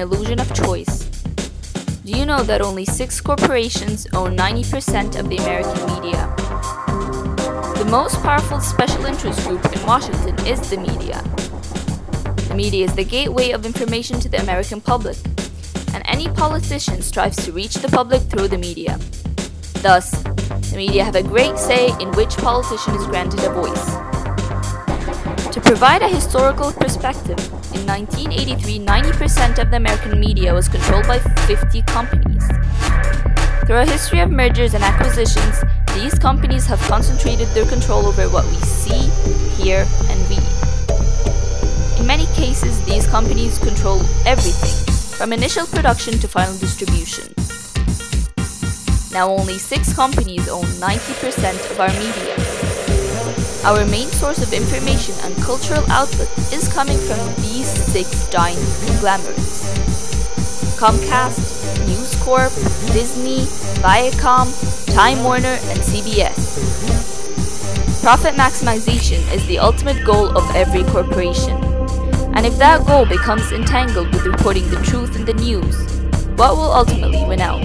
illusion of choice. Do you know that only 6 corporations own 90% of the American media? The most powerful special interest group in Washington is the media. The media is the gateway of information to the American public, and any politician strives to reach the public through the media. Thus, the media have a great say in which politician is granted a voice. To provide a historical perspective, in 1983, 90% of the American media was controlled by 50 companies. Through a history of mergers and acquisitions, these companies have concentrated their control over what we see, hear, and read. In many cases, these companies control everything, from initial production to final distribution. Now only 6 companies own 90% of our media. Our main source of information and cultural output is coming from these 6 giant conglomerates: Comcast, News Corp, Disney, Viacom, Time Warner, and CBS. Profit maximization is the ultimate goal of every corporation. And if that goal becomes entangled with reporting the truth in the news, what will ultimately win out?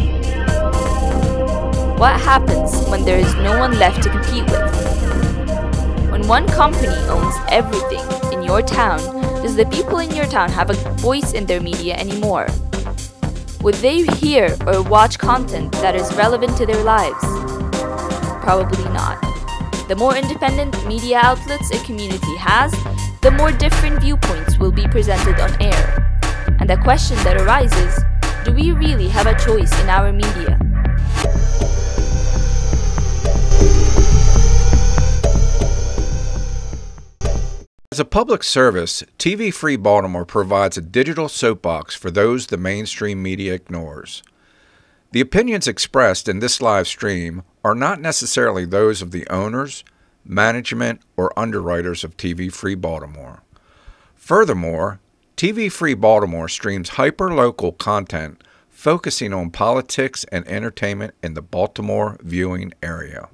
What happens when there is no one left to compete with? When one company owns everything in your town, does the people in your town have a voice in their media anymore? Would they hear or watch content that is relevant to their lives? Probably not. The more independent media outlets a community has, the more different viewpoints will be presented on air. And the question that arises, do we really have a choice in our media? As a public service, TV Free Baltimore provides a digital soapbox for those the mainstream media ignores. The opinions expressed in this live stream are not necessarily those of the owners, management, or underwriters of TV Free Baltimore. Furthermore, TV Free Baltimore streams hyper-local content focusing on politics and entertainment in the Baltimore viewing area.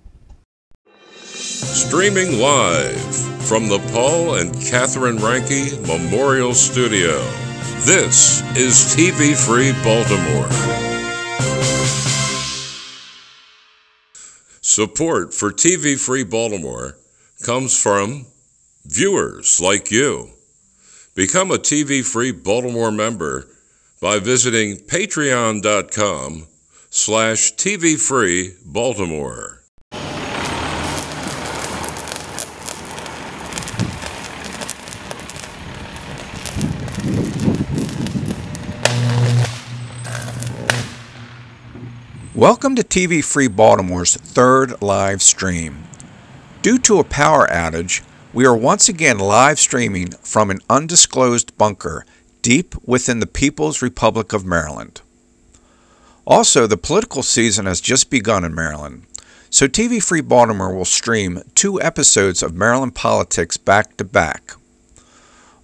Streaming live from the Paul and Catherine Ranke Memorial Studio, this is TV Free Baltimore. Support for TV Free Baltimore comes from viewers like you. Become a TV Free Baltimore member by visiting patreon.com/TVFreeBaltimore. Welcome to TV Free Baltimore's 3rd live stream. Due to a power outage, we are once again live streaming from an undisclosed bunker deep within the People's Republic of Maryland. Also, the political season has just begun in Maryland, so TV Free Baltimore will stream 2 episodes of Maryland politics back to back.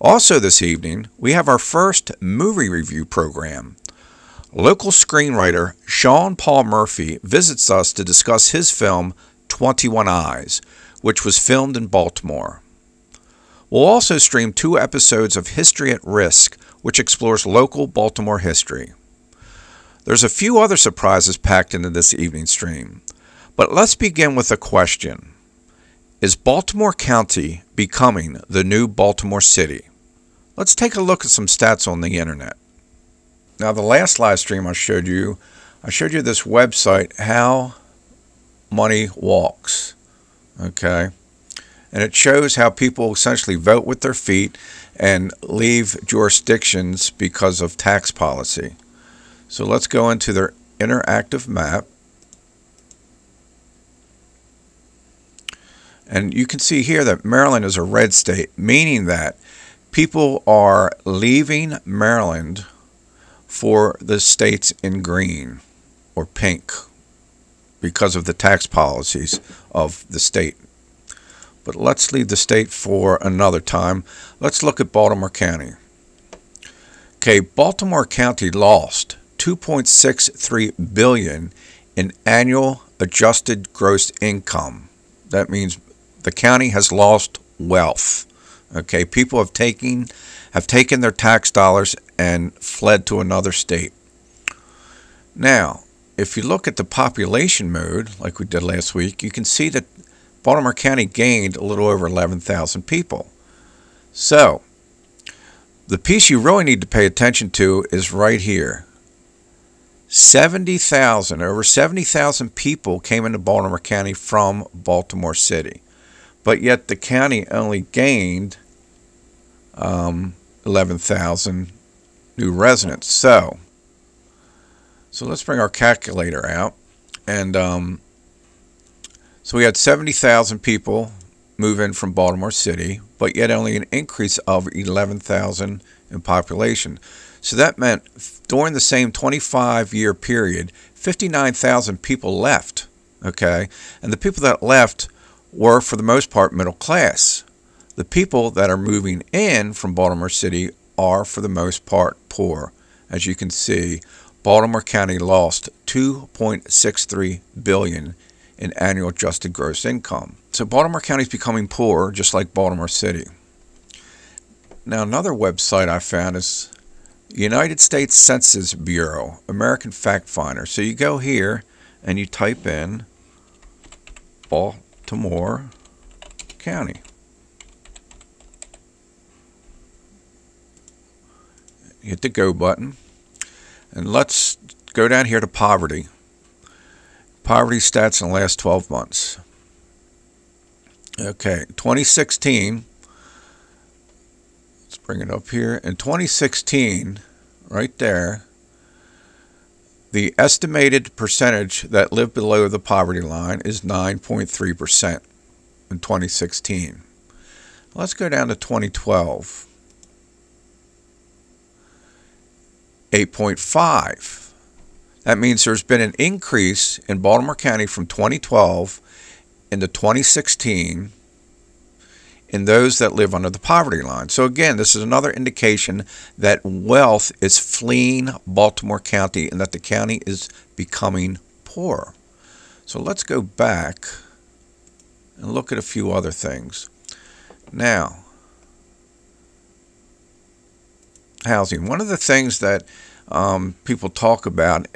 Also this evening, we have our first movie review program. Local screenwriter Sean Paul Murphy visits us to discuss his film 21 Eyes, which was filmed in Baltimore. We'll also stream 2 episodes of History at Risk, which explores local Baltimore history. There's a few other surprises packed into this evening's stream, but let's begin with a question. Is Baltimore County becoming the new Baltimore City? Let's take a look at some stats on the internet. Now, the last live stream I showed you this website, How Money Walks, okay? And it shows how people essentially vote with their feet and leave jurisdictions because of tax policy. So let's go into their interactive map. And you can see here that Maryland is a red state, meaning that people are leaving Maryland for the states in green or pink because of the tax policies of the state. But let's leave the state for another time. Let's look at Baltimore County. Okay, Baltimore County lost $2.63 billion in annual adjusted gross income. That means the county has lost wealth. Okay, people have taken their tax dollars and fled to another state. Now, if you look at the population mode, like we did last week, you can see that Baltimore County gained a little over 11,000 people. So, the piece you really need to pay attention to is right here. Over 70,000 people came into Baltimore County from Baltimore City. But yet the county only gained 11,000 new residents. So let's bring our calculator out. And so we had 70,000 people move in from Baltimore City, but yet only an increase of 11,000 in population. So that meant during the same 25-year period, 59,000 people left. Okay, and the people that left were, for the most part, middle class. The people that are moving in from Baltimore City are, for the most part, poor. As you can see, Baltimore County lost $2.63 billion in annual adjusted gross income. So Baltimore County is becoming poor, just like Baltimore City. Now, another website I found is United States Census Bureau, American Fact Finder. So you go here and you type in Baltimore County. You hit the go button. And let's go down here to poverty. Poverty stats in the last 12 months. Okay, 2016. Let's bring it up here. In 2016, right there, the estimated percentage that lived below the poverty line is 9.3% in 2016. Let's go down to 2012. 8.5. That means there's been an increase in Baltimore County from 2012 into 2016 in those that live under the poverty line. So again, this is another indication that wealth is fleeing Baltimore County and that the county is becoming poor. So let's go back and look at a few other things. Now, housing. One of the things that people talk about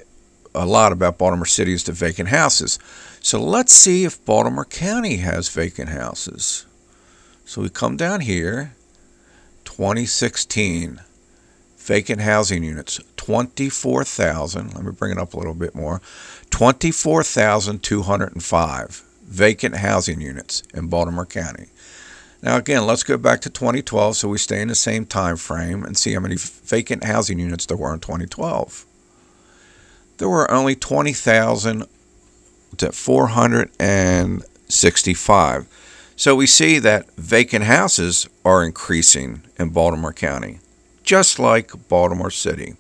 a lot about Baltimore City is the vacant houses. So let's see if Baltimore County has vacant houses. So we come down here, 2016, vacant housing units, 24,000. Let me bring it up a little bit more. 24,205 vacant housing units in Baltimore County. Now again, let's go back to 2012 so we stay in the same time frame and see how many vacant housing units there were in 2012. There were only 20,465. So we see that vacant houses are increasing in Baltimore County, just like Baltimore City.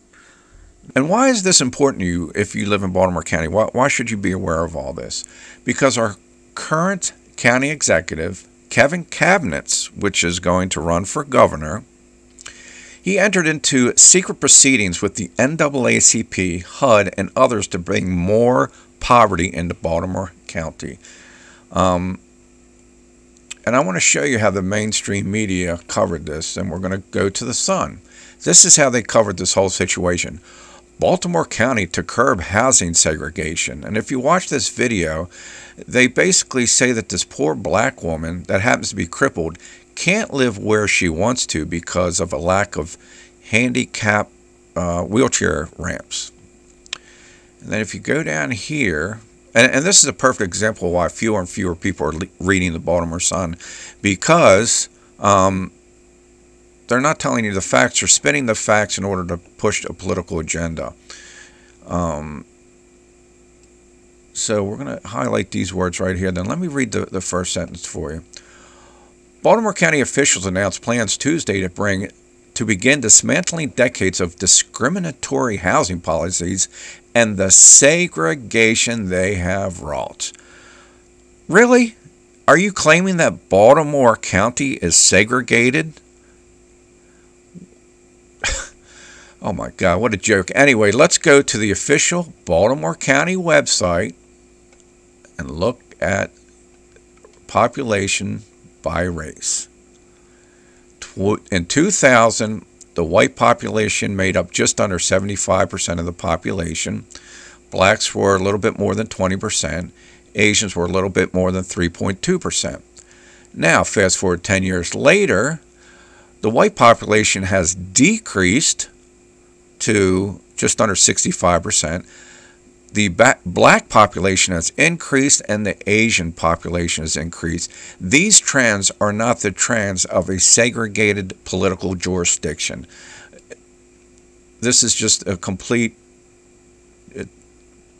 And why is this important to you if you live in Baltimore County? Why should you be aware of all this? Because our current county executive, Kevin Cabinets, which is going to run for governor, he entered into secret proceedings with the NAACP, HUD, and others to bring more poverty into Baltimore County. And I want to show you how the mainstream media covered this, and we're going to go to the Sun. This is how they covered this whole situation. Baltimore County to curb housing segregation. And if you watch this video, they basically say that this poor black woman that happens to be crippled can't live where she wants to because of a lack of handicap wheelchair ramps. And then if you go down here, and this is a perfect example of why fewer and fewer people are reading the Baltimore Sun, because they're not telling you the facts, they're spinning the facts in order to push a political agenda. So we're going to highlight these words right here. Then let me read the first sentence for you. Baltimore County officials announced plans Tuesday to begin dismantling decades of discriminatory housing policies and the segregation they have wrought. Really? Are you claiming that Baltimore County is segregated? Oh my God, what a joke. Anyway, let's go to the official Baltimore County website and look at population by race. In 2000, the white population made up just under 75% of the population. Blacks were a little bit more than 20%. Asians were a little bit more than 3.2%. Now, fast forward 10 years later, the white population has decreased to just under 65%. The black population has increased and the Asian population has increased. These trends are not the trends of a segregated political jurisdiction. This is just a complete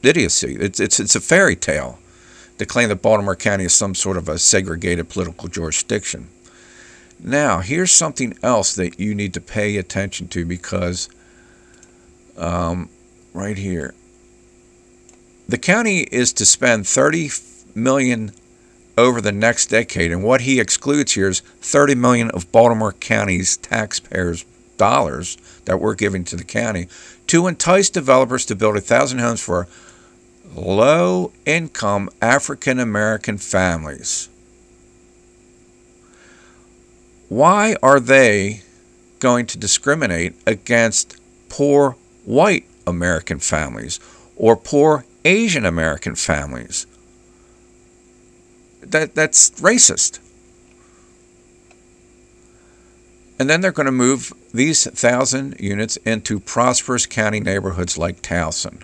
idiocy. It's a fairy tale to claim that Baltimore County is some sort of a segregated political jurisdiction. Now, here's something else that you need to pay attention to, because right here, the county is to spend $30 million over the next decade, and what he excludes here is $30 million of Baltimore County's taxpayers' dollars that we're giving to the county to entice developers to build 1,000 homes for low-income African-American families. Why are they going to discriminate against poor white American families or poor Asian American families? That's racist. And then they're going to move these 1,000 units into prosperous county neighborhoods like Towson.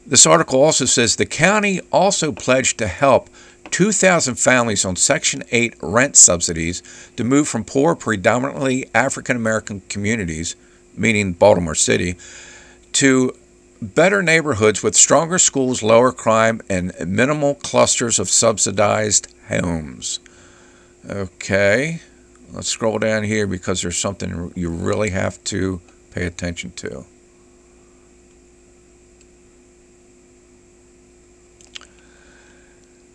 This article also says the county also pledged to help 2,000 families on Section 8 rent subsidies to move from poor, predominantly African-American communities, meaning Baltimore City, to better neighborhoods with stronger schools, lower crime, and minimal clusters of subsidized homes. Okay, let's scroll down here because there's something you really have to pay attention to.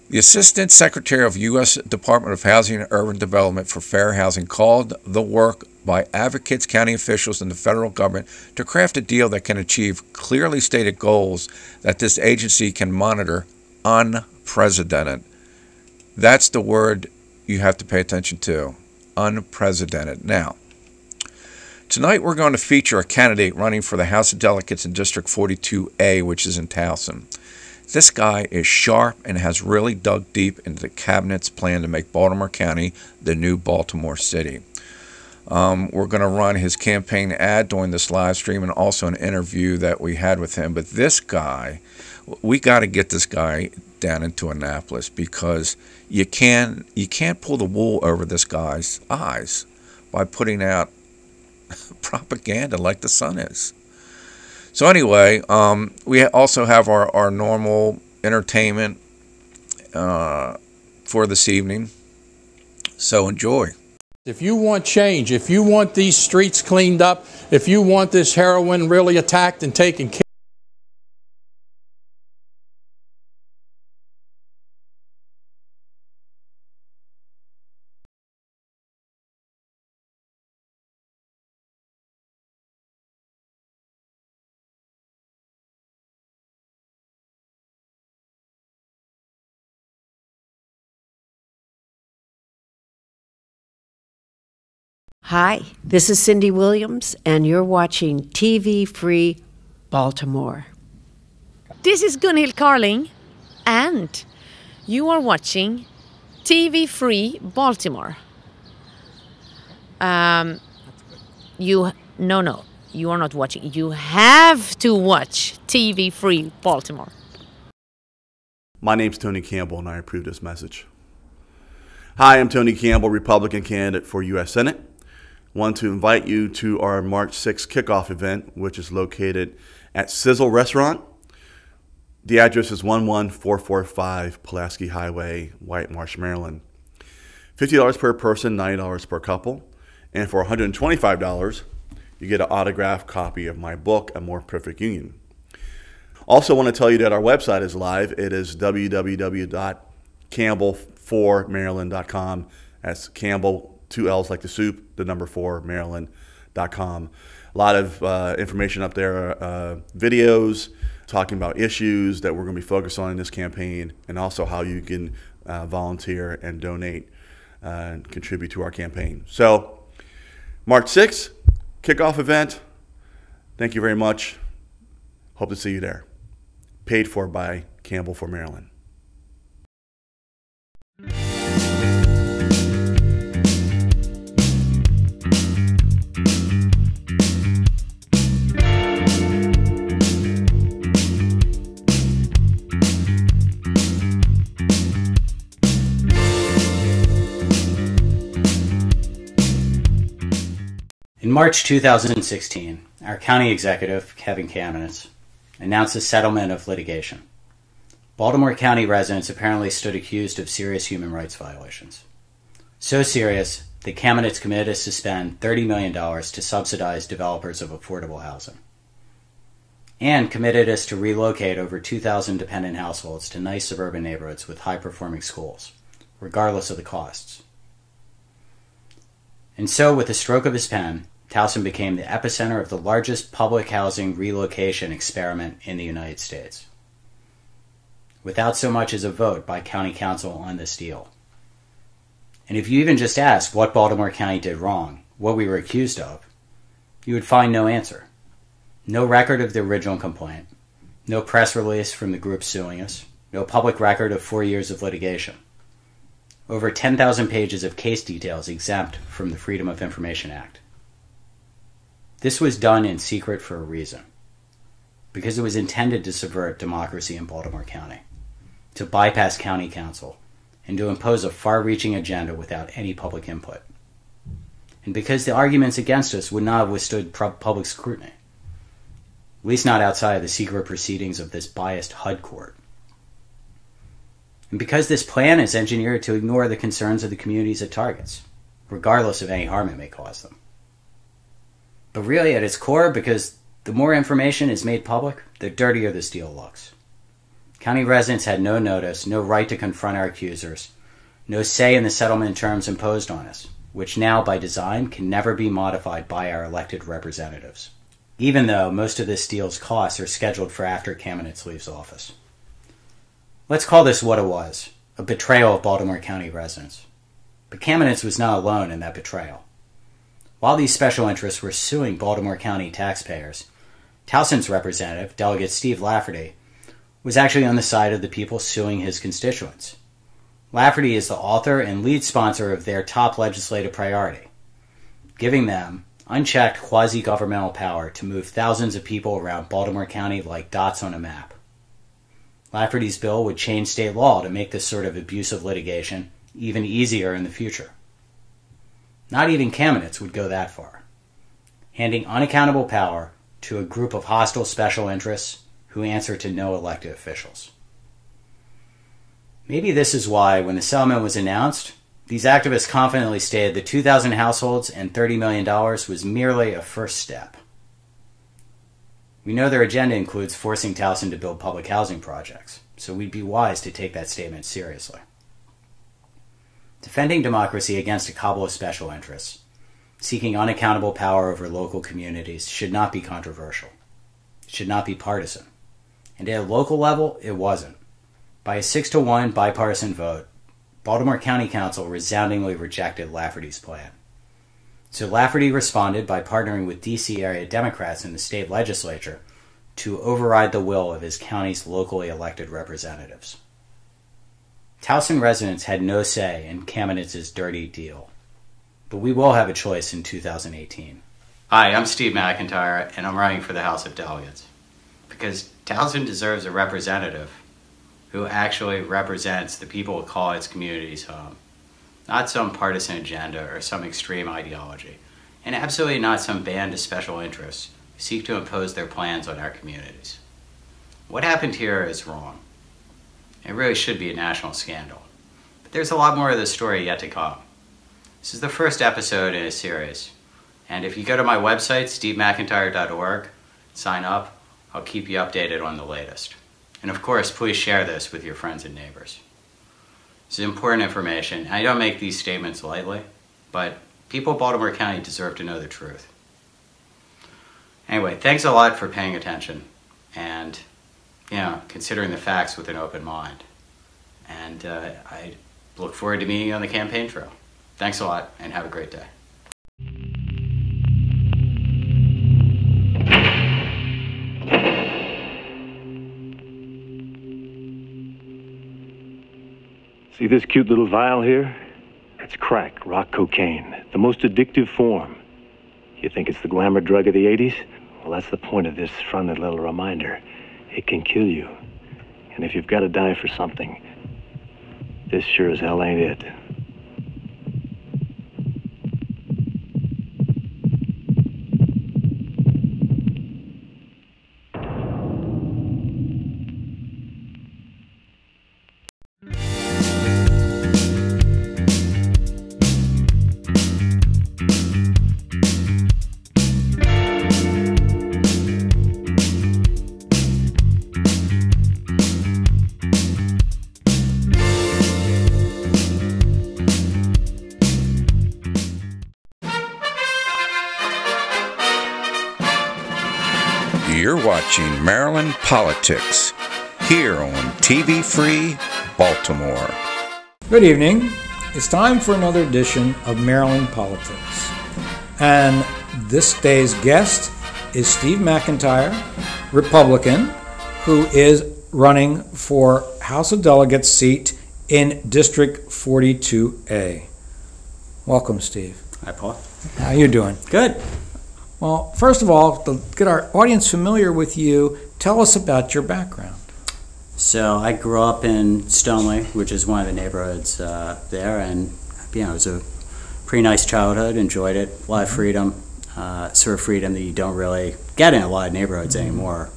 The Assistant Secretary of U.S. Department of Housing and Urban Development for Fair Housing called the work by advocates, county officials, and the federal government to craft a deal that can achieve clearly stated goals that this agency can monitor unprecedented. That's the word you have to pay attention to, unprecedented. Now, tonight we're going to feature a candidate running for the House of Delegates in District 42A, which is in Towson. This guy is sharp and has really dug deep into the cabinet's plan to make Baltimore County the new Baltimore City. We're going to run his campaign ad during this live stream and also an interview that we had with him. But this guy, we got to get this guy down into Annapolis, because you can't pull the wool over this guy's eyes by putting out propaganda like the Sun is. So anyway, we also have our normal entertainment for this evening. So enjoy. If you want change, if you want these streets cleaned up, if you want this heroin really attacked and taken care of, Hi, this is Cindy Williams, and you're watching TV Free Baltimore. This is Gunhild Carling, and you are watching TV Free Baltimore. No, you are not watching. You have to watch TV Free Baltimore. My name's Tony Campbell, and I approve this message. Hi, I'm Tony Campbell, Republican candidate for U.S. Senate. Want to invite you to our March 6th kickoff event, which is located at Sizzle Restaurant. The address is 11445 Pulaski Highway, White Marsh, Maryland. $50 per person, $90 per couple. And for $125, you get an autographed copy of my book, A More Perfect Union. Also want to tell you that our website is live. It is www.campbell4maryland.com. That's Campbell, 2 L's like the soup, the number 4, Maryland.com. A lot of information up there, videos talking about issues that we're going to be focused on in this campaign, and also how you can volunteer and donate and contribute to our campaign. So March 6th, kickoff event. Thank you very much. Hope to see you there. Paid for by Campbell for Maryland. In March 2016, our county executive, Kevin Kamenetz, announced a settlement of litigation. Baltimore County residents apparently stood accused of serious human rights violations. So serious that Kamenetz committed us to spend $30 million to subsidize developers of affordable housing, and committed us to relocate over 2,000 dependent households to nice suburban neighborhoods with high-performing schools, regardless of the costs. And so, with the stroke of his pen, Towson became the epicenter of the largest public housing relocation experiment in the United States, without so much as a vote by County Council on this deal. And if you even just asked what Baltimore County did wrong, what we were accused of, you would find no answer. No record of the original complaint, no press release from the group suing us, no public record of 4 years of litigation. Over 10,000 pages of case details exempt from the Freedom of Information Act. This was done in secret for a reason, because it was intended to subvert democracy in Baltimore County, to bypass county council, and to impose a far-reaching agenda without any public input. And because the arguments against us would not have withstood public scrutiny, at least not outside of the secret proceedings of this biased HUD court. And because this plan is engineered to ignore the concerns of the communities it targets, regardless of any harm it may cause them. But really at its core, because the more information is made public, the dirtier this deal looks. County residents had no notice, no right to confront our accusers, no say in the settlement terms imposed on us, which now, by design, can never be modified by our elected representatives, even though most of this deal's costs are scheduled for after Kamenetz leaves office. Let's call this what it was, a betrayal of Baltimore County residents. But Kamenetz was not alone in that betrayal. While these special interests were suing Baltimore County taxpayers, Towson's representative, Delegate Steve Lafferty, was actually on the side of the people suing his constituents. Lafferty is the author and lead sponsor of their top legislative priority, giving them unchecked quasi-governmental power to move thousands of people around Baltimore County like dots on a map. Lafferty's bill would change state law to make this sort of abusive litigation even easier in the future. Not even Kamenetz would go that far, handing unaccountable power to a group of hostile special interests who answer to no elected officials. Maybe this is why, when the settlement was announced, these activists confidently stated the 2,000 households and $30 million was merely a first step. We know their agenda includes forcing Towson to build public housing projects, so we'd be wise to take that statement seriously. Defending democracy against a cabal of special interests, seeking unaccountable power over local communities, should not be controversial. It should not be partisan. And at a local level, it wasn't. By a 6-1 bipartisan vote, Baltimore County Council resoundingly rejected Lafferty's plan. So Lafferty responded by partnering with D.C. area Democrats in the state legislature to override the will of his county's locally elected representatives. Towson residents had no say in Kamenetz's dirty deal, but we will have a choice in 2018. Hi, I'm Steve McIntyre, and I'm running for the House of Delegates, because Towson deserves a representative who actually represents the people who call its communities home, not some partisan agenda or some extreme ideology, and absolutely not some band of special interests who seek to impose their plans on our communities. What happened here is wrong. It really should be a national scandal. But there's a lot more of the story yet to come. This is the first episode in a series, and if you go to my website, stevemcintyre.org, sign up, I'll keep you updated on the latest. And of course, please share this with your friends and neighbors. This is important information. I don't make these statements lightly, but people of Baltimore County deserve to know the truth. Anyway, thanks a lot for paying attention and considering the facts with an open mind. and I look forward to meeting you on the campaign trail. Thanks a lot, and have a great day. See this cute little vial here? It's crack, rock cocaine, the most addictive form. You think it's the glamour drug of the 80s? Well, that's the point of this friendly little reminder. It can kill you. And if you've got to die for something, this sure as hell ain't it. You're watching Maryland Politics here on TV Free Baltimore. Good evening. It's time for another edition of Maryland Politics. And this day's guest is Steve McIntyre, Republican, who is running for House of Delegates seat in District 42A. Welcome, Steve. Hi, Paul. How you doing? Good. Well, first of all, to get our audience familiar with you, tell us about your background. So I grew up in Stoneleigh, which is one of the neighborhoods there, and it was a pretty nice childhood. Enjoyed it. A lot of freedom, sort of freedom that you don't really get in a lot of neighborhoods anymore.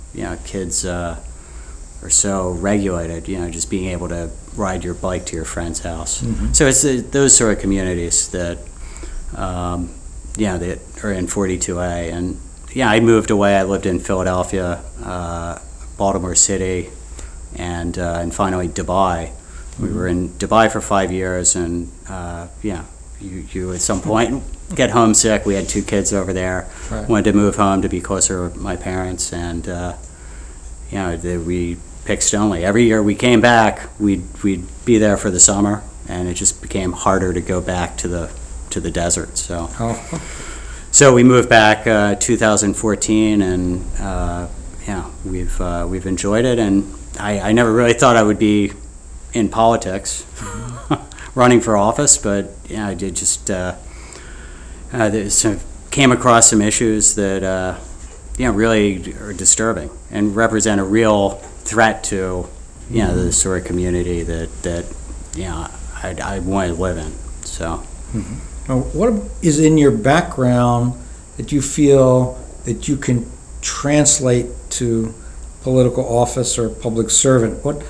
Kids are so regulated. Just being able to ride your bike to your friend's house. Mm-hmm. So it's those sort of communities that. That are in 42A, and I moved away. I lived in Philadelphia, Baltimore City, and finally Dubai. We were in Dubai for 5 years, and you at some point get homesick. We had 2 kids over there. Right. Wanted to move home to be closer to my parents, and we picked Stoneleigh. Every year we came back, we'd be there for the summer, and it just became harder to go back to the desert. So we moved back 2014, and we've enjoyed it. And I never really thought I would be in politics, running for office, but I did just came across some issues that really are disturbing and represent a real threat to the sort of community that I want to live in. So. Mm-hmm. Now, what is in your background that you feel that you can translate to political office or public servant? What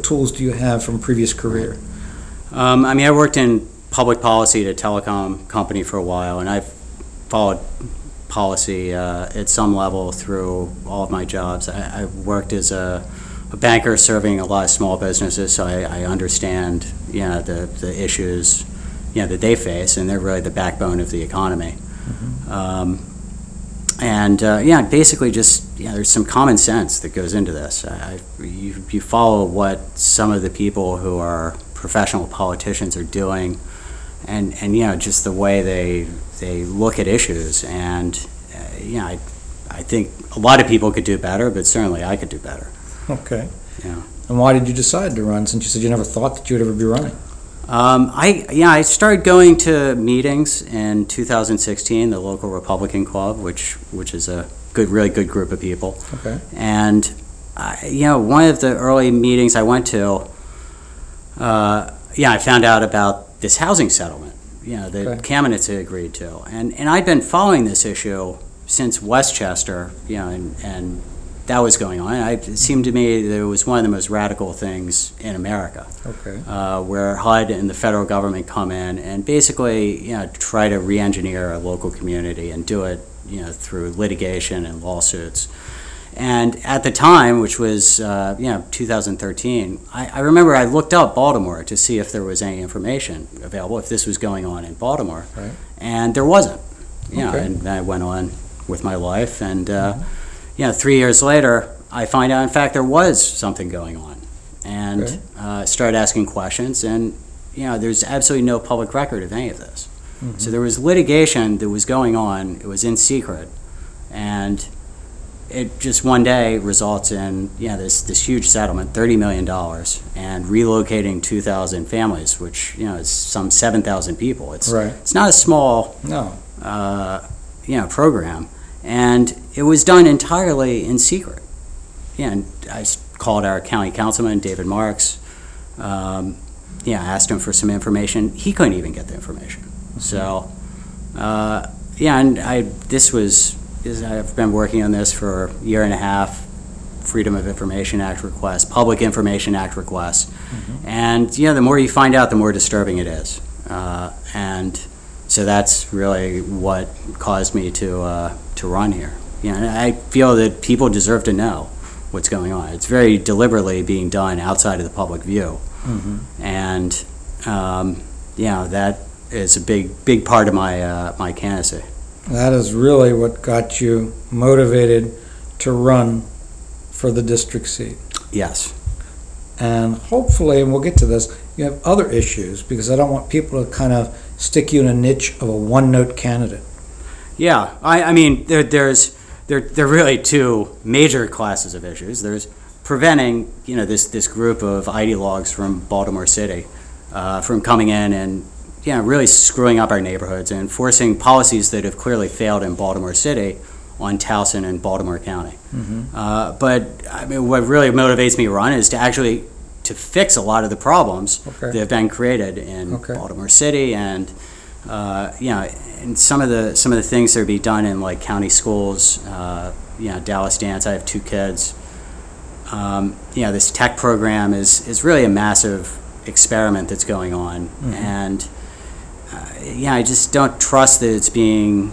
tools do you have from previous career? I worked in public policy at a telecom company for a while, and I've followed policy at some level through all of my jobs. I worked as a banker serving a lot of small businesses, so I understand the issues that they face, and they're really the backbone of the economy. Mm-hmm. Basically just there's some common sense that goes into this. You follow what some of the people who are professional politicians are doing, and just the way they look at issues, and I think a lot of people could do better, but certainly I could do better. Okay. Yeah. And why did you decide to run, since you said you never thought that you would ever be running? I started going to meetings in 2016, the local Republican Club, which is a really good group of people. Okay. And one of the early meetings I went to, I found out about this housing settlement, that candidates had agreed to, and I'd been following this issue since Westchester, and that was going on. It seemed to me that it was one of the most radical things in America. Okay. Where HUD and the federal government come in and basically, try to re-engineer a local community and do it, through litigation and lawsuits. And at the time, which was, 2013, I remember I looked up Baltimore to see if there was any information available, if this was going on in Baltimore. Right. And there wasn't. Okay. And I went on with my life, and 3 years later, I find out, in fact, there was something going on. and Okay. started asking questions. And there's absolutely no public record of any of this. So there was litigation that was going on. It was in secret, and it just one day results in this huge settlement, $30 million, and relocating 2,000 families, which is some 7,000 people. It's not a small program, and it was done entirely in secret. And I called our county councilman, David Marks. Asked him for some information. He couldn't even get the information. So, and I've been working on this for a year and a half, Freedom of Information Act requests, Public Information Act requests. And, the more you find out, the more disturbing it is. And so that's really what caused me to run here. And I feel that people deserve to know what's going on. It's very deliberately being done outside of the public view. And, that is a big part of my candidacy. That is really what got you motivated to run for the district seat. Yes. And hopefully, and we'll get to this, you have other issues, because I don't want people to kind of stick you in a niche of a one-note candidate. Yeah, I mean, there are really two major classes of issues. There's preventing, this group of ideologues from Baltimore City from coming in and really screwing up our neighborhoods and forcing policies that have clearly failed in Baltimore City on Towson and Baltimore County. But I mean, what really motivates me to run is to fix a lot of the problems that have been created in Baltimore City, and and some of the things that are being done in like county schools. Dallas Dance. I have 2 kids. This tech program is really a massive experiment that's going on, and I just don't trust that it's being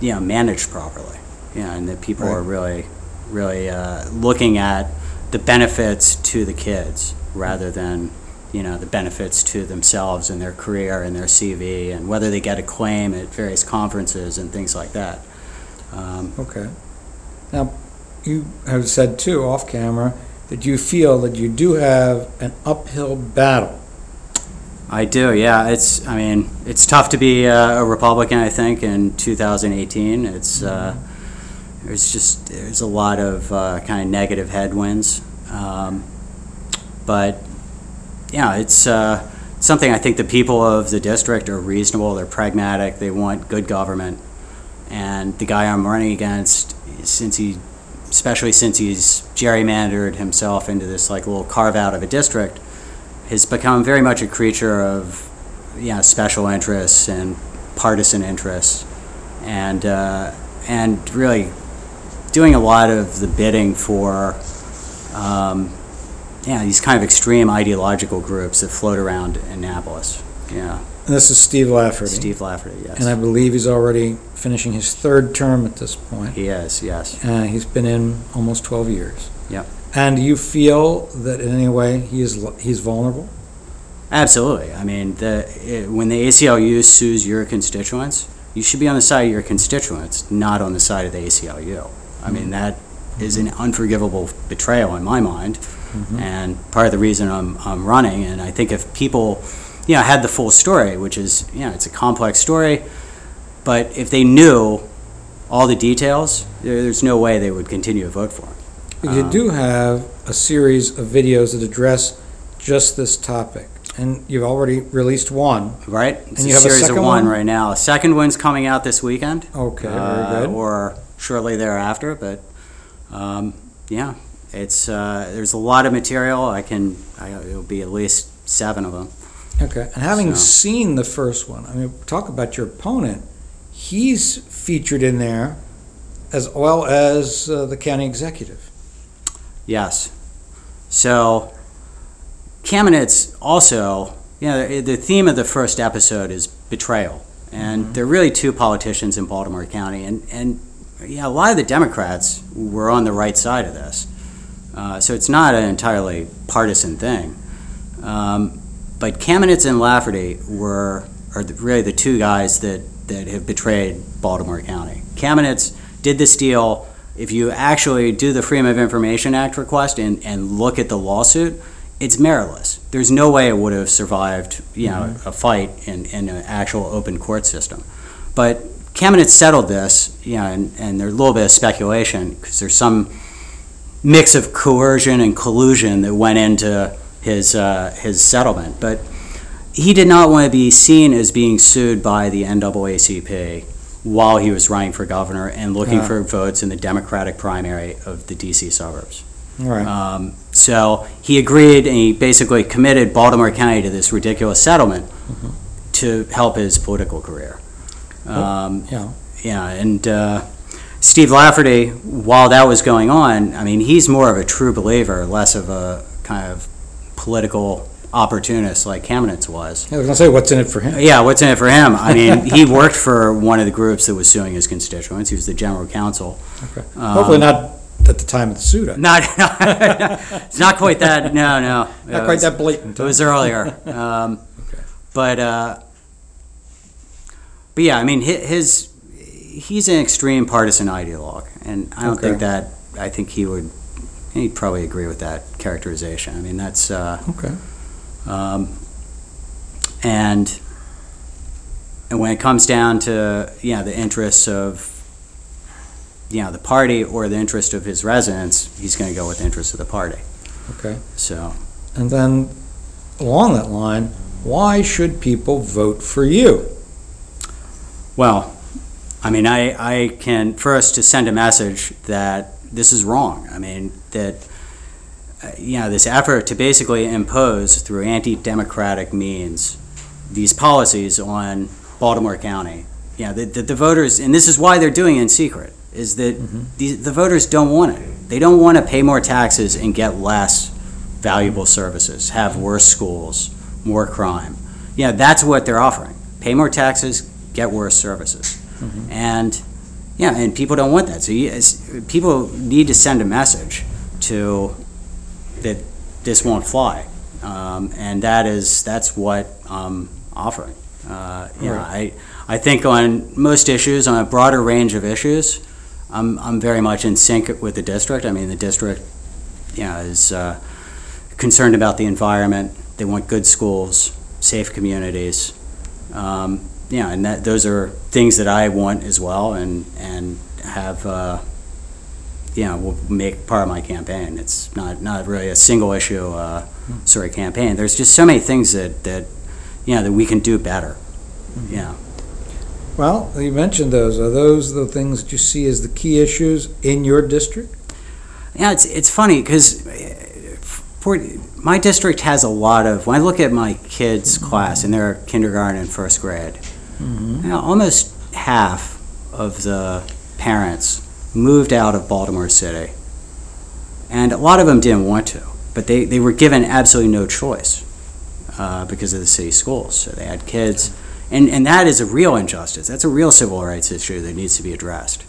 managed properly, and that people are really looking at the benefits to the kids rather than the benefits to themselves and their career and their CV and whether they get a claim at various conferences and things like that. Now, you have said too off camera that you feel that you do have an uphill battle. I do, yeah. It's tough to be a Republican, I think, in 2018. There's a lot of kind of negative headwinds. But it's something I think the people of the district are reasonable, they're pragmatic, they want good government. And the guy I'm running against, especially since he's gerrymandered himself into this like little carve out of a district, has become very much a creature of special interests and partisan interests, and really doing a lot of the bidding for these kind of extreme ideological groups that float around Annapolis. And this is Steve Lafferty. Steve Lafferty, yes. And I believe he's already finishing his 3rd term at this point. He is, yes. He's been in almost 12 years. Yep. And do you feel that in any way he's vulnerable? Absolutely. I mean, when the ACLU sues your constituents, you should be on the side of your constituents, not on the side of the ACLU. I mean, that is an unforgivable betrayal in my mind, and part of the reason I'm running. And I think if people, had the full story, which is, it's a complex story, but if they knew all the details, there's no way they would continue to vote for him. You do have a series of videos that address just this topic, and you've already released one. Right. It's and a you have series a second of one right now. A second one's coming out this weekend. Okay, very good. Or shortly thereafter, but it's there's a lot of material. It'll be at least 7 of them. Okay, and having seen the first one, I mean, talk about your opponent. He's featured in there, as well as the county executive. Yes. So, Kamenetz also, the theme of the first episode is betrayal. And there are really 2 politicians in Baltimore County. And a lot of the Democrats were on the right side of this. So it's not an entirely partisan thing. But Kamenetz and Lafferty are really the 2 guys that have betrayed Baltimore County. Kamenetz did this deal. If you actually do the Freedom of Information Act request and look at the lawsuit, it's meritless. There's no way it would have survived, a fight in an actual open court system. But Kamenetz settled this, and there's a little bit of speculation because there's some mix of coercion and collusion that went into his settlement. But he did not want to be seen as being sued by the NAACP while he was running for governor and looking for votes in the Democratic primary of the D.C. suburbs. Right. So he agreed, and he basically committed Baltimore County to this ridiculous settlement to help his political career. Steve Lafferty, while that was going on, I mean, he's more of a true believer, less of a kind of political opportunist like Kamenetz was. I was going to say, what's in it for him? Yeah, what's in it for him? I mean, he worked for one of the groups that was suing his constituents. He was the general counsel. Okay. Hopefully not at the time of the suit. Not, it's not quite that, no. Not quite that blatant. It was earlier. But yeah, I mean, he's an extreme partisan ideologue, and I don't think that, I think he'd probably agree with that characterization. I mean, that's, and when it comes down to, the interests of, the party or the interest of his residents, he's going to go with the interest of the party. Okay. So. And then, along that line, why should people vote for you? Well, I mean, I can first to send a message that this is wrong. I mean, that, this effort to basically impose through anti-democratic means these policies on Baltimore County, the voters, and this is why they're doing it in secret, is that the voters don't want it. They don't want to pay more taxes and get less valuable services, have worse schools, more crime. That's what they're offering. Pay more taxes, get worse services. And people don't want that. So people need to send a message that this won't fly, and that's what I'm offering. I think on most issues, on a broader range of issues, I'm very much in sync with the district. I mean, the district, is concerned about the environment. They want good schools, safe communities. And those are things that I want as well, and have, will make part of my campaign. It's not really a single issue sort of campaign. There's just so many things that we can do better. Well, you mentioned those. Are those the things that you see as the key issues in your district? Yeah, it's funny because my district has a lot of, when I look at my kids' class, and they're kindergarten and first grade, almost half of the parents moved out of Baltimore City. And a lot of them didn't want to, but they were given absolutely no choice because of the city schools. So they had kids, and that is a real injustice. That's a real civil rights issue that needs to be addressed.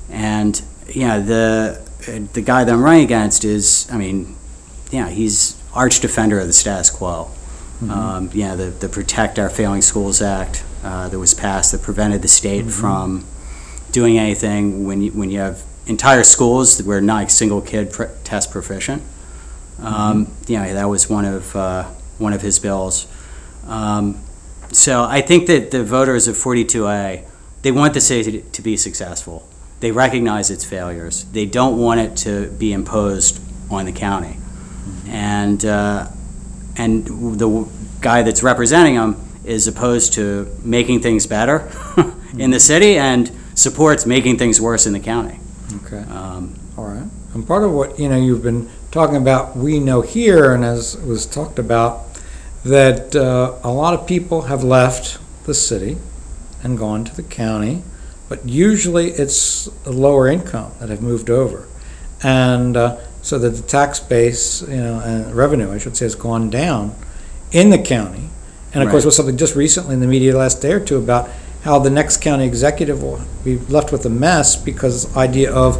And the guy that I'm running against is, he's arch defender of the status quo. The Protect Our Failing Schools Act that was passed that prevented the state from doing anything when you have entire schools where not a single kid test proficient. That was one of his bills. So I think that the voters of 42A, they want the city to be successful. They recognize its failures. They don't want it to be imposed on the county. And the guy that's representing them is opposed to making things better in the city and supports making things worse in the county. Okay. All right. And part of what you've been talking about, we know here, and as was talked about, that a lot of people have left the city and gone to the county, but usually it's a lower income that have moved over, and so that the tax base, and revenue, I should say, has gone down in the county. And of course, was something just recently in the media the last day or two about how the next county executive will be left with a mess because the idea of,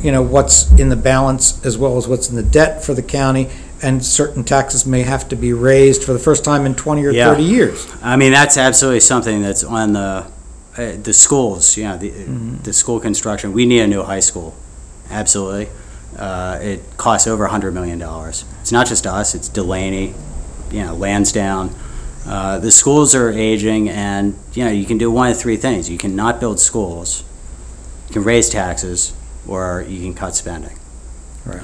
what's in the balance as well as what's in the debt for the county, and certain taxes may have to be raised for the first time in 20 or 30 years. I mean, that's absolutely something that's on the schools, the school construction. We need a new high school, absolutely. It costs over $100 million. It's not just us, it's Delaney, Lansdowne. The schools are aging, and you can do one of three things. You can not build schools, you can raise taxes, or you can cut spending. Right.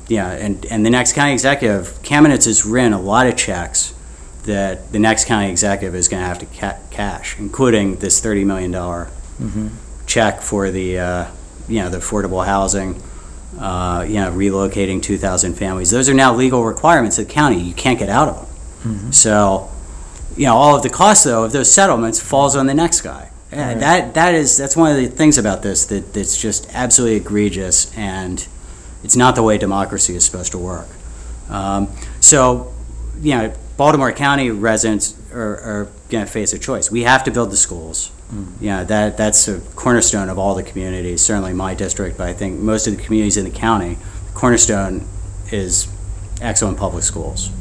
And the next county executive, Kamenetz has written a lot of checks that the next county executive is going to have to cash, including this $30 million check for the the affordable housing, relocating 2,000 families. Those are now legal requirements of the county. You can't get out of them. So, all of the cost though of those settlements falls on the next guy. And that's one of the things about this that's just absolutely egregious, and it's not the way democracy is supposed to work. Baltimore County residents are going to face a choice. We have to build the schools. That's a cornerstone of all the communities, certainly my district, but I think most of the communities in the county, the cornerstone is excellent public schools.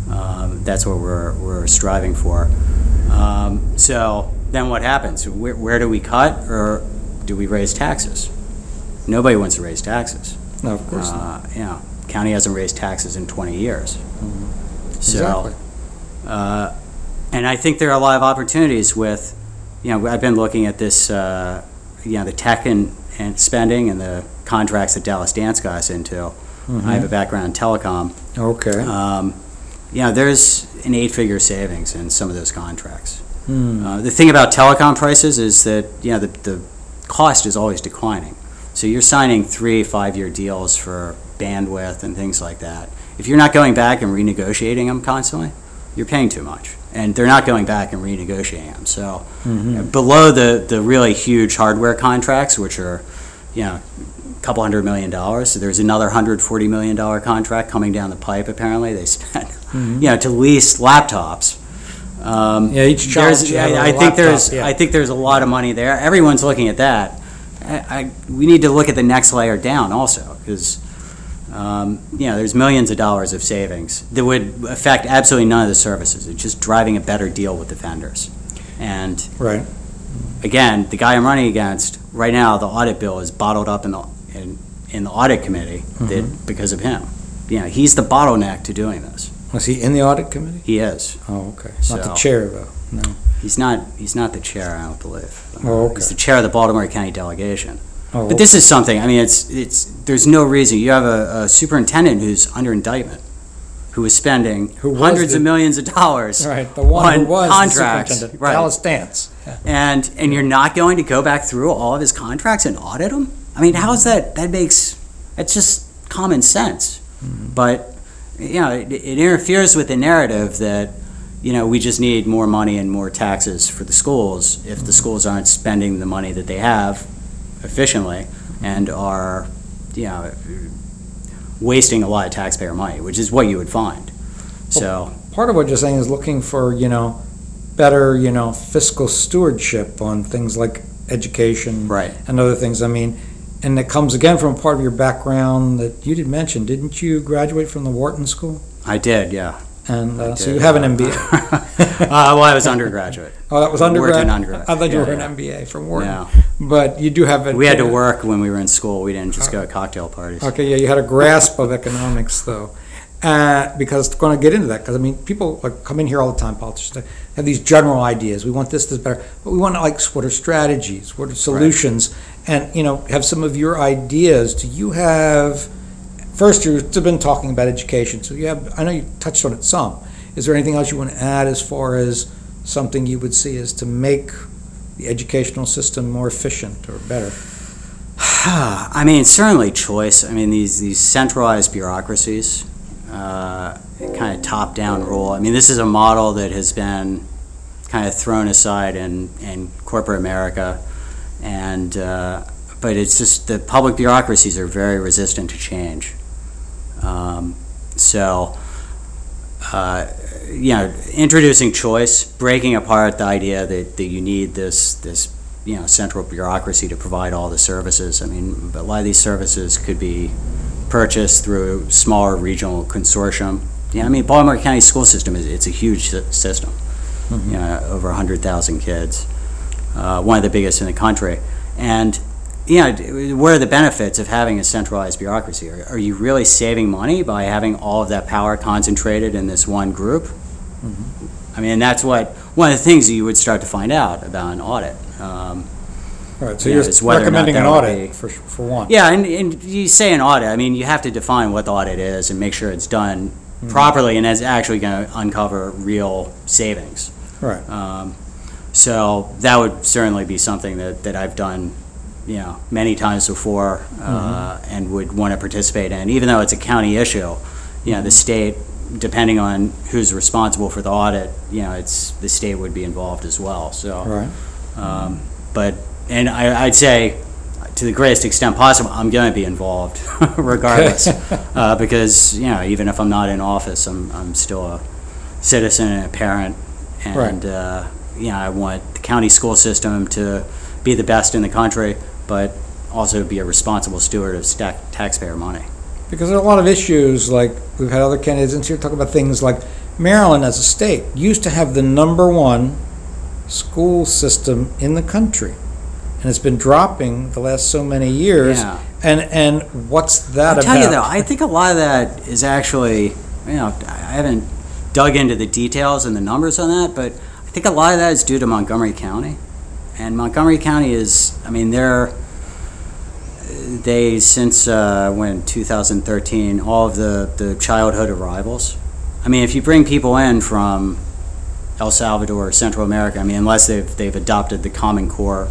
That's what we're striving for. So then what happens? Where do we cut, or do we raise taxes? Nobody wants to raise taxes. No, of course not. County hasn't raised taxes in 20 years. So, Exactly. And I think there are a lot of opportunities with, I've been looking at this, the tech and spending and the contracts that Dallas Dance got us into. I have a background in telecom. Okay. There's an 8-figure savings in some of those contracts. The thing about telecom prices is that, the cost is always declining. So you're signing 3-5-year deals for bandwidth and things like that. If you're not going back and renegotiating them constantly, you're paying too much. And they're not going back and renegotiating them. So below the really huge hardware contracts, which are, a couple $100 million, so there's another $140 million contract coming down the pipe, apparently. They spent, to lease laptops. Each child should have a laptop, I think there's a lot of money there. Everyone's looking at that. We need to look at the next layer down also, because there's millions of dollars of savings that would affect absolutely none of the services. It's just driving a better deal with the vendors. And again, the guy I'm running against right now, the audit bill is bottled up in the audit committee because of him. He's the bottleneck to doing this. Was he in the audit committee? He is. Oh, okay. Not the chair, though. No. He's not the chair, I don't believe. Oh, okay. He's the chair of the Baltimore County delegation. Oh, but this is something, there's no reason. You have a superintendent who's under indictment, who is spending hundreds of millions of dollars the one who was contracts. The superintendent, Dallas Dance. Yeah. And you're not going to go back through all of his contracts and audit them? How is that? It's just common sense. But, it interferes with the narrative that, we just need more money and more taxes for the schools if the schools aren't spending the money that they have efficiently and are, wasting a lot of taxpayer money, which is what you would find. So part of what you're saying is looking for, better, fiscal stewardship on things like education and other things. And it comes again from part of your background that you did mention. Didn't you graduate from the Wharton School? I did, yeah. And so you have an MBA. I was undergraduate. Oh, that was undergrad? Wharton undergrad. I thought you were an MBA from Wharton. No. But you do have We had to work when we were in school. We didn't just go to cocktail parties. Okay, yeah, you had a grasp of economics, though. Because it's going to get into that. Because, people come in here all the time, politicians, they have these general ideas. We want this better. But we want, what are strategies? What are solutions? And, have some of your ideas. Do you have... First, you've been talking about education, so I know you touched on it some. Is there anything else you want to add as far as something you would see as to make the educational system more efficient or better? Certainly choice. These centralized bureaucracies, kind of top-down rule. This is a model that has been kind of thrown aside in corporate America, and but it's just the public bureaucracies are very resistant to change. Introducing choice, breaking apart the idea that you need this central bureaucracy to provide all the services. But a lot of these services could be purchased through smaller regional consortium. Baltimore County school system it's a huge system. Over 100,000 kids, one of the biggest in the country, and what are the benefits of having a centralized bureaucracy? Are you really saving money by having all of that power concentrated in this one group? I mean, that's one of the things that you would start to find out about an audit. Right, so you're recommending an audit for one. Yeah, and you say an audit, I mean, you have to define what the audit is and make sure it's done properly and is actually going to uncover real savings. Right. So that would certainly be something that I've done, many times before, and would want to participate in. Even though it's a county issue, the state, depending on who's responsible for the audit, the state would be involved as well. So, right. And I'd say, to the greatest extent possible, I'm going to be involved, regardless, because even if I'm not in office, I'm still a citizen and a parent, and I want the county school system to be the best in the country, but also be a responsible steward of taxpayer money. Because there are a lot of issues, like we've had other candidates in here talk about things like Maryland as a state used to have the #1 school system in the country. And it's been dropping the last so many years. Yeah. And what's that about? I'll tell you though, I think a lot of that is actually, I haven't dug into the details and the numbers on that, but I think a lot of that is due to Montgomery County. And Montgomery County is, I mean, since 2013, all of the childhood arrivals. I mean, if you bring people in from El Salvador or Central America, I mean, unless they've adopted the Common Core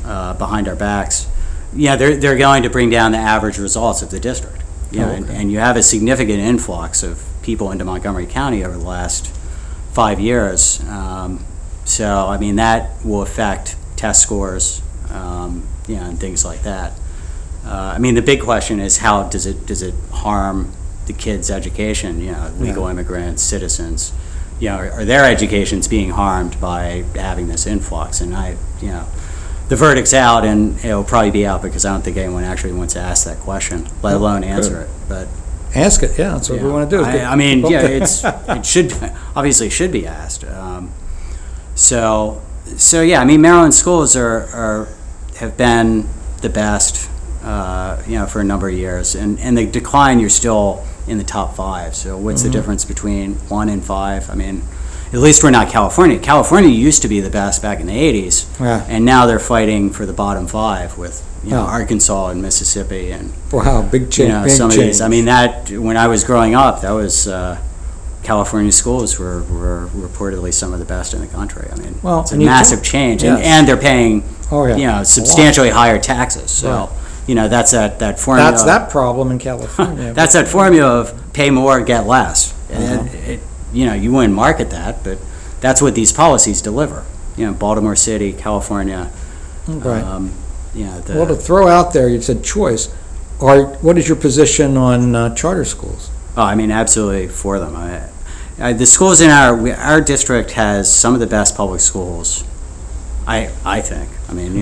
behind our backs, they're going to bring down the average results of the district. And you have a significant influx of people into Montgomery County over the last 5 years. So, I mean, that will affect test scores, and things like that. I mean, the big question is how does it harm the kids' education? Legal immigrants, citizens. Are their educations being harmed by having this influx? And the verdict's out, and it'll probably be out because I don't think anyone actually wants to ask that question, let alone answer it. But ask it, that's what we want to do. It should be asked. So I mean, Maryland schools have been the best, for a number of years, and the decline, you're still in the top 5. So what's the difference between 1 and 5? I mean, at least we're not California. California used to be the best back in the 80s, and now they're fighting for the bottom 5 with Arkansas and Mississippi and big change. Big some change. of these. I mean, that when I was growing up, that was California schools were reportedly some of the best in the country. I mean, it's a massive change, and they're paying substantially higher taxes. So. That's that formula. That's that problem in California. That's that formula of pay more, get less. You wouldn't market that, but that's what these policies deliver. Baltimore City, California. Right. Well, to throw out there, you said choice. What is your position on charter schools? Oh, I mean, absolutely for them. The schools in our district has some of the best public schools. I think. I mean,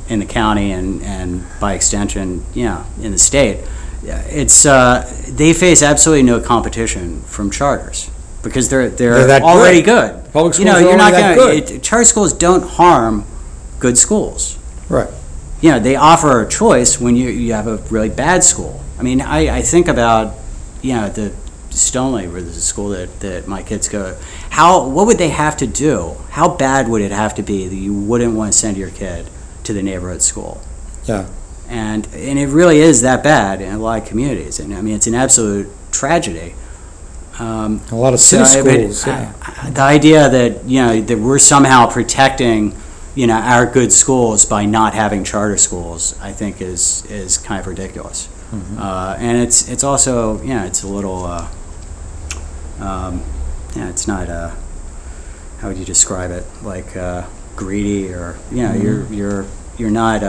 in the county and by extension, in the state, they face absolutely no competition from charters because they're already good. Public schools are already that good. Charter schools don't harm good schools. Right. They offer a choice when you have a really bad school. I mean, I think about the Stoneleigh, where there's a school that my kids go. What would they have to do? How bad would it have to be that you wouldn't want to send your kid to the neighborhood school? Yeah. And it really is that bad in a lot of communities. And I mean, it's an absolute tragedy. A lot of city schools. The idea that that we're somehow protecting our good schools by not having charter schools, I think is kind of ridiculous. And it's also it's a little it's not how would you describe it, like greedy, or you're not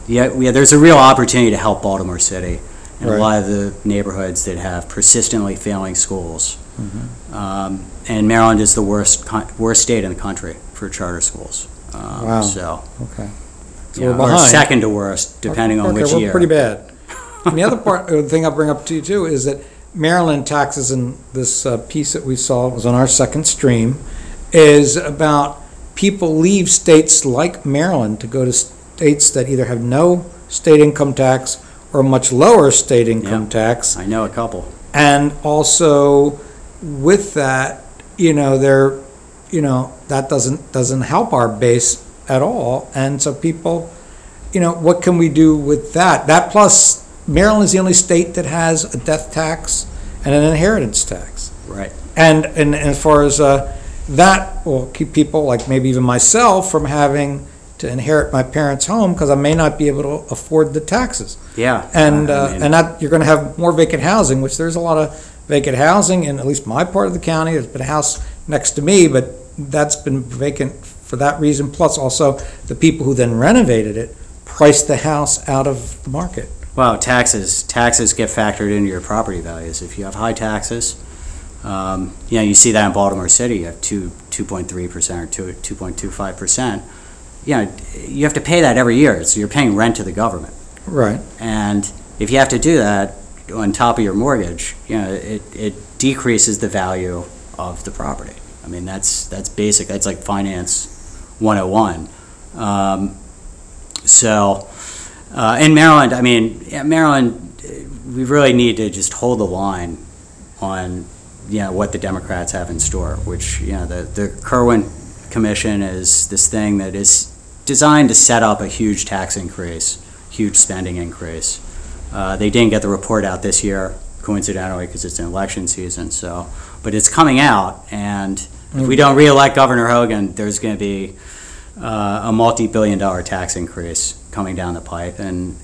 there's a real opportunity to help Baltimore City and a lot of the neighborhoods that have persistently failing schools. And Maryland is the worst state in the country for charter schools. Wow. So okay. So we're behind. Or second to worst, depending on which year. We're pretty bad. And the other thing I'll bring up to you too is that Maryland taxes, in this piece that we saw, was on our second stream, is about people leave states like Maryland to go to states that either have no state income tax or much lower state income tax. I know a couple. And also with that, that doesn't help our base at all. And so people, what can we do with that? That plus Maryland is the only state that has a death tax and an inheritance tax. Right. And as far as that will keep people like maybe even myself from having to inherit my parents' home because I may not be able to afford the taxes. Yeah. And that you're going to have more vacant housing, which there's a lot of vacant housing in at least my part of the county. There's been a house next to me, but that's been vacant for that reason. Plus also the people who then renovated it priced the house out of the market. Well, taxes get factored into your property values. If you have high taxes, you see that in Baltimore City. You have 2.3% or 2.25%. You have to pay that every year. So you're paying rent to the government. Right. And if you have to do that on top of your mortgage, it decreases the value of the property. I mean, that's basic. That's like finance 101. In Maryland, Maryland, we really need to just hold the line on what the Democrats have in store, which the Kerwin Commission is this thing that is designed to set up a huge tax increase, huge spending increase. They didn't get the report out this year, coincidentally, because it's an election season. But it's coming out, and if we don't re-elect Governor Hogan, there's going to be a multi-billion-dollar tax increase coming down the pipe, and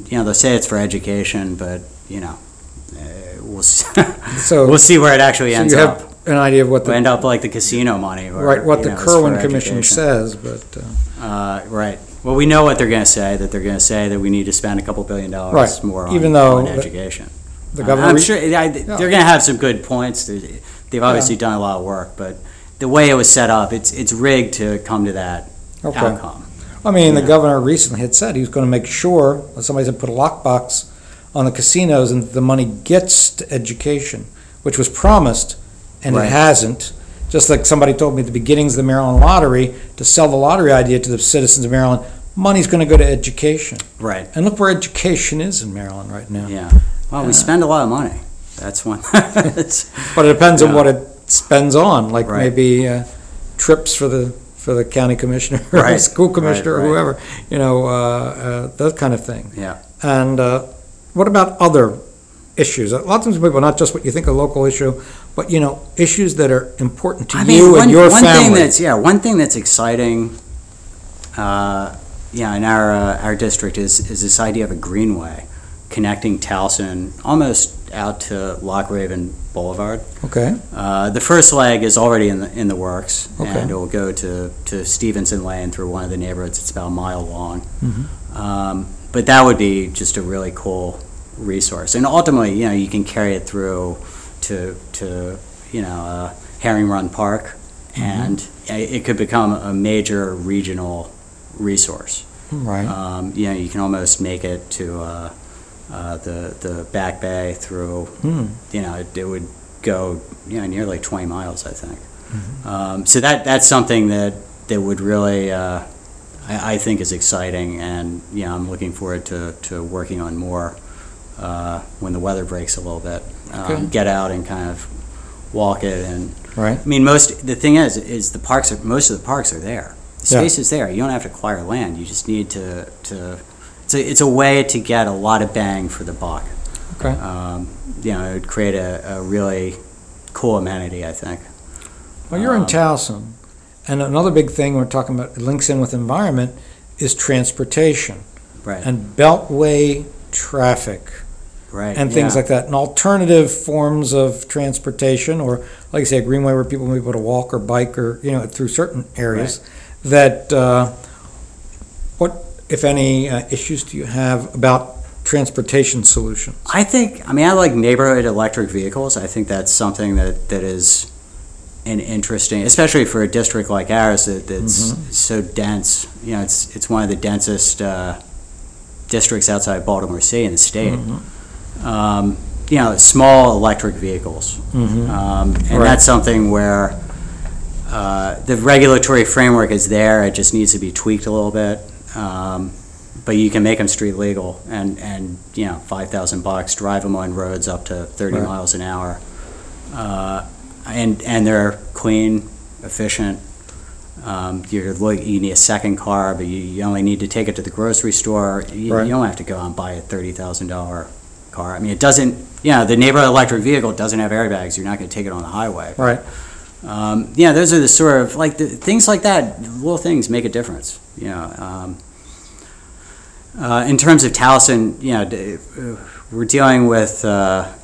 they'll say it's for education, but we'll see. We'll see where it actually ends up. You have an idea of what we'll end up like the casino money, or, what the Kerwin Commission says, but right. Well, we know what they're going to say. That they're going to say that we need to spend a couple $1 billion more on education. The governor, I'm sure they're going to have some good points. They've obviously done a lot of work, but the way it was set up, it's rigged to come to that outcome. The governor recently had said he was going to make sure that somebody had put a lockbox on the casinos and the money gets to education, which was promised, and it hasn't. Just like somebody told me at the beginnings of the Maryland lottery, to sell the lottery idea to the citizens of Maryland, money's going to go to education. Right. And look where education is in Maryland right now. Yeah. Well, we spend a lot of money. That's one. But it depends on what it spends on, like maybe trips for the county commissioner or the school commissioner or whoever, that kind of thing. Yeah. And what about other issues? A lot of times people, not just what you think a local issue, but issues that are important to you and your family. One thing that's exciting, in our district is this idea of a greenway connecting Towson almost out to Loch Raven Boulevard. Okay. The first leg is already in the works, and it will go to Stevenson Lane through one of the neighborhoods. It's about a mile long. Mm-hmm. But that would be just a really cool resource, and ultimately, you can carry it through to Herring Run Park, and it could become a major regional resource. Right. You can almost make it to the Back Bay through. It would go nearly 20 miles, I think. Mm-hmm. So that's something that would really I think is exciting, and I'm looking forward to working on more when the weather breaks a little bit. Get out and kind of walk it, and the thing is the parks most of the parks are there. The space is there. You don't have to acquire land. You just need to it's a way to get a lot of bang for the buck. Okay. It would create a really cool amenity, I think. Well, you're in Towson, and another big thing we're talking about, it links in with environment, is transportation. Right. And beltway traffic. Right. And things like that. And alternative forms of transportation, or like I say, a greenway where people may be able to walk or bike or, through certain areas. That, what, if any, issues do you have about transportation solutions? I like neighborhood electric vehicles. I think that's something that is an interesting, especially for a district like ours that's so dense. It's one of the densest districts outside Baltimore City in the state. Small electric vehicles. And that's something where The regulatory framework is there. It just needs to be tweaked a little bit. But you can make them street legal, and $5,000, drive them on roads up to 30 miles an hour, and they're clean, efficient. You need a second car, but you only need to take it to the grocery store. You don't have to go out and buy a $30,000 car. I mean, it doesn't. The neighborhood electric vehicle doesn't have airbags. You're not going to take it on the highway. Right. Those are the sort of things like that. Little things make a difference. In terms of Towson, we're dealing with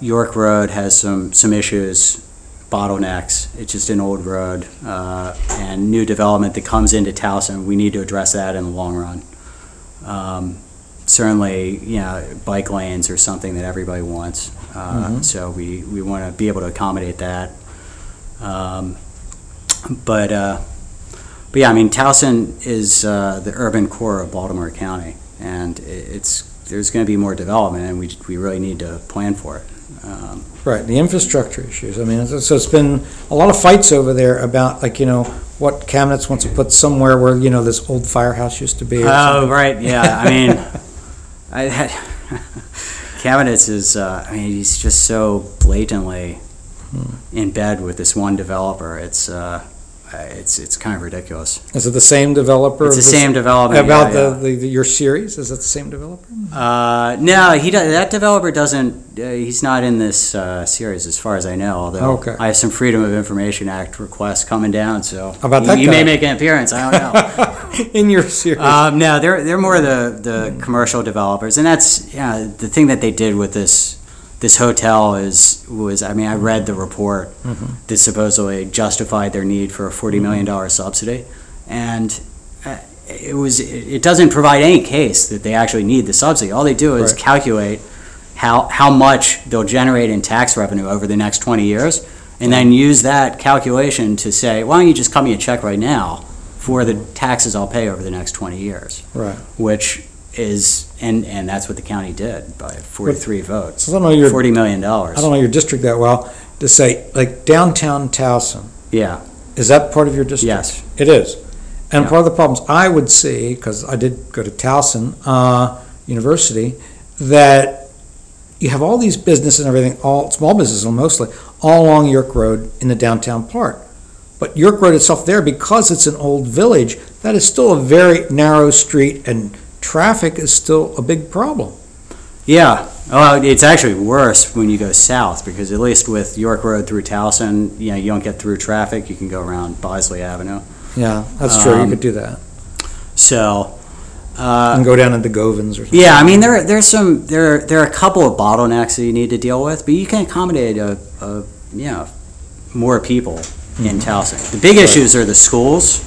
York Road has some issues, bottlenecks. It's just an old road, and new development that comes into Towson. We need to address that in the long run. Certainly, bike lanes are something that everybody wants. So we want to be able to accommodate that. But yeah, I mean, Towson is the urban core of Baltimore County, and there's going to be more development, and we really need to plan for it. Right, the infrastructure issues. I mean, so it's been a lot of fights over there about, what Cabinets wants to put somewhere where, this old firehouse used to be. Oh, right, yeah. I mean, Cabinets is, he's just so blatantly in bed with this one developer. It's kind of ridiculous. Is it the same developer? It's the same developer. About your series? Is it the same developer? No, that developer doesn't. He's not in this series, as far as I know. Although I have some Freedom of Information Act requests coming down, so about that you may make an appearance. I don't know. In your series? No, they're more the commercial developers, and that's the thing that they did with this hotel was I read the report that supposedly justified their need for a $40 million subsidy, and it doesn't provide any case that they actually need the subsidy. All they do is calculate how much they'll generate in tax revenue over the next 20 years, and then use that calculation to say, why don't you just cut me a check right now for the taxes I'll pay over the next 20 years, which is, and that's what the county did by 43 votes. I don't know $40 million. I don't know your district that well to say, like downtown Towson. Yeah. Is that part of your district? Yes. It is. And part of the problems I would see, because I did go to Towson University, that you have all these businesses and everything, all small businesses mostly, all along York Road in the downtown part. But York Road itself there, because it's an old village, that is still a very narrow street, and traffic is still a big problem. Yeah, well, it's actually worse when you go south, because at least with York Road through Towson, you don't get through traffic. You can go around Bosley Avenue. Yeah, that's true. You could do that. So, and go down into Govins or something. Yeah, I mean there are a couple of bottlenecks that you need to deal with, but you can accommodate more people in Towson. The big issues are the schools,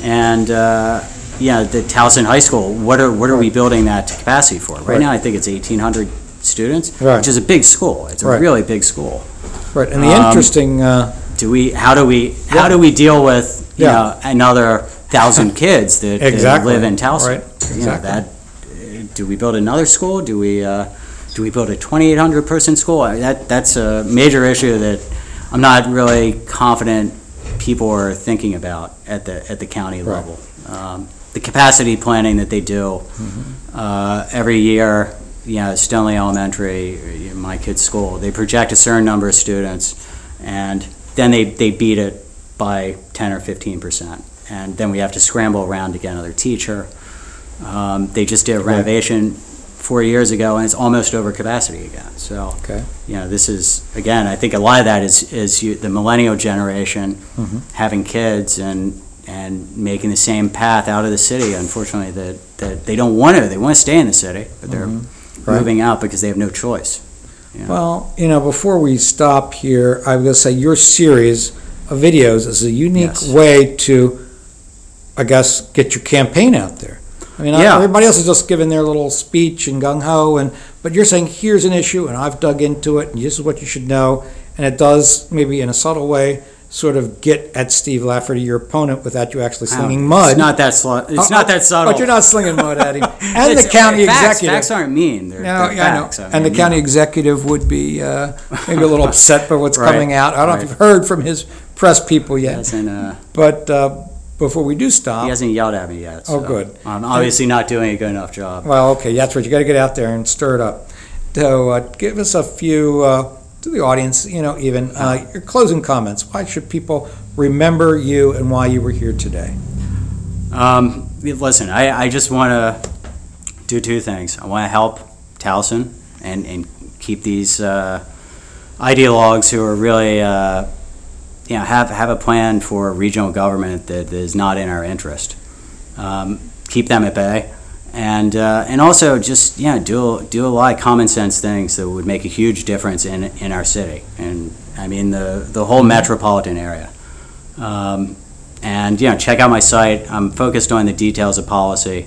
and the Towson High School. What are we building that to capacity for? Right now, I think it's 1,800 students, which is a big school. It's a really big school. Right, and the interesting. How do we deal with another 1,000 kids that live in Towson? Right. Exactly. Do we build another school? Do we build a 2,800 person school? That's a major issue that I'm not really confident people are thinking about at the county level. The capacity planning that they do every year, Stoneleigh Elementary, my kid's school, they project a certain number of students, and then they beat it by 10 or 15%. And then we have to scramble around to get another teacher. They just did a renovation 4 years ago, and it's almost over capacity again. So, this is, again, I think a lot of that is the millennial generation having kids and making the same path out of the city. Unfortunately, that they don't want to. They want to stay in the city, but they're moving out because they have no choice. Well, before we stop here, I was going to say your series of videos is a unique way to, I guess, get your campaign out there. I mean, everybody else is just giving their little speech and gung-ho, but you're saying, here's an issue, and I've dug into it, and this is what you should know, and it does, maybe in a subtle way, sort of get at Steve Lafferty, your opponent, without you actually slinging mud. It's not that not that subtle. But you're not slinging mud at him. And the county executive. Facts aren't mean. They're facts. I know. And the county executive would be maybe a little upset by what's coming out. I don't know if you've heard from his press people He yet. hasn't, But before we do stop... he hasn't yelled at me yet. So Oh, good. I'm obviously not doing a good enough job. Well, okay, that's right. You got to get out there and stir it up. So give us a few, to the audience, even your closing comments. Why should people remember you and why you were here today? Listen, I just want to do two things. I want to help Towson and keep these ideologues who are really, have a plan for regional government that is not in our interest. Keep them at bay. And also just do a lot of common sense things that would make a huge difference in our city, and I mean the whole metropolitan area. And check out my site. I'm focused on the details of policy,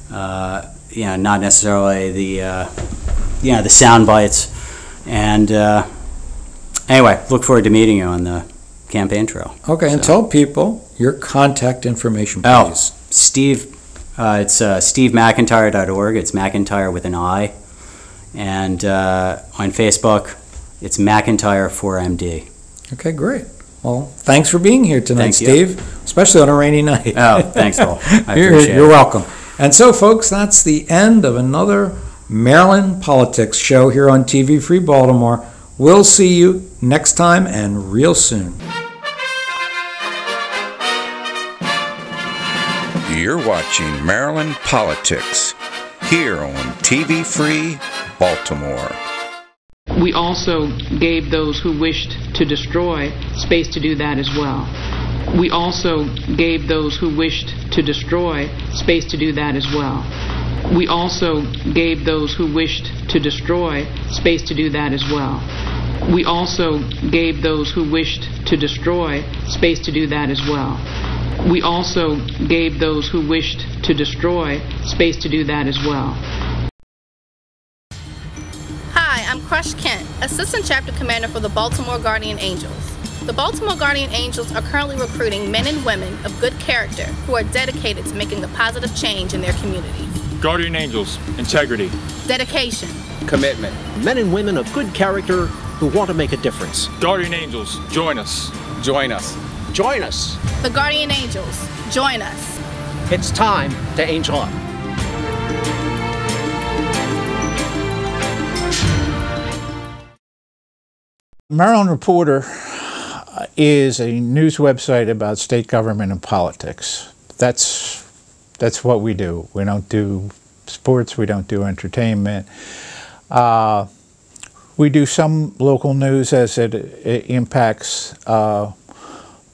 not necessarily the sound bites. And anyway, look forward to meeting you on the campaign trail. Okay, and tell people your contact information, please. Oh, Steve. It's stevemcintyre.org. It's McIntyre with an I. And on Facebook, it's McIntyre4MD. Okay, great. Well, thanks for being here tonight, Thank you. Steve, especially on a rainy night. Oh, thanks, Paul. I appreciate it. You're welcome. And so, folks, that's the end of another Maryland Politics show here on TV Free Baltimore. We'll see you next time and real soon. You're watching Maryland Politics here on TV Free Baltimore. We also gave those who wished to destroy space to do that as well. We also gave those who wished to destroy space to do that as well. We also gave those who wished to destroy space to do that as well. We also gave those who wished to destroy space to do that as well. We also gave those who wished to destroy space to do that as well. Hi, I'm Crush Kent, Assistant Chapter Commander for the Baltimore Guardian Angels. The Baltimore Guardian Angels are currently recruiting men and women of good character who are dedicated to making a positive change in their communities. Guardian Angels, integrity, dedication, commitment, men and women of good character who want to make a difference. Guardian Angels, join us. Join us. Join us. The Guardian Angels, join us. It's time to angel up. Maryland Reporter is a news website about state government and politics. That's what we do. We don't do sports. We don't do entertainment. We do some local news as it impacts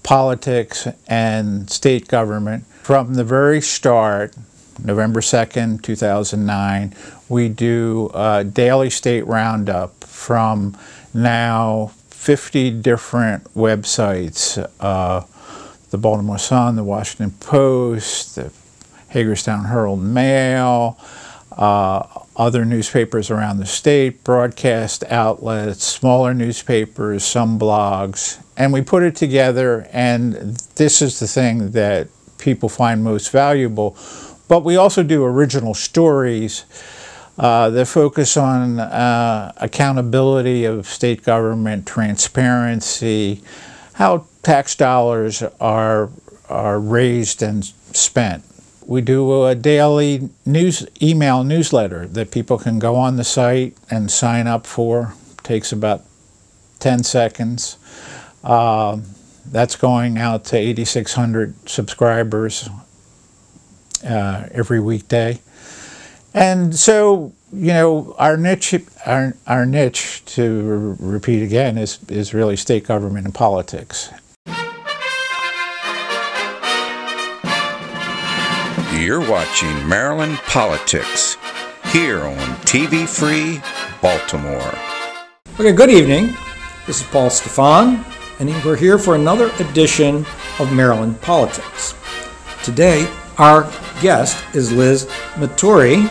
politics and state government. From the very start, November 2nd, 2009, we do a daily state roundup from now 50 different websites, the Baltimore Sun, the Washington Post, the Hagerstown Herald Mail, other newspapers around the state, broadcast outlets, smaller newspapers, some blogs, and we put it together, and this is the thing that people find most valuable. But we also do original stories that focus on accountability of state government, transparency, how tax dollars are raised and spent. We do a daily email newsletter that people can go on the site and sign up for. It takes about 10 seconds. That's going out to 8,600 subscribers every weekday. And so, our niche, to repeat again, is really state government and politics. You're watching Maryland Politics here on TV Free Baltimore. Okay, good evening. This is Paul Stefan, and we're here for another edition of Maryland Politics. Today, our guest is Liz Maturi,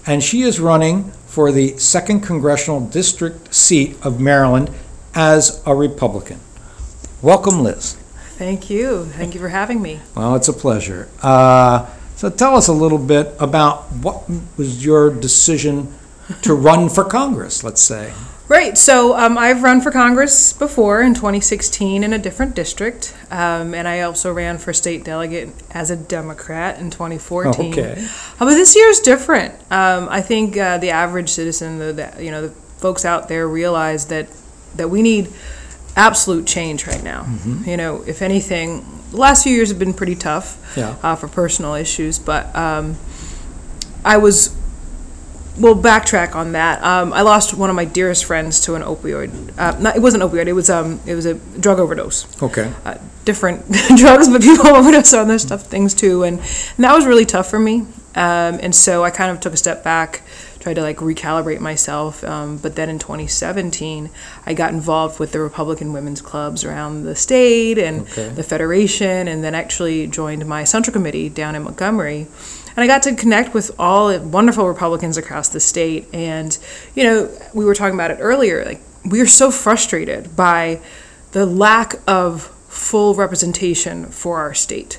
and she is running for the 2nd Congressional District seat of Maryland as a Republican. Welcome, Liz. Thank you. Thank you for having me. Well, it's a pleasure. So tell us a little bit about what was your decision to run for Congress, let's say? Right. So I've run for Congress before in 2016 in a different district, and I also ran for state delegate as a Democrat in 2014. Okay. But this year's different. I think the average citizen, the folks out there realize that we need absolute change right now. Mm-hmm. If anything, the last few years have been pretty tough Yeah. for personal issues, but backtrack on that. I lost one of my dearest friends to an opioid. It wasn't opioid. It was a drug overdose. Okay. Different drugs, but people overdose on those tough things too, and that was really tough for me. And so I kind of took a step back, tried to recalibrate myself. But then in 2017, I got involved with the Republican women's clubs around the state and the federation, and then actually joined my central committee down in Montgomery. And I got to connect with all wonderful Republicans across the state. And, we were talking about it earlier, we are so frustrated by the lack of full representation for our state.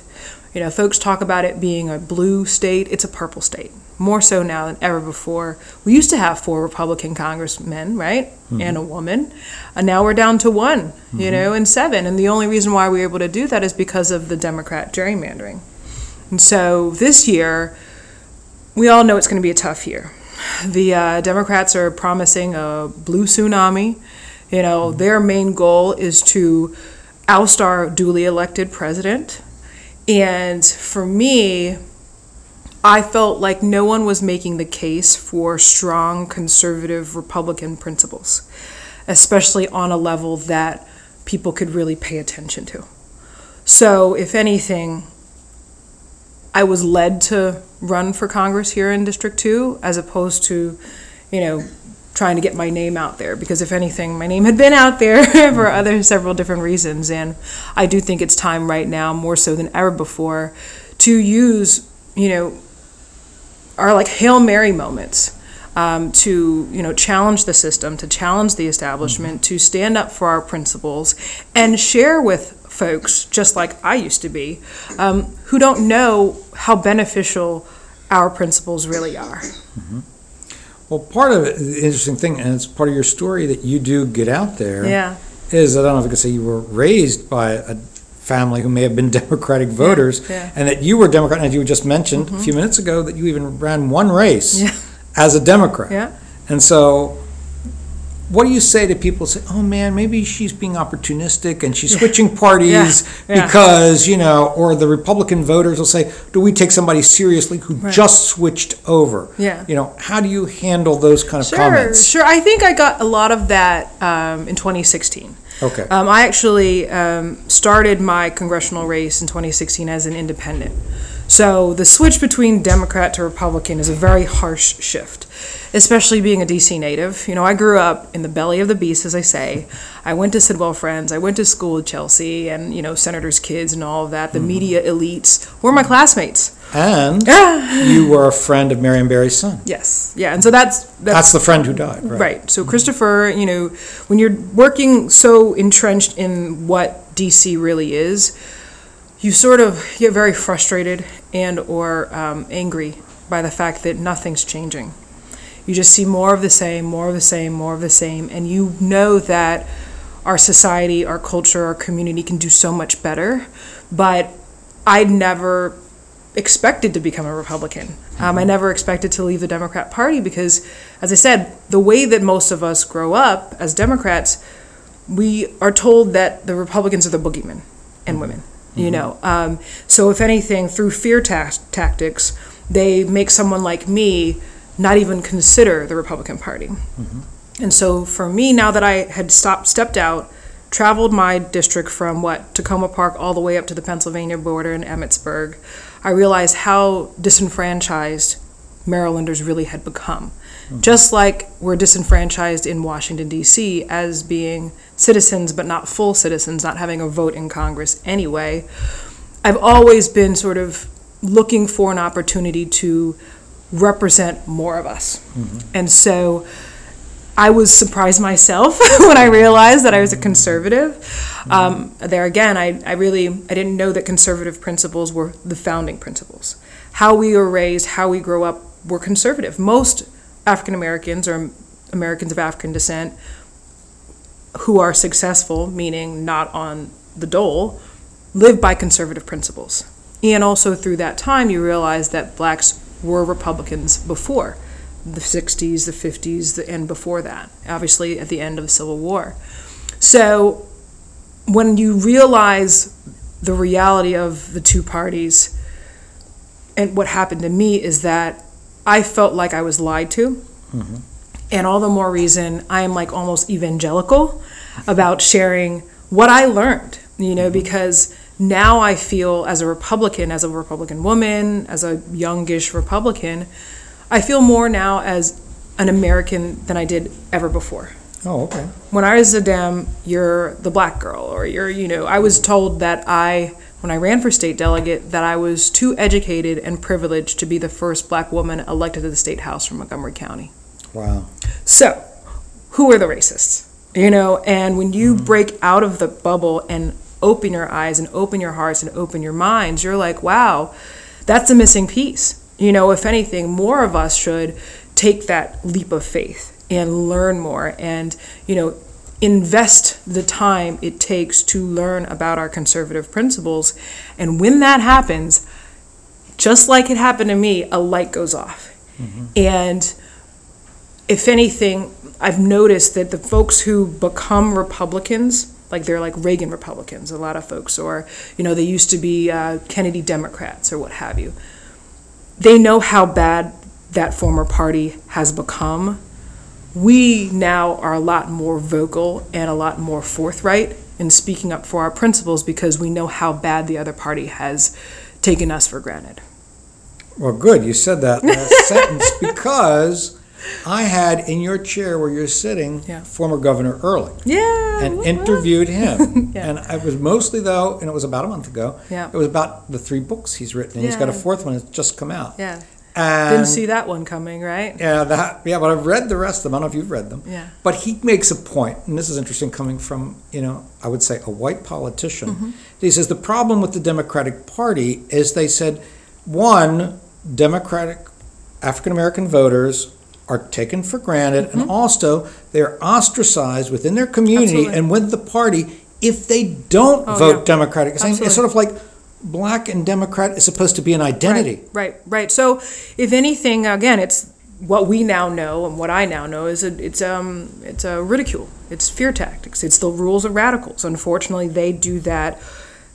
Folks talk about it being a blue state. It's a purple state, more so now than ever before. We used to have 4 Republican congressmen, right, and a woman. And now we're down to 1, and 7. And the only reason why we're able to do that is because of the Democrat gerrymandering. And so this year, we all know it's going to be a tough year. The Democrats are promising a blue tsunami. Their main goal is to oust our duly elected president. And for me, I felt like no one was making the case for strong conservative Republican principles, especially on a level that people could really pay attention to. So if anything, I was led to run for Congress here in District 2 as opposed to, trying to get my name out there, because if anything, my name had been out there for several different reasons. And I do think it's time right now, more so than ever before, to use, our Hail Mary moments to, challenge the system, to challenge the establishment, to stand up for our principles and share with folks, just like I used to be, who don't know how beneficial our principles really are. Mm-hmm. Well, part of it, the interesting thing, and it's part of your story that you do get out there, is, I don't know if I could say you were raised by a family who may have been Democratic voters, and that you were Democrat, and as you just mentioned a few minutes ago, that you even ran one race as a Democrat. And so, what do you say to people who say, oh man, maybe she's being opportunistic and she's switching parties because, or the Republican voters will say, do we take somebody seriously who just switched over? How do you handle those kind of comments? Sure. I think I got a lot of that in 2016. Okay. I actually started my congressional race in 2016 as an independent. So the switch between Democrat to Republican is a very harsh shift, especially being a DC native. I grew up in the belly of the beast, as I say. I went to Sidwell Friends. I went to school at Chelsea, and, senators' kids and all of that. The media elites were my classmates. And you were a friend of Marion Barry's son. Yes. Yeah. And so that's the friend who died, right? Right. So Christopher, when you're working so entrenched in what DC really is, you sort of get very frustrated and or angry by the fact that nothing's changing. You just see more of the same, more of the same, more of the same, and you know that our society, our culture, our community can do so much better, but I'd never expected to become a Republican. I never expected to leave the Democrat Party because, as I said, the way that most of us grow up as Democrats, we are told that the Republicans are the boogeymen and women. So if anything, through fear tactics, they make someone like me not even consider the Republican Party. And so for me, now that I had stepped out, traveled my district from Tacoma Park all the way up to the Pennsylvania border in Emmitsburg, I realized how disenfranchised Marylanders really had become. Just like we're disenfranchised in Washington, D.C. as being citizens but not full citizens, not having a vote in Congress anyway, I've always been sort of looking for an opportunity to represent more of us. And so I was surprised myself when I realized that I was a conservative. There again, I didn't know that conservative principles were the founding principles. How we are raised, how we grow up, we're conservative. Most African Americans or Americans of African descent who are successful, meaning not on the dole, live by conservative principles. And also through that time, you realize that blacks were Republicans before the 60s, the 50s, and before that, obviously at the end of the Civil War. So when you realize the reality of the two parties, and what happened to me is that I felt like I was lied to. Mm-hmm. And all the more reason I am like almost evangelical about sharing what I learned, because now I feel as a Republican woman, as a youngish Republican, I feel more now as an American than I did ever before. Oh, okay. When I was a Dem, you're the black girl, or I was told that when I ran for state delegate, that I was too educated and privileged to be the first black woman elected to the state house from Montgomery County. Wow. So, who are the racists? And when you break out of the bubble and open your eyes and open your hearts and open your minds, you're like, wow, that's a missing piece. If anything, more of us should take that leap of faith and learn more and, invest the time it takes to learn about our conservative principles. And when that happens, just like it happened to me, a light goes off. Mm-hmm. And if anything, I've noticed that the folks who become Republicans, like they're like Reagan Republicans, a lot of folks, or, they used to be Kennedy Democrats or what have you. They know how bad that former party has become. We now are a lot more vocal and a lot more forthright in speaking up for our principles because we know how bad the other party has taken us for granted. Well, good. You said that last sentence because I had in your chair where you're sitting former Governor Early. Yeah. And interviewed him. Yeah. And I was mostly, though, and it was about a month ago, it was about the 3 books he's written. And he's got a 4th one that's just come out. Yeah. And didn't see that one coming, right? Yeah, but I've read the rest of them. I don't know if you've read them. Yeah. But he makes a point, and this is interesting coming from, I would say a white politician. Mm-hmm. He says the problem with the Democratic Party is they said, one, Democratic African-American voters are taken for granted, and also they're ostracized within their community and with the party if they don't vote Democratic. It's sort of like black and Democrat is supposed to be an identity. Right. So, if anything, again, it's what we now know and what I now know is it's a ridicule. It's fear tactics. It's the rules of radicals. Unfortunately, they do that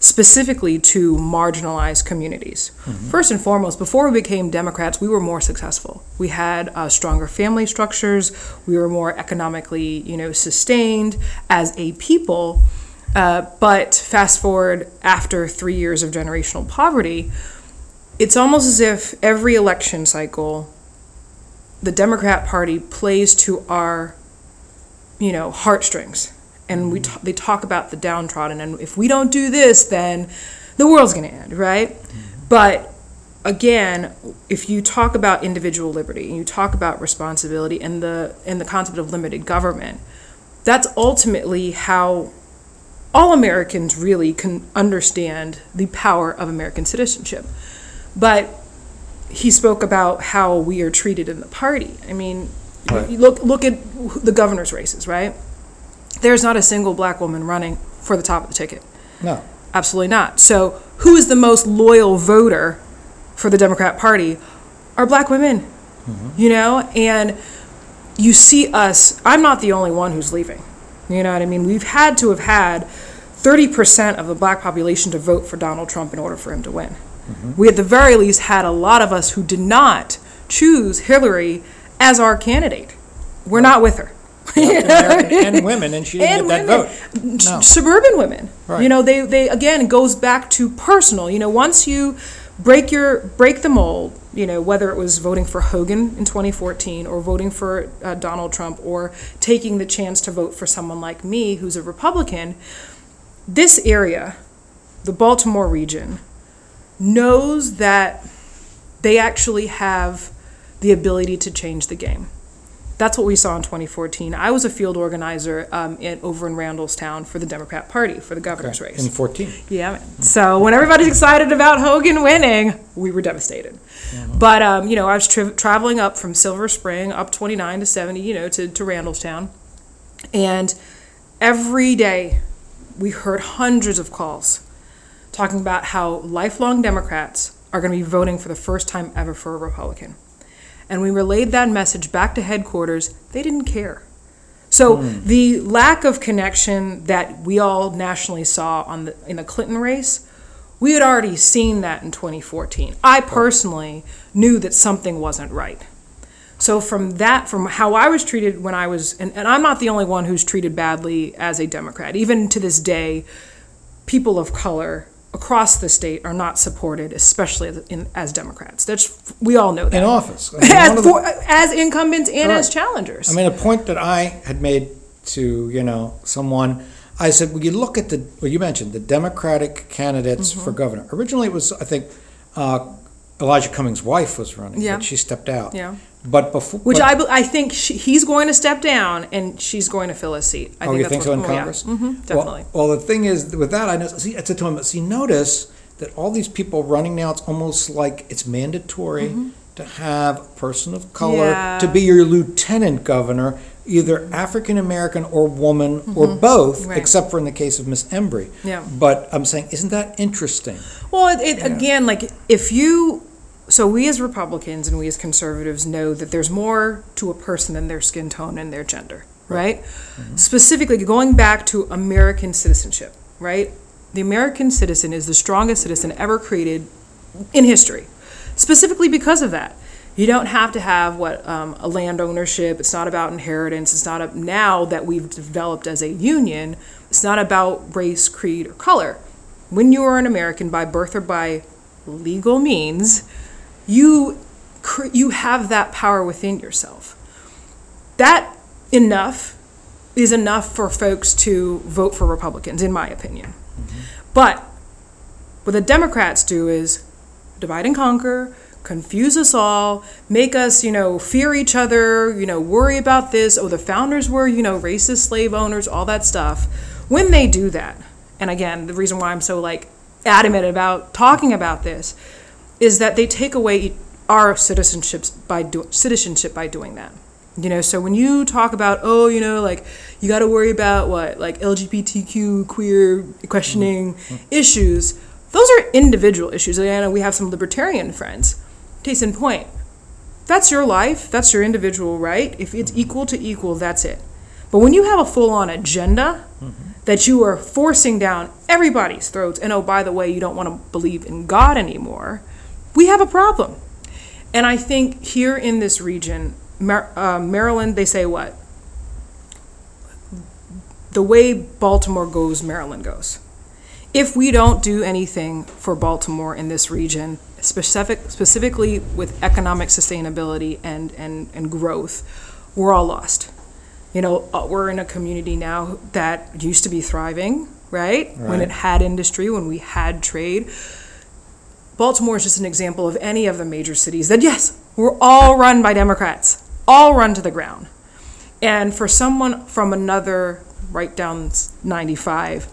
specifically to marginalized communities. Mm-hmm. First and foremost, before we became Democrats, we were more successful. We had stronger family structures. We were more economically, sustained as a people. But fast forward after 3 years of generational poverty, it's almost as if every election cycle, the Democrat Party plays to our, heartstrings. And they talk about the downtrodden. And if we don't do this, then the world's going to end, right? Mm-hmm. But again, if you talk about individual liberty and you talk about responsibility and the concept of limited government, that's ultimately how all Americans really can understand the power of American citizenship. But he spoke about how we are treated in the party. I mean, you look at the governor's races, right? There's not a single black woman running for the top of the ticket. No. Absolutely not. So who is the most loyal voter for the Democrat Party? Are black women, And you see us, I'm not the only one who's leaving. You know what I mean? We've had to have had 30% of the black population to vote for Donald Trump in order for him to win. Mm-hmm. We at the very least had a lot of us who did not choose Hillary as our candidate. We're not with her. And women, and she didn't get that vote. No. Suburban women. Right. They again, it goes back to personal. Once you break the mold, whether it was voting for Hogan in 2014 or voting for Donald Trump or taking the chance to vote for someone like me who's a Republican, this area, the Baltimore region, knows that they actually have the ability to change the game. That's what we saw in 2014. I was a field organizer over in Randallstown for the Democrat Party for the governor's race. In 14. Yeah, man. So when everybody's excited about Hogan winning, we were devastated. But, I was traveling up from Silver Spring, up 29 to 70, to Randallstown. And every day we heard hundreds of calls talking about how lifelong Democrats are going to be voting for the first time ever for a Republican. And we relayed that message back to headquarters. They didn't care. So the lack of connection that we all nationally saw in the Clinton race, we had already seen that in 2014. I personally knew that something wasn't right. So from how I was treated when I was, and I'm not the only one who's treated badly as a Democrat. Even to this day, people of color across the state are not supported, especially as Democrats. We all know that. In office. As incumbents and as challengers. I mean, a point that I had made to, someone, I said, well, you look at you mentioned the Democratic candidates for governor. Originally it was, I think, Elijah Cummings' wife was running, but she stepped out. Yeah. But before, I think he's going to step down and she's going to fill a seat. I think you that's think so in Congress? Yeah. Definitely. Well, the thing is, with that, I know. See, at the time, notice that all these people running now, it's almost like it's mandatory to have a person of color to be your lieutenant governor, either African American or woman or both, except for in the case of Miss Embry. Yeah. But I'm saying, isn't that interesting? Well, again, like so we as Republicans and we as conservatives know that there's more to a person than their skin tone and their gender, right? Specifically, going back to American citizenship, right? The American citizen is the strongest citizen ever created in history, specifically because of that. You don't have to have a land ownership. It's not about inheritance. It's not now that we've developed as a union, it's not about race, creed, or color. When you are an American by birth or by legal means, you have that power within yourself. That is enough for folks to vote for Republicans, in my opinion. But what the Democrats do is divide and conquer, confuse us all, make us, fear each other, worry about this. Oh, the founders were, racist slave owners, all that stuff. When they do that, and again, the reason why I'm so adamant about talking about this is that they take away our citizenship by doing that. So when you talk about, you got to worry about LGBTQ, queer, questioning issues, those are individual issues. I know we have some libertarian friends. Case in point, that's your life, that's your individual right. If it's equal to equal, that's it. But when you have a full-on agenda that you are forcing down everybody's throats, and oh, by the way, you don't want to believe in God anymore, we have a problem. And I think here in this region, Maryland, they say what? The way Baltimore goes, Maryland goes. If we don't do anything for Baltimore in this region, specifically with economic sustainability and growth, we're all lost. We're in a community now that used to be thriving, right? When it had industry, when we had trade. Baltimore is just an example of any of the major cities that, yes, we're all run by Democrats, all run to the ground. And for someone from another right down 95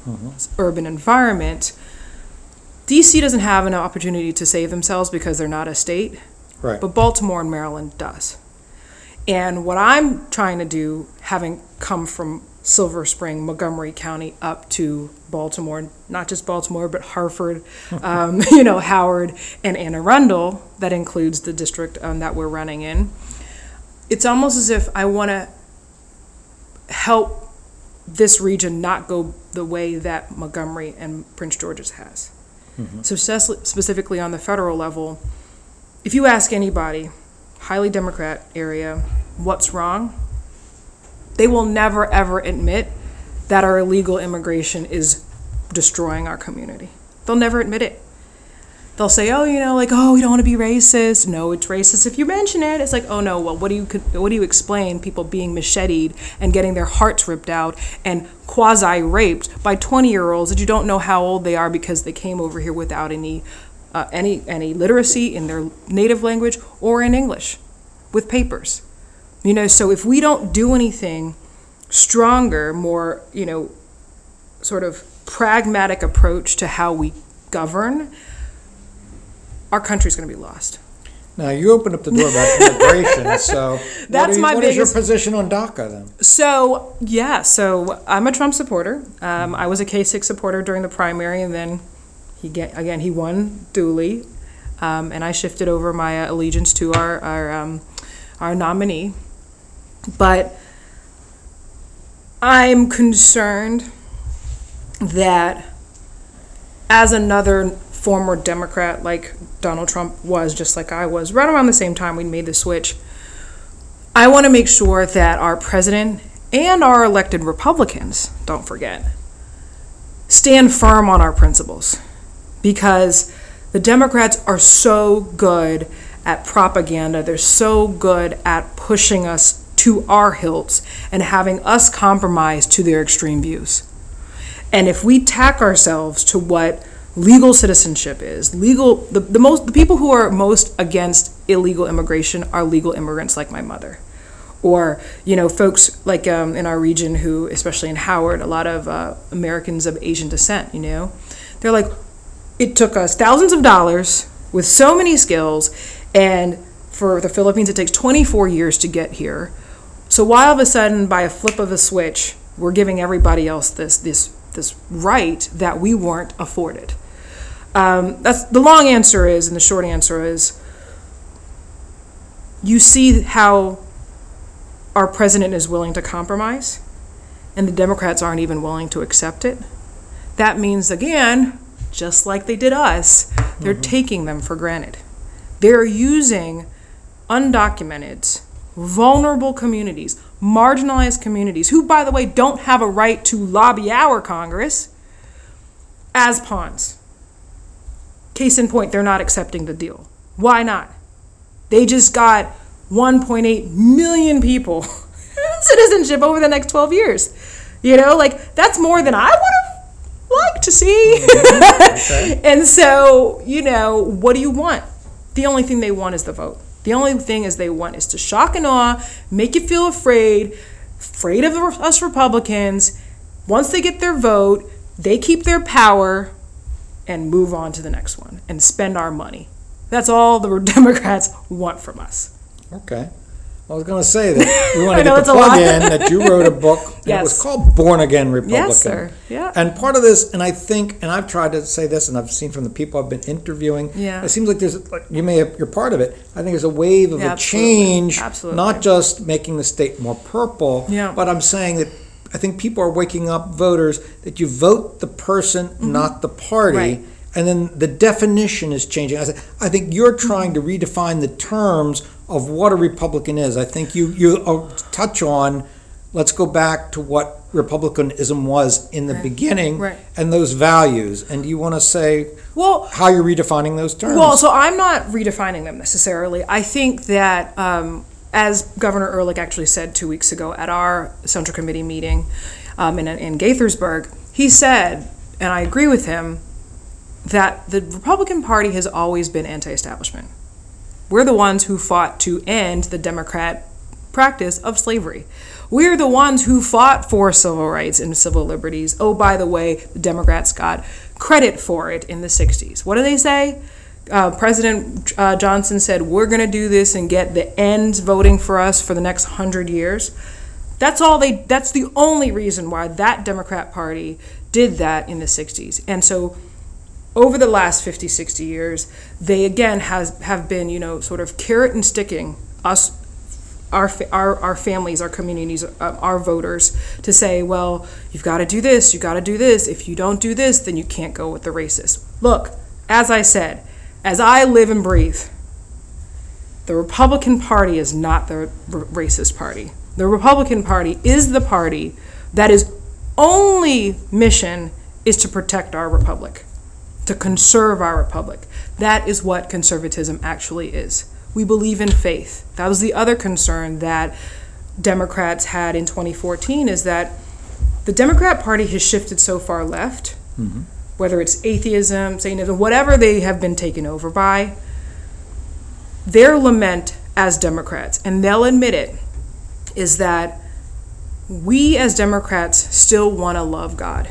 urban environment, DC doesn't have an opportunity to save themselves because they're not a state, but Baltimore and Maryland does. And what I'm trying to do, having come from Silver Spring, Montgomery County up to Baltimore, not just Baltimore, but Hartford, Howard, and Anne Arundel, that includes the district that we're running in. It's almost as if I want to help this region not go the way that Montgomery and Prince George's has. So specifically on the federal level, if you ask anybody, highly Democrat area, what's wrong, they will never ever admit that our illegal immigration is destroying our community. They'll never admit it. They'll say, we don't want to be racist. No, it's racist if you mention it. It's like, oh no, well, what do you explain people being macheted and getting their hearts ripped out and quasi-raped by 20-year-olds that you don't know how old they are because they came over here without any literacy in their native language or in English with papers. You know, so if we don't do anything stronger, more, you know, sort of pragmatic approach to how we govern, our country's going to be lost. Now, you opened up the door about immigration, so what is your position on DACA then? So, yeah, so I'm a Trump supporter. I was a Kasich supporter during the primary, and then he won duly, and I shifted over my allegiance to our nominee. But I'm concerned that as another former Democrat like Donald Trump was, just like I was, right around the same time we made the switch, I want to make sure that our president and our elected Republicans, don't forget, stand firm on our principles. Because the Democrats are so good at propaganda, they're so good at pushing us to our hilts and having us compromise to their extreme views. And if we tack ourselves to what legal citizenship is, the people who are most against illegal immigration are legal immigrants like my mother. Or, you know, folks like in our region who, especially in Howard, a lot of Americans of Asian descent, you know, they're like, it took us thousands of dollars with so many skills, and for the Philippines it takes 24 years to get here. So why all of a sudden, by a flip of a switch, we're giving everybody else this right that we weren't afforded? That's the long answer is, and the short answer is, you see how our president is willing to compromise, and the Democrats aren't even willing to accept it. That means, again, just like they did us, they're taking them for granted. They're using undocumented, vulnerable communities, marginalized communities, who, by the way, don't have a right to lobby our Congress, as pawns. Case in point, they're not accepting the deal. Why not? They just got 1.8 million people citizenship over the next 12 years. You know, like, that's more than I would have liked to see. Okay. And so, you know, what do you want? The only thing they want is the vote. The only thing is they want is to shock and awe, make you feel afraid of us Republicans. Once they get their vote, they keep their power and move on to the next one and spend our money. That's all the Democrats want from us. Okay. I was going to say that we want to get the plug in that you wrote a book. Yes. It was called Born Again Republican. Yes, sir. Yeah. And part of this, and I think, and I've tried to say this, and I've seen from the people I've been interviewing, it seems like there's, you're part of it. I think there's a wave of a change, not just making the state more purple, but I'm saying that I think people are waking up, voters, that you vote the person, not the party. Right. And then the definition is changing. I think you're trying to redefine the terms of what a Republican is. I think you touch on, let's go back to what Republicanism was in the beginning and those values. And do you want to say how you're redefining those terms? Well, so I'm not redefining them necessarily. I think that, as Governor Ehrlich actually said 2 weeks ago at our Central Committee meeting in Gaithersburg, he said, and I agree with him, that the Republican Party has always been anti-establishment. We're the ones who fought to end the Democrat practice of slavery. We're the ones who fought for civil rights and civil liberties. Oh, by the way, the Democrats got credit for it in the 60s. What do they say? President Johnson said, we're going to do this and get the ends voting for us for the next 100 years. That's the only reason why that Democrat Party did that in the 60s. And so over the last 50, 60 years, they again have been, you know, sort of carrot and sticking us, our families, our communities, our voters, to say, well, you've got to do this, you've got to do this. If you don't do this, then you can't go with the racists. Look, as I said, as I live and breathe, the Republican Party is not the racist party. The Republican Party is the party that is only mission is to protect our republic, to conserve our republic. That is what conservatism actually is. We believe in faith. That was the other concern that Democrats had in 2014, is that the Democrat Party has shifted so far left, whether it's atheism, Satanism, whatever they have been taken over by, their lament as Democrats, and they'll admit it, is that we as Democrats still want to love God.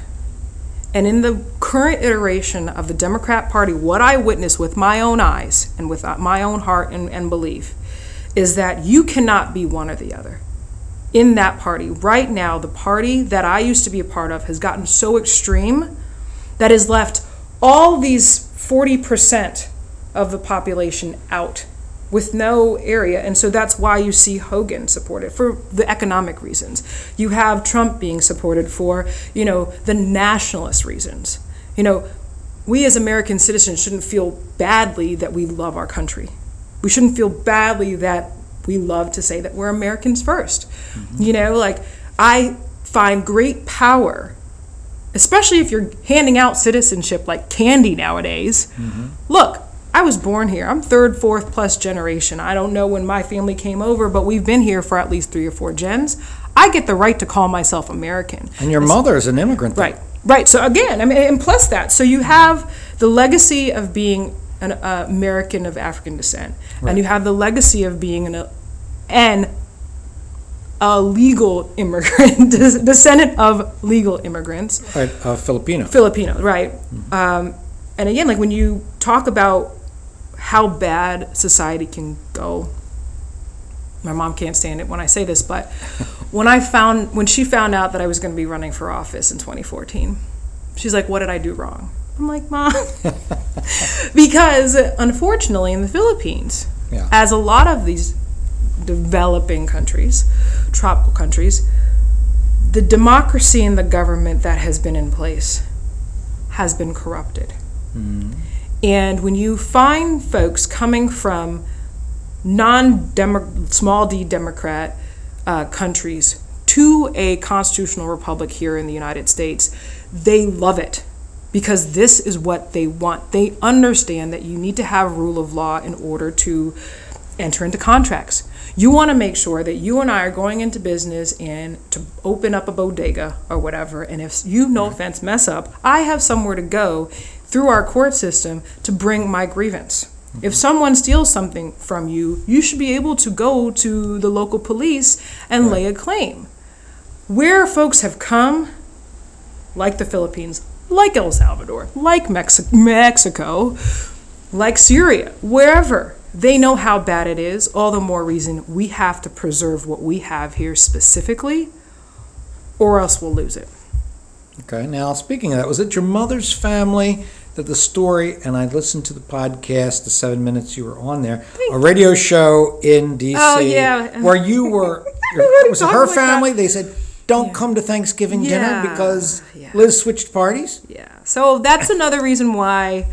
And in the current iteration of the Democrat Party, what I witness with my own eyes and with my own heart and belief is that you cannot be one or the other. In that party, right now, the party that I used to be a part of has gotten so extreme that has left all these 40% of the population out with no area. And so that's why you see Hogan supported for the economic reasons. You have Trump being supported for, the nationalist reasons. We as American citizens shouldn't feel badly that we love our country. We shouldn't feel badly that we love to say that we're Americans first. I find great power, especially if you're handing out citizenship like candy nowadays. Look, I was born here. I'm third, fourth plus generation. I don't know when my family came over, but we've been here for at least 3 or 4 gens. I get the right to call myself American. And your mother is an immigrant. Right. So again, and plus that, so you have the legacy of being an American of African descent, and you have the legacy of being a legal immigrant, descendant of legal immigrants. Right, Filipino. Filipino, right. And again, when you talk about how bad society can go, my mom can't stand it when I say this, but when she found out that I was going to be running for office in 2014, she's like, what did I do wrong? I'm like, Mom, because unfortunately in the Philippines, as a lot of these developing countries, tropical countries, the democracy and the government that has been in place has been corrupted. And when you find folks coming from small d Democrat countries to a constitutional republic here in the United States, they love it because this is what they want. They understand that you need to have rule of law in order to enter into contracts. You want to make sure that you and I are going into business and to open up a bodega or whatever, and if you, no offense, mess up, I have somewhere to go through our court system to bring my grievance. If someone steals something from you, you should be able to go to the local police and lay a claim. Where folks have come, like the Philippines, like El Salvador, like Mexico, like Syria, wherever, they know how bad it is. All the more reason we have to preserve what we have here specifically, or else we'll lose it. Okay, now speaking of that, was it your mother's family that the story, and I listened to the podcast, the 7 minutes you were on there, a radio show in D.C. Oh, yeah. Where you were, was it her family? They said, don't come to Thanksgiving dinner because Liz switched parties? Yeah, so that's another reason why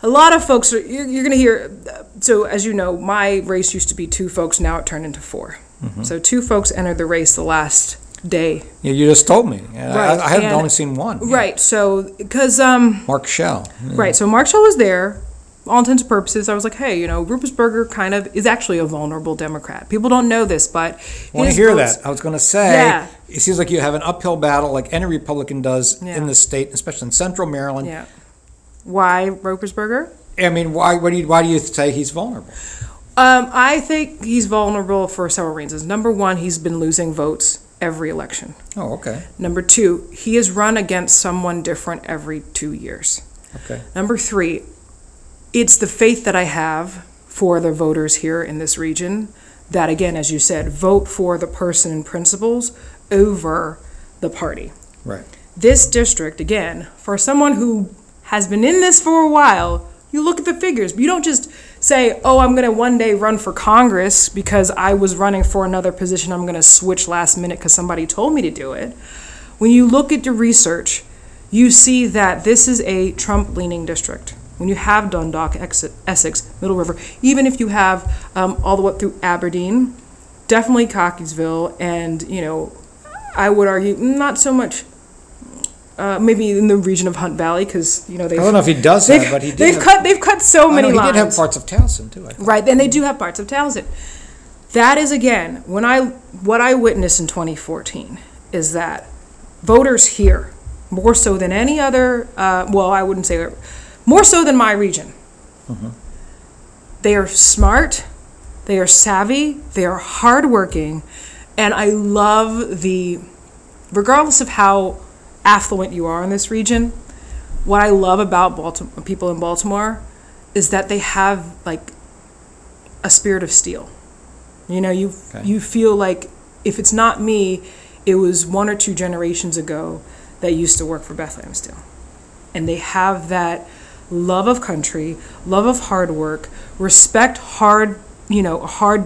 a lot of folks, you're going to hear, so as you know, my race used to be 2 folks, now it turned into 4. So 2 folks entered the race the last day. Yeah, you just told me. Right. I had only seen one. Right, so, because... Mark Schell. Yeah. Right, so Mark Schell was there. All intents and purposes, I was like, hey, Ruppersberger kind of is actually a vulnerable Democrat. People don't know this, but... I want to hear that. I was going to say, it seems like you have an uphill battle like any Republican does in the state, especially in central Maryland. Yeah. Why Ruppersberger? I mean, why do you say he's vulnerable? I think he's vulnerable for several reasons. Number one, he's been losing votes every election. Oh, okay. Number 2, he has run against someone different every 2 years. Okay. Number 3, it's the faith that I have for the voters here in this region that, again, as you said, vote for the person and principles over the party. Right. This district, again, for someone who has been in this for a while, you look at the figures. You don't just say, oh, I'm going to one day run for Congress because I was running for another position. I'm going to switch last minute because somebody told me to do it. When you look at the research, you see that this is a Trump-leaning district. When you have Dundalk, Essex, Middle River, even if you have all the way up through Aberdeen, definitely Cockeysville, and, I would argue not so much maybe in the region of Hunt Valley, because I don't know if he does that, but he did. They've cut so many lines. He did have parts of Towson too. I thought. Right, and they do have parts of Towson. That is again what I witnessed in 2014 is that voters here, more so than any other, I wouldn't say more so than my region. They are smart, they are savvy, they are hardworking, And I love regardless of how affluent you are in this region, what I love about people in Baltimore is that they have like a spirit of steel. You know, you feel like if it's not me, it was 1 or 2 generations ago that used to work for Bethlehem Steel. And they have that love of country, love of hard work, respect hard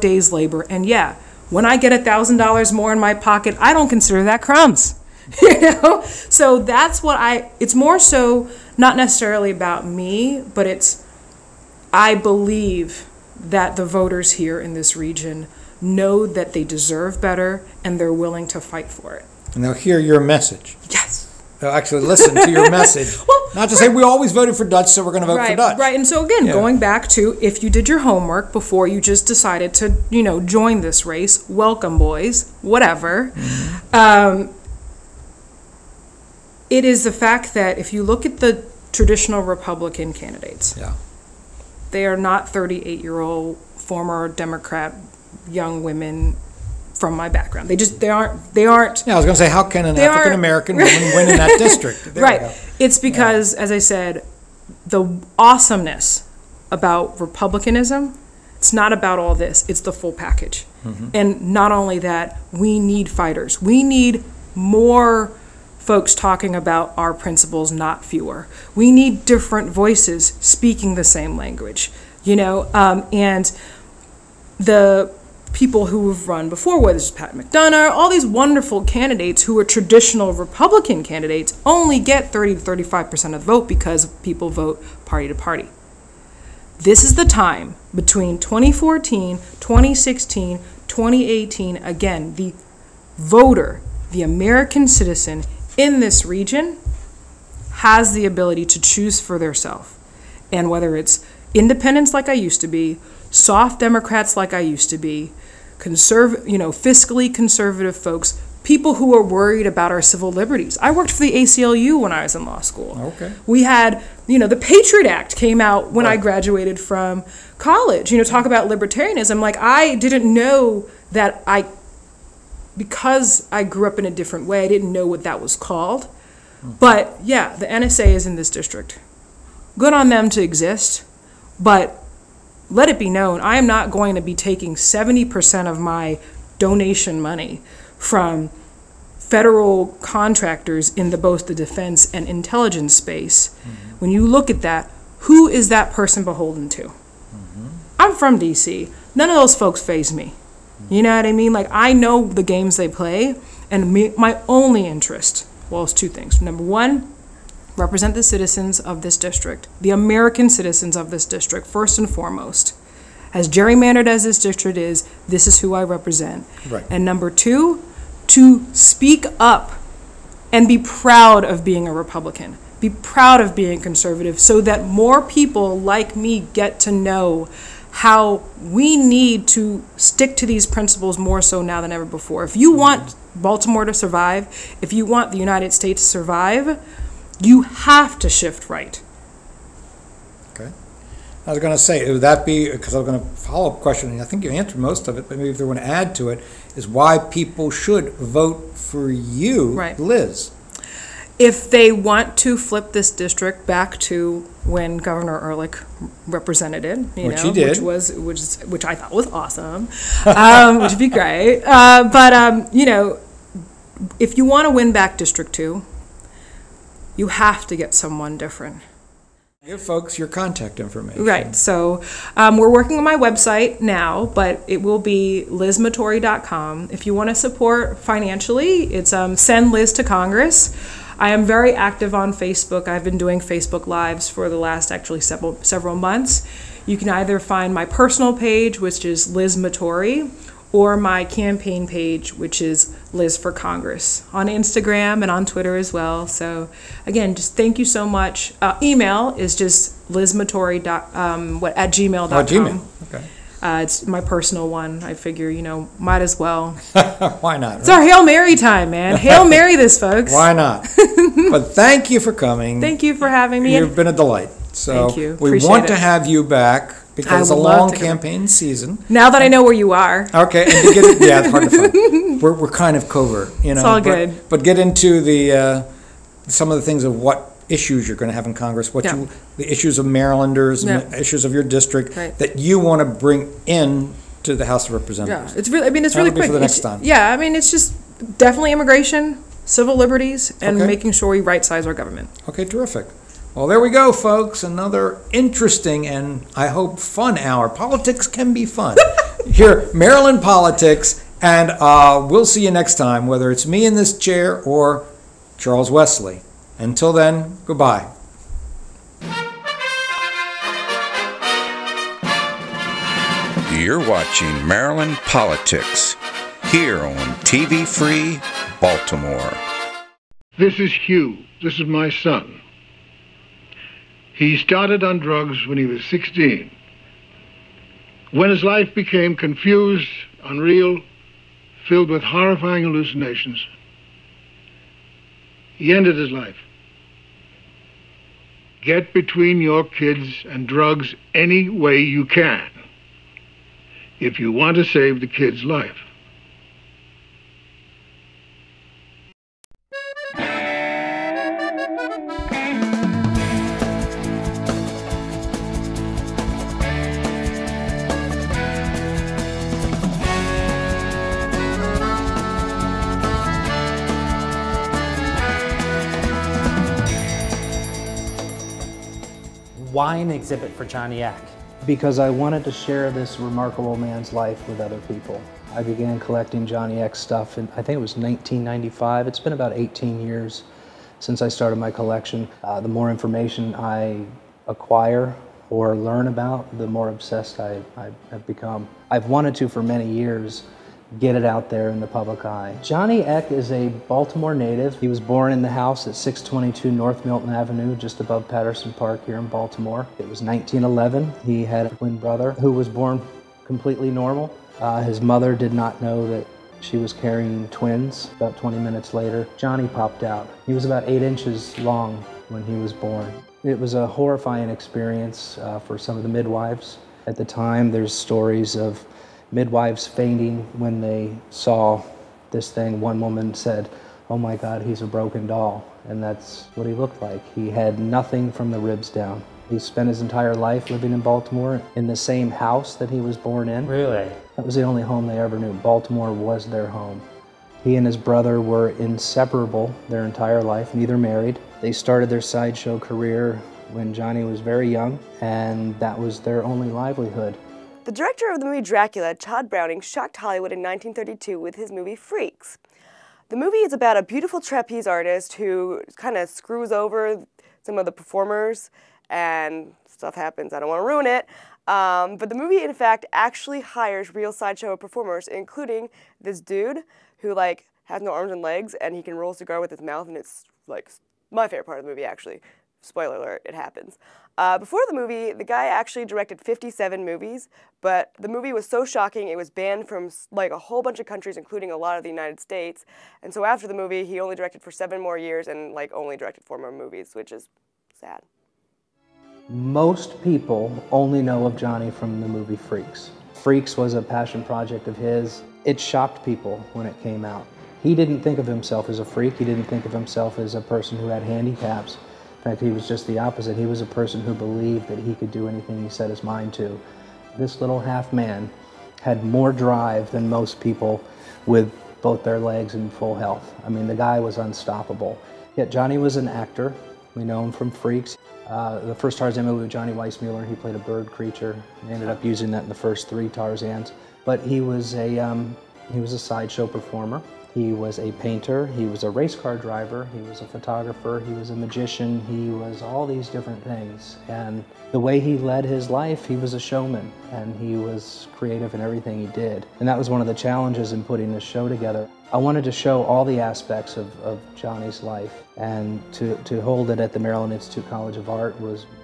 day's labor. And yeah, when I get $1,000 more in my pocket, I don't consider that crumbs. You know? So that's it's more so not necessarily about me, but I believe that the voters here in this region know that they deserve better and they're willing to fight for it. And they'll hear your message. Yes. They'll actually listen to your message. Not to say we always voted for Dutch, so we're going to vote for Dutch. Right. And so again, going back to if you did your homework before you just decided to, join this race, welcome, boys, whatever. Mm-hmm. It is the fact that if you look at the traditional Republican candidates, they are not 38-year-old former Democrat young women from my background. They aren't. Yeah, I was going to say, how can an African American woman win in that district? Right. It's because, as I said, the awesomeness about Republicanism, it's not about all this. It's the full package. Mm-hmm. And not only that, we need fighters. We need more folks talking about our principles, not fewer. We need different voices speaking the same language, and the people who have run before, whether it's Pat McDonough, all these wonderful candidates who are traditional Republican candidates only get 30 to 35% of the vote because people vote party to party. This is the time between 2014, 2016, 2018, again, the voter, the American citizen in this region has the ability to choose for themselves. And whether it's independents like I used to be, soft Democrats like I used to be, fiscally conservative folks, people who are worried about our civil liberties. I worked for the ACLU when I was in law school. Okay. We had, the Patriot Act came out when I graduated from college. Talk about libertarianism. Like, I didn't know that because I grew up in a different way, I didn't know what that was called. Mm-hmm. But yeah, the NSA is in this district. Good on them to exist, but let it be known, I am not going to be taking 70% of my donation money from federal contractors in both the defense and intelligence space. Mm-hmm. When you look at that, who is that person beholden to? Mm-hmm. I'm from DC. None of those folks faze me. You know what I mean? Like, I know the games they play, and my only interest, it's 2 things. Number 1, represent the citizens of this district, the American citizens of this district, first and foremost. As gerrymandered as this district is, this is who I represent. Right. And number 2, to speak up and be proud of being a Republican, be proud of being conservative, so that more people like me get to know how we need to stick to these principles more so now than ever before. If you want Baltimore to survive, if you want the United States to survive, you have to shift right. Okay. I was going to say, would that be, because I was going to follow up question, and I think you answered most of it, but maybe if they want to add to it, is why people should vote for you, right, Liz. If they want to flip this district back to when Governor Ehrlich represented it, which he did, which I thought was awesome, which would be great. But if you want to win back District 2, you have to get someone different. Give folks your contact information. Right. So we're working on my website now, but it will be lizmatori.com. If you want to support financially, it's Send Liz to Congress. I am very active on Facebook. I've been doing Facebook Lives for the last actually several months. You can either find my personal page, which is Liz Matori, or my campaign page, which is Liz for Congress, on Instagram and on Twitter as well. So again, just thank you so much. Email is just lizmatori@gmail.com. Gmail. Okay. It's my personal one. I figure, might as well. Why not? It's our Hail Mary time, man. Hail Mary this, folks. Why not? But thank you for coming. Thank you for having me. You've been a delight. So thank you. We want to have you back because it's a long campaign season. Now that I know where you are. Okay, and to get it, yeah, it's hard to find. We're kind of covert, you know. It's all good. But get into the some of the things of what issues you're going to have in Congress, the issues of Marylanders, issues of your district that you want to bring in to the House of Representatives. Yeah, it's really. I mean, it's really quick. For the next time. Yeah, I mean, it's just definitely immigration, civil liberties, and making sure we right-size our government. Okay, terrific. Well, there we go, folks. Another interesting and, I hope, fun hour. Politics can be fun. Here, Maryland Politics, and we'll see you next time, whether it's me in this chair or Charles Wesley. Until then, goodbye. You're watching Maryland Politics here on TV Free Baltimore. This is Hugh. This is my son. He started on drugs when he was 16. When his life became confused, unreal, filled with horrifying hallucinations, he ended his life. Get between your kids and drugs any way you can if you want to save the kid's life. Why an exhibit for Johnny Eck? Because I wanted to share this remarkable man's life with other people. I began collecting Johnny Eck stuff in, I think it was 1995. It's been about 18 years since I started my collection. The more information I acquire or learn about, the more obsessed I have become. I've wanted to, for many years, get it out there in the public eye. Johnny Eck is a Baltimore native. He was born in the house at 622 North Milton Avenue, just above Patterson Park here in Baltimore. It was 1911. He had a twin brother who was born completely normal. His mother did not know that she was carrying twins. About 20 minutes later, Johnny popped out. He was about 8 inches long when he was born. It was a horrifying experience for some of the midwives. At the time, there's stories of midwives fainting when they saw this thing. One woman said, "Oh my God, he's a broken doll." And that's what he looked like. He had nothing from the ribs down. He spent his entire life living in Baltimore in the same house that he was born in. Really? That was the only home they ever knew. Baltimore was their home. He and his brother were inseparable their entire life, neither married. They started their sideshow career when Johnny was very young, and that was their only livelihood. The director of the movie Dracula, Todd Browning, shocked Hollywood in 1932 with his movie Freaks. The movie is about a beautiful trapeze artist who kind of screws over some of the performers, and stuff happens. I don't want to ruin it. But the movie, in fact, actually hires real sideshow performers, including this dude who, like, has no arms and legs, and he can roll a cigar with his mouth, and it's, like, my favorite part of the movie, actually. Spoiler alert, it happens. Before the movie, the guy actually directed 57 movies, but the movie was so shocking it was banned from like a whole bunch of countries, including a lot of the United States. And so after the movie, he only directed for 7 more years and like only directed 4 more movies, which is sad. Most people only know of Johnny from the movie Freaks. Freaks was a passion project of his. It shocked people when it came out. He didn't think of himself as a freak. He didn't think of himself as a person who had handicaps. In fact, he was just the opposite. He was a person who believed that he could do anything he set his mind to. This little half man had more drive than most people with both their legs in full health. I mean, the guy was unstoppable. Yet Johnny was an actor. We know him from Freaks. The first Tarzan movie with Johnny Weissmuller, he played a bird creature. He ended up using that in the first 3 Tarzans. But he was a sideshow performer. He was a painter, he was a race car driver, he was a photographer, he was a magician, he was all these different things. And the way he led his life, he was a showman, and he was creative in everything he did. And that was one of the challenges in putting this show together. I wanted to show all the aspects of Johnny's life, and to hold it at the Maryland Institute College of Art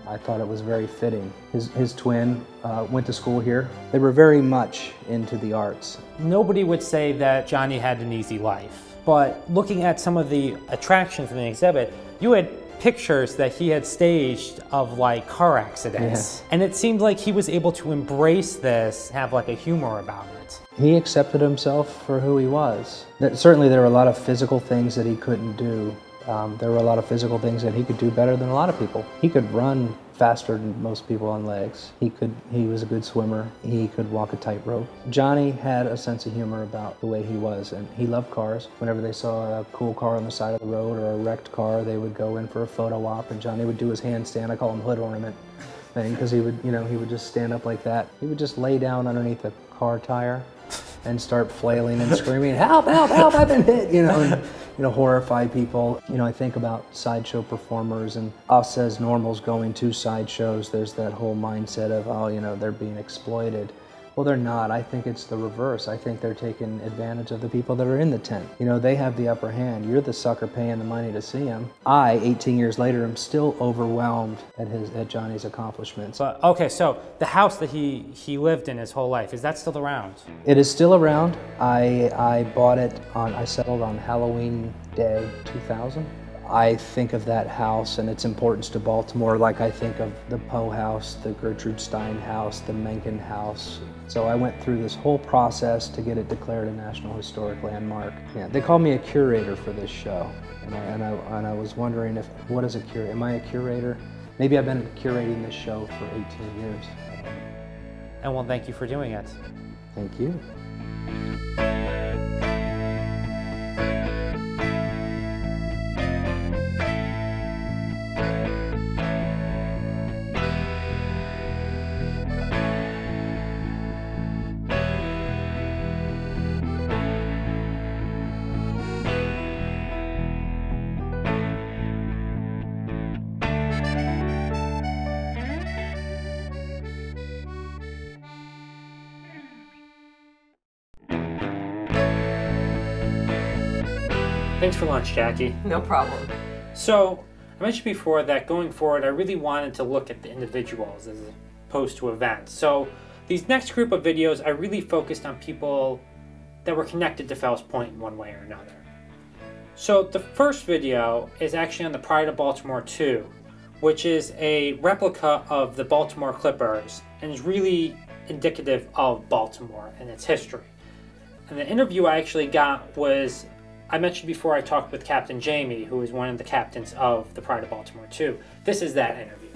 I thought it was very fitting. His twin went to school here. They were very much into the arts. Nobody would say that Johnny had an easy life, but looking at some of the attractions in the exhibit, you had pictures that he had staged of like car accidents. And it seemed like he was able to embrace this, have like a humor about it. He accepted himself for who he was. Certainly there were a lot of physical things that he couldn't do. There were a lot of physical things that he could do better than a lot of people. He could run faster than most people on legs. He was a good swimmer. He could walk a tightrope. Johnny had a sense of humor about the way he was, and he loved cars. Whenever they saw a cool car on the side of the road or a wrecked car, they would go in for a photo op, and Johnny would do his handstand. I call him hood ornament thing, because he would just stand up like that. He would just lay down underneath a car tire and start flailing and screaming, "Help, help, help, I've been hit," and horrify people. I think about sideshow performers and us as normals going to sideshows. There's that whole mindset of, oh, they're being exploited. Well, they're not. I think it's the reverse. I think they're taking advantage of the people that are in the tent. They have the upper hand. You're the sucker paying the money to see them. I, 18 years later, am still overwhelmed at Johnny's accomplishments. But okay, so the house that he lived in his whole life, is that still around? It is still around. I bought it I settled on Halloween Day 2000. I think of that house and its importance to Baltimore like I think of the Poe House, the Gertrude Stein House, the Mencken House. So I went through this whole process to get it declared a National Historic Landmark. Yeah, they call me a curator for this show, and I was wondering what is a curator? Am I a curator? Maybe I've been curating this show for 18 years. And well, thank you for doing it. Thank you. Thanks for lunch, Jackie. No problem. So, I mentioned before that going forward, I really wanted to look at the individuals as opposed to events. So, these next group of videos, I really focused on people that were connected to Fells Point in one way or another. So, the first video is actually on the Pride of Baltimore 2, which is a replica of the Baltimore Clippers and is really indicative of Baltimore and its history. And the interview I actually got was, I mentioned before I talked with Captain Jamie, who is one of the captains of the Pride of Baltimore 2. This is that interview.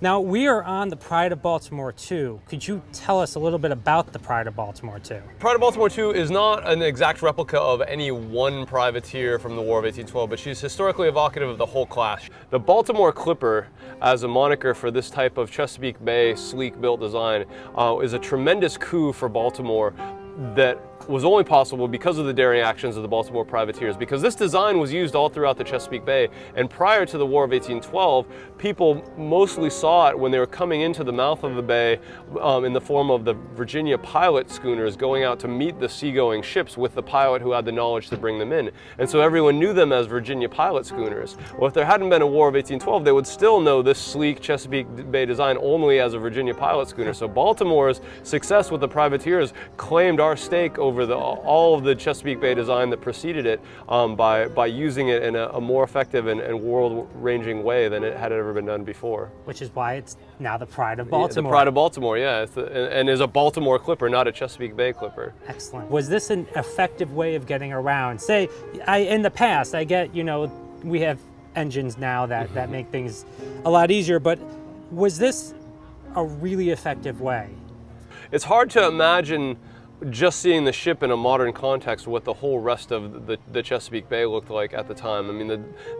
Now, we are on the Pride of Baltimore 2. Could you tell us a little bit about the Pride of Baltimore 2? Pride of Baltimore 2 is not an exact replica of any one privateer from the War of 1812, but she's historically evocative of the whole class. The Baltimore Clipper, as a moniker for this type of Chesapeake Bay sleek built design, is a tremendous coup for Baltimore that was only possible because of the daring actions of the Baltimore privateers, because this design was used all throughout the Chesapeake Bay, and prior to the War of 1812, people mostly saw it when they were coming into the mouth of the bay in the form of the Virginia pilot schooners going out to meet the seagoing ships with the pilot who had the knowledge to bring them in. And so everyone knew them as Virginia pilot schooners. Well, if there hadn't been a War of 1812, they would still know this sleek Chesapeake Bay design only as a Virginia pilot schooner. So Baltimore's success with the privateers claimed our stake over all of the Chesapeake Bay design that preceded it by using it in a more effective and world-ranging way than it had ever been done before. Which is why it's now the Pride of Baltimore. The Pride of Baltimore, yeah, and is a Baltimore Clipper, not a Chesapeake Bay Clipper. Excellent. Was this an effective way of getting around? Say, in the past, I get, we have engines now that make things a lot easier, but was this a really effective way? It's hard to imagine just seeing the ship in a modern context, what the whole rest of the Chesapeake Bay looked like at the time. I mean,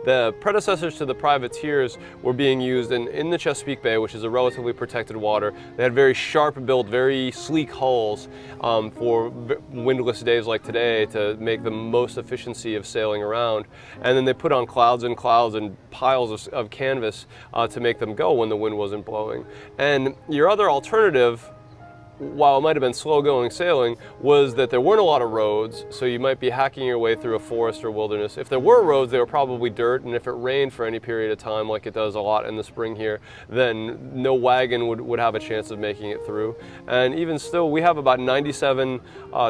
the predecessors to the privateers were being used in the Chesapeake Bay, which is a relatively protected water. They had very sharp built, very sleek hulls for windless days like today to make the most efficiency of sailing around. And then they put on clouds and clouds and piles of canvas to make them go when the wind wasn't blowing. And your other alternative, while it might have been slow-going sailing, was that there weren't a lot of roads, so you might be hacking your way through a forest or wilderness. If there were roads, they were probably dirt, and if it rained for any period of time, like it does a lot in the spring here, then no wagon would have a chance of making it through. And even still, we have about 97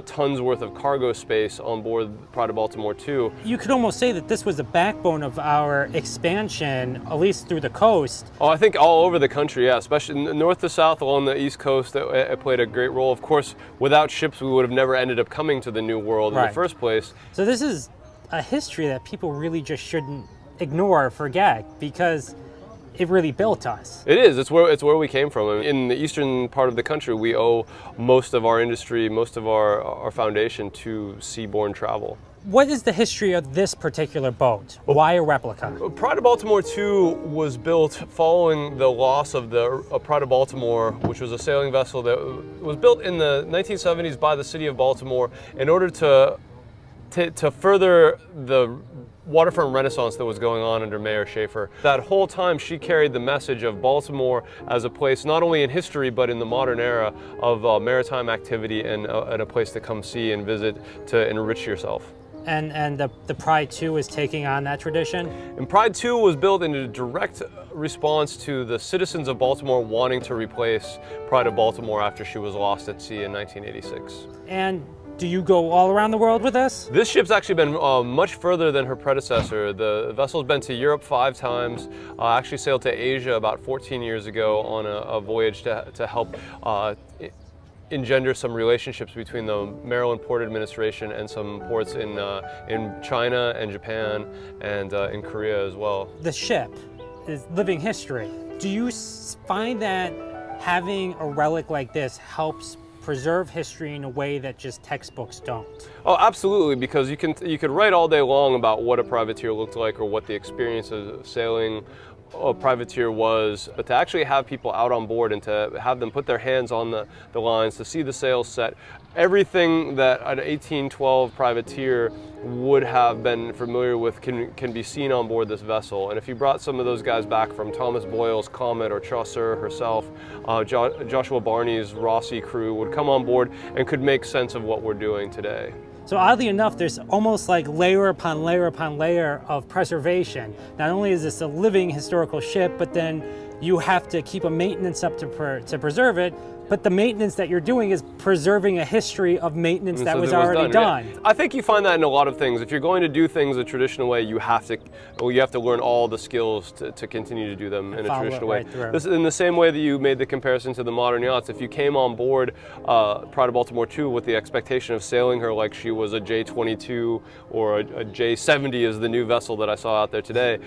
tons worth of cargo space on board Pride of Baltimore II. You could almost say that this was the backbone of our expansion, at least through the coast. Oh, I think all over the country, yeah, especially north to south along the East Coast. It played a great role. Of course, without ships, we would have never ended up coming to the New World in the first place. So this is a history that people really just shouldn't ignore or forget, because it really built us. It is. It's where we came from. In the eastern part of the country, we owe most of our industry, most of our foundation to seaborne travel. What is the history of this particular boat? Why a replica? Pride of Baltimore II was built following the loss of the Pride of Baltimore, which was a sailing vessel that was built in the 1970s by the city of Baltimore in order to further the waterfront renaissance that was going on under Mayor Schaefer. That whole time she carried the message of Baltimore as a place not only in history but in the modern era of maritime activity and a place to come see and visit to enrich yourself. And the Pride II is taking on that tradition? And Pride II was built in a direct response to the citizens of Baltimore wanting to replace Pride of Baltimore after she was lost at sea in 1986. And do you go all around the world with this? This ship's actually been much further than her predecessor. The vessel's been to Europe 5 times, actually sailed to Asia about 14 years ago on a voyage to help engender some relationships between the Maryland Port Administration and some ports in China and Japan and in Korea as well. The ship is living history. Do you find that having a relic like this helps preserve history in a way that just textbooks don't? Oh, absolutely, because you could write all day long about what a privateer looked like or what the experience of sailing a privateer was, but to actually have people out on board and to have them put their hands on the lines, to see the sails set, everything that an 1812 privateer would have been familiar with can be seen on board this vessel. And if you brought some of those guys back from Thomas Boyle's Comet or Chaucer herself, Joshua Barney's Rossi crew would come on board and could make sense of what we're doing today. So oddly enough, there's almost like layer upon layer upon layer of preservation. Not only is this a living historical ship, but then you have to keep a maintenance up to preserve it, but the maintenance that you're doing is preserving a history of maintenance that was already done. Yeah. I think you find that in a lot of things. If you're going to do things a traditional way, you have to learn all the skills to continue to do them in a traditional way. This is in the same way that you made the comparison to the modern yachts. If you came on board Pride of Baltimore II with the expectation of sailing her like she was a J-22 or a J-70 is the new vessel that I saw out there today,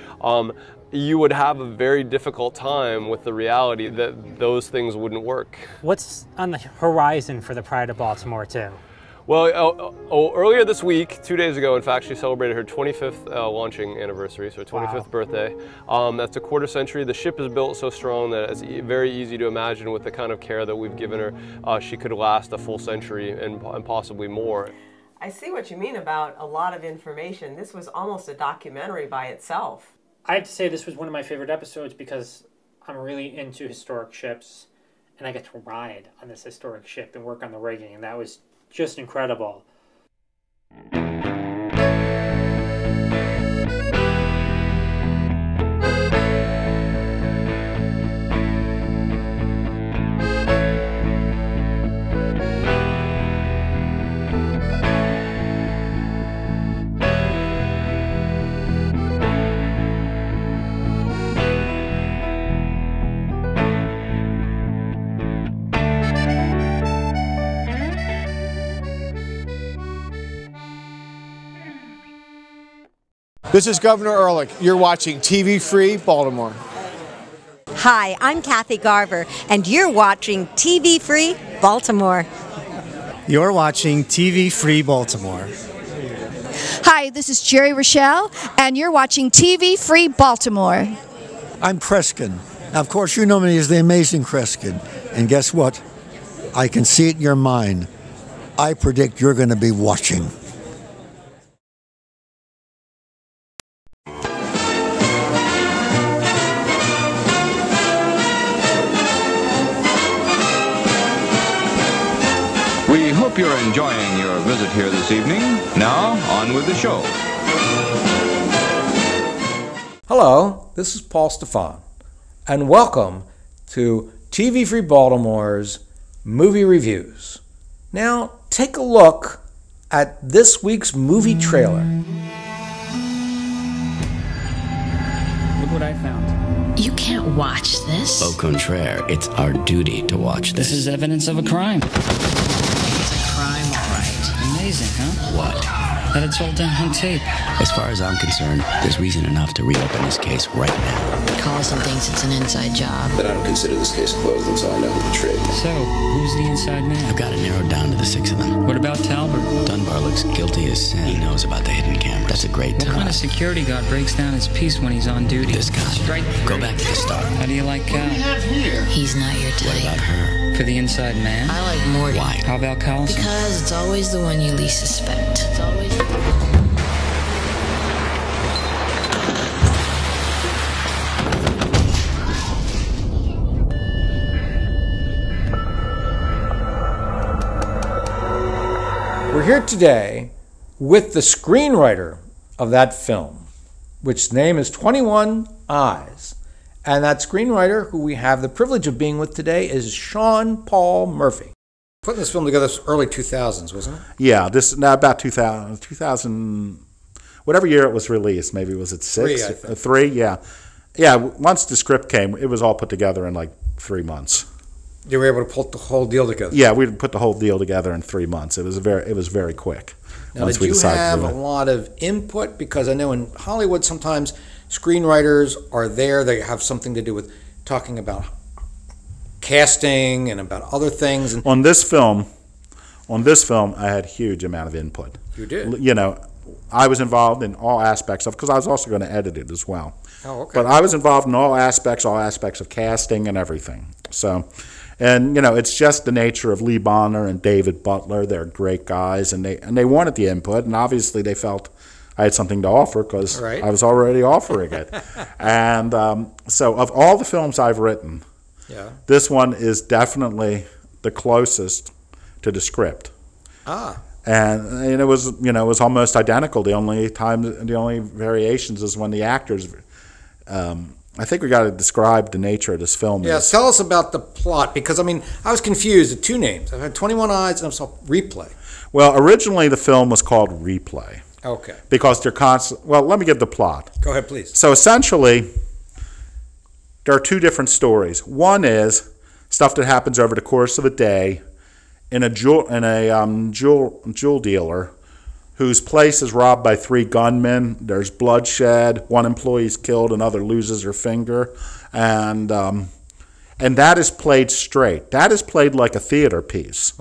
you would have a very difficult time with the reality that those things wouldn't work. What's on the horizon for the Pride of Baltimore II? Well, earlier this week, 2 days ago, in fact, she celebrated her 25th launching anniversary, so her 25th birthday. That's a quarter century. The ship is built so strong that it's very easy to imagine with the kind of care that we've given her, she could last a full century and possibly more. I see what you mean about a lot of information. This was almost a documentary by itself. I have to say this was one of my favorite episodes because I'm really into historic ships and I get to ride on this historic ship and work on the rigging, and that was just incredible. This is Governor Ehrlich. You're watching TV Free Baltimore. Hi, I'm Kathy Garver, and you're watching TV Free Baltimore. You're watching TV Free Baltimore. Hi, this is Jerry Rochelle, and you're watching TV Free Baltimore. I'm Kreskin. Now, of course, you know me as the amazing Kreskin. And guess what? I can see it in your mind. I predict you're going to be watching. We hope you're enjoying your visit here this evening. Now, on with the show. Hello, this is Paul Stefan, and welcome to TV Free Baltimore's Movie Reviews. Now, take a look at this week's movie trailer. Look what I found. You can't watch this. Au contraire, it's our duty to watch this. This is evidence of a crime. It's a crime, all right. Amazing, huh? What? That it's all done on tape. As far as I'm concerned, there's reason enough to reopen this case right now. Carlson thinks it's an inside job. But I don't consider this case closed until I know who betrayed me. So, who's the inside man? I've got it narrowed down to the 6 of them. What about Talbot? Dunbar looks guilty as sin. He knows about the hidden cameras. That's a great time. What kind of security guard breaks down his piece when he's on duty? This guy. Go back to the start. How do you like Cal? He's not your type. What about her? For the inside man? I like Morty. Why? How about Carlson? Because it's always the one you least suspect. It's always... We're here today with the screenwriter of that film, which name is 21 Eyes. And that screenwriter who we have the privilege of being with today is Sean Paul Murphy. Putting this film together early 2000s, wasn't it? Yeah, about 2000, whatever year it was released. Maybe was it 6? 3, I think. 3, yeah. Yeah, once the script came, it was all put together in like 3 months. You were able to put the whole deal together? Yeah, we put the whole deal together in 3 months. It was very quick. Now, once did we you decided have to a do it. lot of input? Because I know in Hollywood sometimes screenwriters are there. They have something to do with talking about casting and about other things. And On this film, I had a huge amount of input. You did? You know, I was involved in all aspects of, because I was also going to edit it as well. Oh, okay. But I was involved in all aspects of casting and everything. So, and you know, it's just the nature of Lee Bonner and David Butler. They're great guys, and they wanted the input, and obviously they felt I had something to offer because Right. I was already offering it. And so, of all the films I've written, Yeah. this one is definitely the closest to the script. Ah. And it was, you know, it was almost identical. The only variations is when the actors. I think we got to describe the nature of this film. Yeah, tell us about the plot, because I mean, I was confused at 2 names. I had 21 Eyes and I saw Replay. Well, originally the film was called Replay. Okay. Because they're constant. Well, let me give the plot. Go ahead, please. So essentially, there are 2 different stories. One is stuff that happens over the course of a day in a jewel dealer whose place is robbed by 3 gunmen. There's bloodshed. 1 employee is killed. Another loses her finger, and that is played straight. That is played like a theater piece,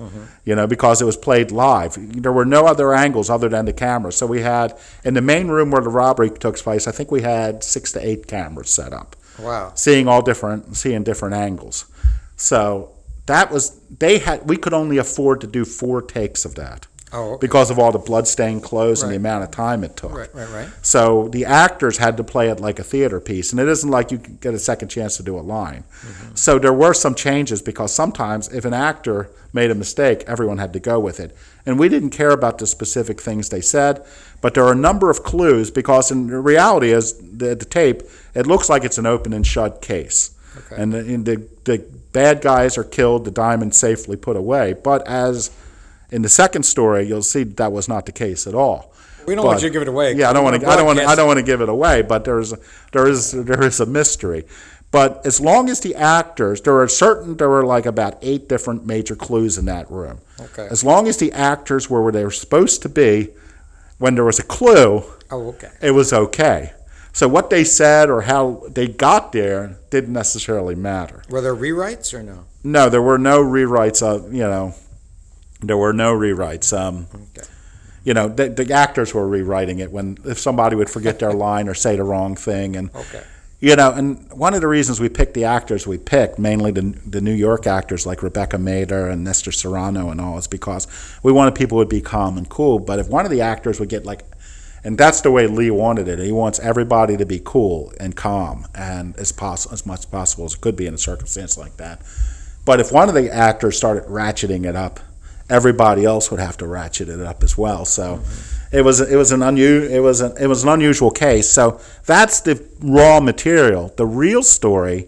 you know, because it was played live. There were no other angles other than the camera. So we had, in the main room where the robbery took place, I think we had 6 to 8 cameras set up. Wow. Seeing different angles. So that was, we could only afford to do 4 takes of that. Oh, okay. Because of all the bloodstained clothes and the Right. amount of time it took. Right. So the actors had to play it like a theater piece, and it isn't like you can get a second chance to do a line. So there were some changes, because sometimes if an actor made a mistake, everyone had to go with it. And we didn't care about the specific things they said, but there are a number of clues, because in reality, as the tape, it looks like it's an open and shut case. Okay. And the bad guys are killed, the diamond's safely put away. But as in the second story, you'll see that was not the case at all. We don't want you to give it away. Yeah, I don't want to give it away, but there is a mystery. But as long as the actors, there were like about 8 different major clues in that room. Okay. As long as the actors were where they were supposed to be, when there was a clue, it was okay. So what they said or how they got there didn't necessarily matter. Were there rewrites or no? No, there were no rewrites of, There were no rewrites. You know, the actors were rewriting it if somebody would forget their line or say the wrong thing. And, you know, and one of the reasons we picked the actors we picked, mainly the New York actors like Rebecca Mader and Nestor Serrano and all, is because we wanted people who would be calm and cool. But if one of the actors would get and that's the way Lee wanted it. He wants everybody to be cool and calm and as much as possible as it could be in a circumstance like that. But if one of the actors started ratcheting it up, everybody else would have to ratchet it up as well. So it was an unusual case. So that's the raw material. The real story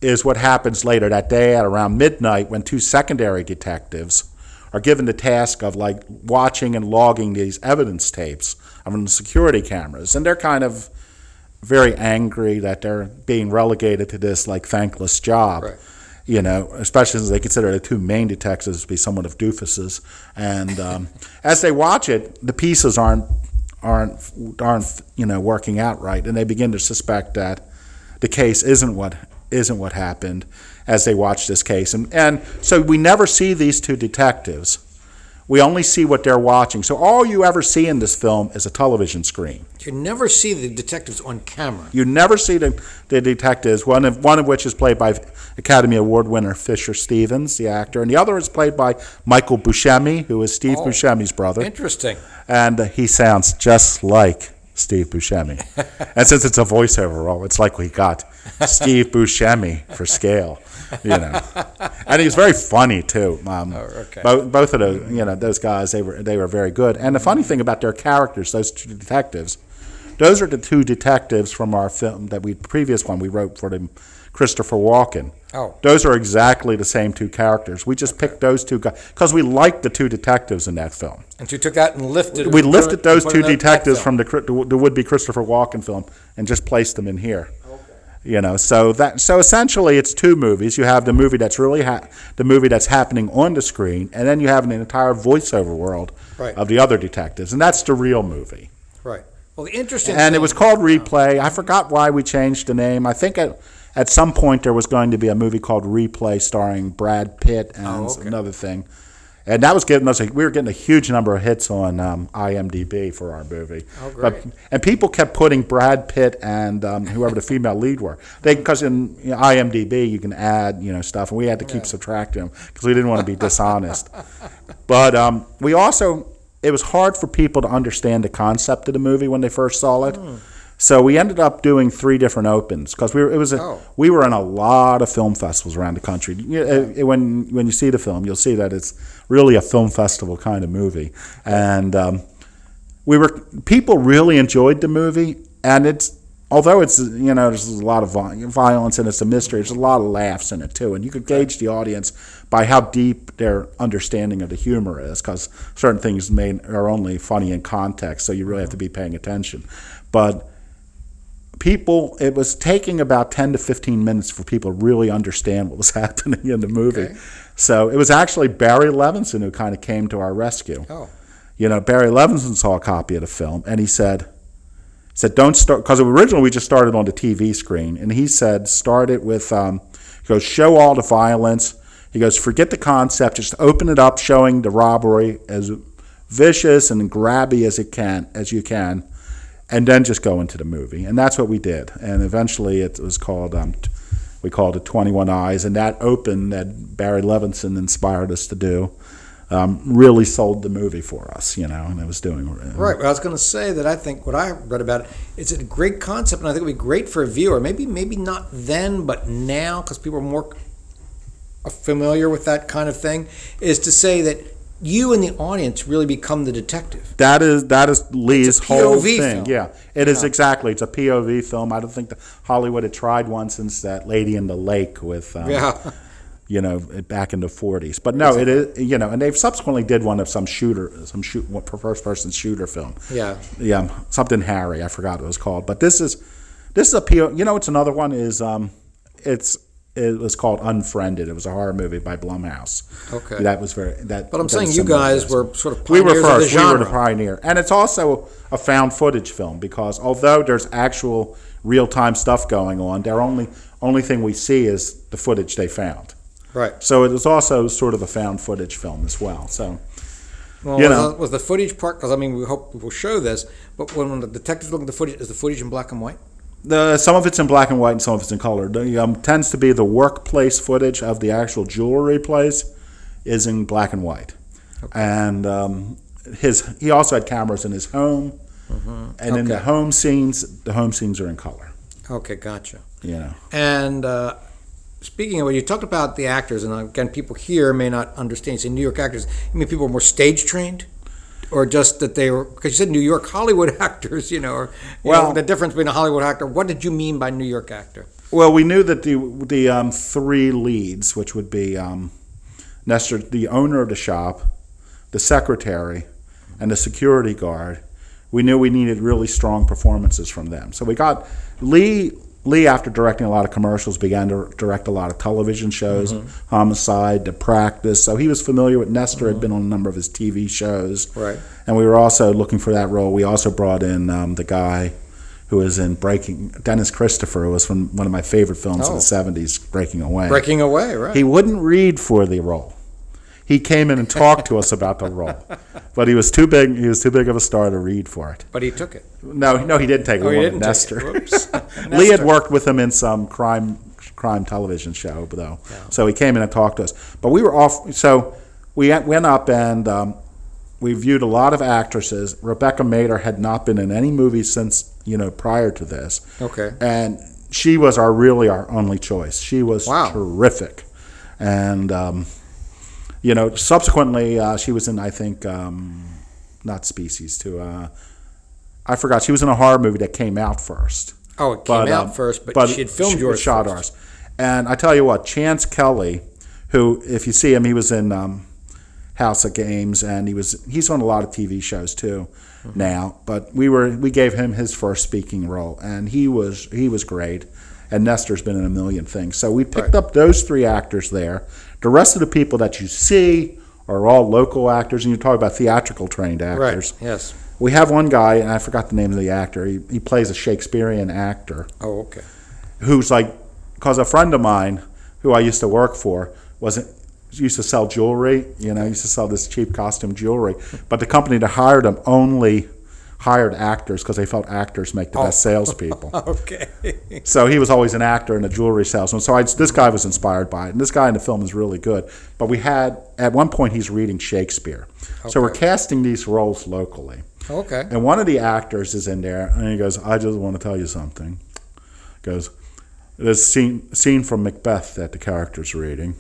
is what happens later that day at around midnight when two secondary detectives are given the task of like watching and logging these evidence tapes on the security cameras, and they're kind of very angry that they're being relegated to this like thankless job. Right. You know, especially since they consider the two main detectives to be somewhat of doofuses. And as they watch it, the pieces aren't you know, working out right, and they begin to suspect that the case isn't what happened as they watch this case. And so we never see these two detectives. We only see what they're watching. So all you ever see in this film is a television screen. You never see the detectives on camera. You never see the detectives, one of which is played by Academy Award winner Fisher Stevens, the actor, and the other is played by Michael Buscemi, who is Steve Buscemi's brother. Interesting. And he sounds just like Steve Buscemi. And since it's a voiceover role, it's like we got Steve Buscemi for scale. You know, and he's very funny too. Both of those, you know, those guys, they were very good. And the funny thing about their characters, those two detectives, those are the two detectives from our film previous one we wrote for them, Christopher Walken. Those are exactly the same two characters. We just picked those two guys because we liked the two detectives in that film. And you took that and lifted. We lifted those two detectives from the would-be Christopher Walken film and just placed them in here. You know, so essentially it's two movies. You have the movie that's really the movie that's happening on the screen, and then you have an entire voiceover world of the other detectives, and that's the real movie. Right. Well, the interesting and it was called Replay. I forgot why we changed the name. I think at some point there was going to be a movie called Replay starring Brad Pitt and another thing. And that was giving us we were getting a huge number of hits on IMDb for our movie. Oh, great. And people kept putting Brad Pitt and whoever the female lead were. Because in IMDb you can add, you know, stuff, and we had to keep subtracting them because we didn't want to be dishonest. But we also, it was hard for people to understand the concept of the movie when they first saw it. So we ended up doing 3 different opens because we were in a lot of film festivals around the country. When you see the film, you'll see that it's really a film festival kind of movie, and people really enjoyed the movie. And although it's, you know, there's a lot of violence and it's a mystery, there's a lot of laughs in it too, and you could gauge the audience by how deep their understanding of the humor is, because certain things are only funny in context, so you really have to be paying attention. But it was taking about 10 to 15 minutes for people to really understand what was happening in the movie. So it was actually Barry Levinson who kind of came to our rescue. You know, Barry Levinson saw a copy of the film, and he said, don't start, because originally we just started on the TV screen, and he said, start it with, he goes, show all the violence. He goes, forget the concept, just open it up, showing the robbery as vicious and grabby as you can. And then just go into the movie. And that's what we did. And eventually it was called, we called it 21 Eyes. And that open that Barry Levinson inspired us to do really sold the movie for us, you know, and it was doing. Right. Well, I was going to say that I think what I read about it, it's a great concept, and I think it would be great for a viewer. Maybe not then, but now, because people are more familiar with that kind of thing, is to say that you and the audience really become the detective. That is Lee's whole thing. Film. Yeah, it is exactly. It's a POV film. I don't think that Hollywood had tried one since that Lady in the Lake with, you know, back in the 40s. But no, it is, you know, and they've subsequently did one of some first-person shooter film. Yeah, something Harry. I forgot what it was called. But this is a POV. You know, it's another one is it was called Unfriended. It was a horror movie by Blumhouse. Okay. That was very. But I'm saying you guys were sort of pioneers of the genre. We were the pioneer. And it's also a found footage film because although there's actual real-time stuff going on, their only thing we see is the footage they found. Right. So it was also sort of a found footage film as well. So, well, was the footage part? Because I mean, we hope we'll show this. But when the detectives look at the footage, is the footage in black and white? Some of it's in black and white, and some of it's in color. Tends to be the workplace footage of the actual jewelry place is in black and white, and he also had cameras in his home, and in the home scenes are in color. Okay, gotcha. You know, and speaking of, you talked about the actors, and again, people here may not understand. You say New York actors. You mean people were more stage trained? Or just that they were, because you said New York Hollywood actors, or the difference between a Hollywood actor. What did you mean by New York actor? Well, we knew that the three leads, which would be Nestor, the owner of the shop, the secretary, and the security guard, we knew we needed really strong performances from them. So we got Lee, after directing a lot of commercials, began to direct a lot of television shows, Homicide, The Practice. So he was familiar with Nestor, had been on a number of his TV shows. Right. And we were also looking for that role. We also brought in the guy who was in Dennis Christopher, who was from one of my favorite films in the 70s, Breaking Away. Breaking Away, right. He wouldn't read for the role. He came in and talked to us about the role, but he was too big. He was too big of a star to read for it. But he took it. No, he didn't take it. He didn't Nestor. Take it. Whoops. Lee had worked with him in some crime television show, though. Yeah. So he came in and talked to us. But we were off. So we went up and we viewed a lot of actresses. Rebecca Mader had not been in any movies since prior to this. Okay. And she was our only choice. She was terrific, and. Subsequently, she was in, I think, not Species, too. I forgot. She was in a horror movie that came out first. Oh, it came out first, but she had filmed yours shot first. Ours. And I tell you what, Chance Kelly, who, if you see him, he was in House of Games, and he's on a lot of TV shows, too, now. But we gave him his first speaking role, and he was great. And Nestor's been in a million things. So we picked up those three actors there. The rest of the people that you see are all local actors, and you talk about theatrical trained actors. Right, yes. We have one guy, and I forgot the name of the actor. He plays a Shakespearean actor. Oh, okay. Who's because a friend of mine who I used to work for used to sell jewelry, used to sell this cheap costume jewelry. But the company that hired him only hired actors because they felt actors make the best salespeople. Okay. So he was always an actor and a jewelry salesman. So this guy was inspired by it. And this guy in the film is really good. But at one point, he's reading Shakespeare. Okay. So we're casting these roles locally. Okay. And one of the actors is in there, and he goes, I just want to tell you something. He goes, there's a scene from Macbeth that the character's reading.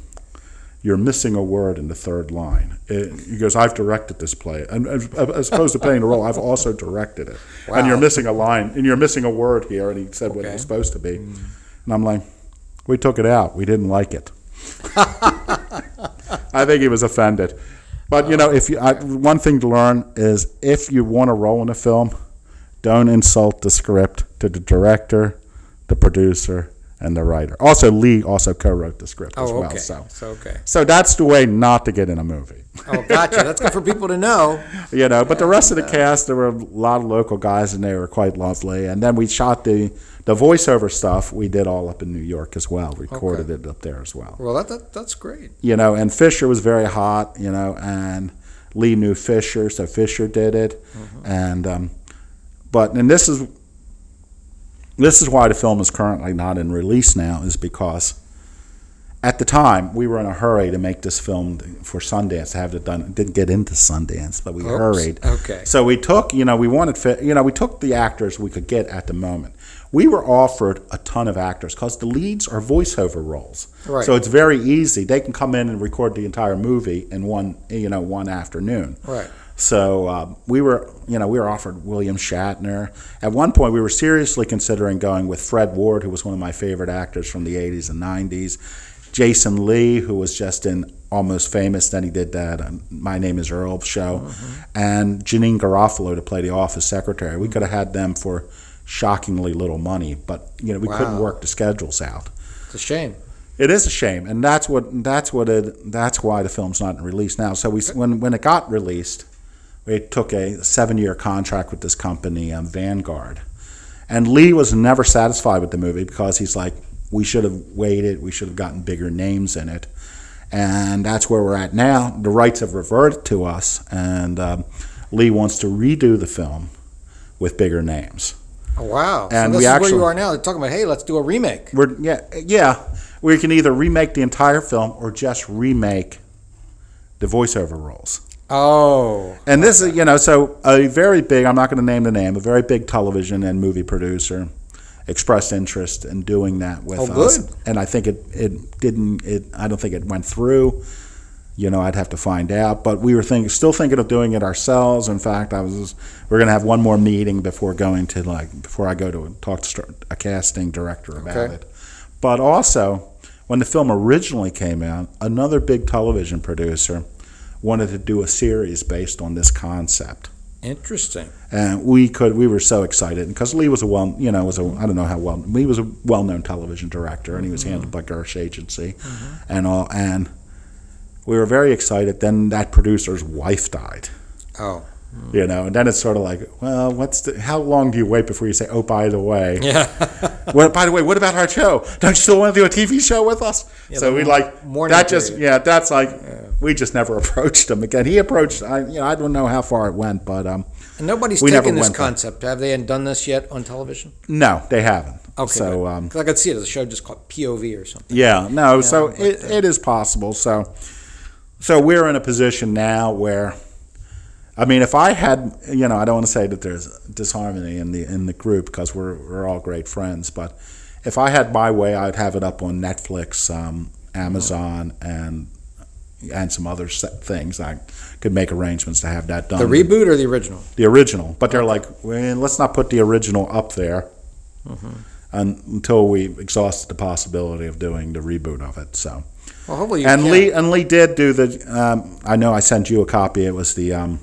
You're missing a word in the third line. He goes, I've directed this play. And as opposed to playing a role, I've also directed it. Wow. And you're missing a line, and you're missing a word here. And he said what it was supposed to be. And I'm like, we took it out. We didn't like it. I think he was offended. But, one thing to learn is if you want a role in a film, don't insult the script to the director, the producer, and the writer. Also, Lee co-wrote the script as well. Okay. So that's the way not to get in a movie. Oh, gotcha. That's good for people to know. But the rest of the cast, there were a lot of local guys, and they were quite lovely. And then we shot the voiceover stuff. We did all up in New York as well. Recorded it up there as well. Well, that's great. And Fisher was very hot. And Lee knew Fisher, so Fisher did it. And and this is why the film is currently not in release now, is because at the time we were in a hurry to make this film for Sundance, to have it done. It didn't get into Sundance, but we hurried. Okay. So we took, we took the actors we could get at the moment. We were offered a ton of actors because the leads are voiceover roles. Right. So it's very easy. They can come in and record the entire movie in one afternoon. Right. So we were offered William Shatner. At one point, we were seriously considering going with Fred Ward, who was one of my favorite actors from the 80s and 90s. Jason Lee, who was just in Almost Famous, then he did that My Name is Earl show, and Janine Garofalo to play the office secretary. We could have had them for shockingly little money, but we couldn't work the schedules out. It's a shame. It is a shame, and that's why the film's not in release now. So when it got released, we took a 7-year contract with this company, Vanguard. And Lee was never satisfied with the movie because he's like, we should have waited, we should have gotten bigger names in it. And that's where we're at now. The rights have reverted to us, and Lee wants to redo the film with bigger names. Oh, wow. And so this we is actually, where you are now. They're talking about, hey, let's do a remake. Yeah. We can either remake the entire film or just remake the voiceover roles. Oh. And this is, so a very big, I'm not going to name the name, a very big television and movie producer expressed interest in doing that with us. Good. And I think I don't think it went through. I'd have to find out. But we were still thinking of doing it ourselves. In fact, we're going to have one more meeting before I go to talk to a casting director about it. But also, when the film originally came out, another big television producer wanted to do a series based on this concept. Interesting. And we were so excited because Lee was he was a well-known television director, and he was handled by Gersh Agency, and we were very excited. Then that producer's wife died. Oh. And then it's sort of like, well, how long do you wait before you say, oh, by the way? Yeah. Well, by the way, what about our show? Don't you still want to do a TV show with us? Yeah, so we we just never approached him again. He approached, I don't know how far it went, but and nobody's taken this concept. Have they done this yet on television? No, they haven't. Okay. So I could see it as a show just called POV or something. Yeah, no. So it is possible. So we're in a position now where, if I had, I don't want to say that there's disharmony in the group because we're all great friends, but if I had my way, I'd have it up on Netflix, Amazon, and some other things. I could make arrangements to have that done. The reboot or the original? The original, but they're like, well, let's not put the original up there until we exhausted the possibility of doing the reboot of it. So, well, hopefully you and can. Lee did do the. I know I sent you a copy. It was the.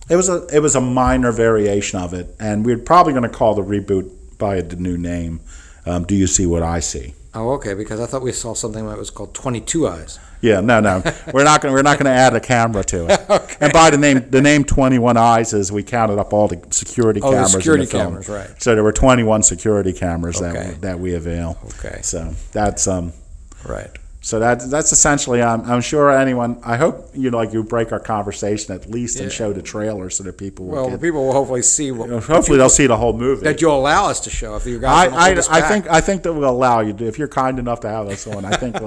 It was a minor variation of it, and we're probably going to call the reboot by the new name. Do You See What I See? Oh, okay. Because I thought we saw something that was called 22 Eyes. Yeah, no, we're not going to add a camera to it. Okay. And by the name 21 Eyes is we counted up all the security cameras. The security in the film. cameras, right? So there were 21 security cameras Okay. that we avail. Okay. So that's right. So that's essentially. I'm sure anyone. I hope you break our conversation at least and show the trailer so that people will. Well, people will hopefully see. Hopefully, they'll see the whole movie. That you'll allow us to show if you guys. I think that we'll allow you to, if you're kind enough to have us on. I think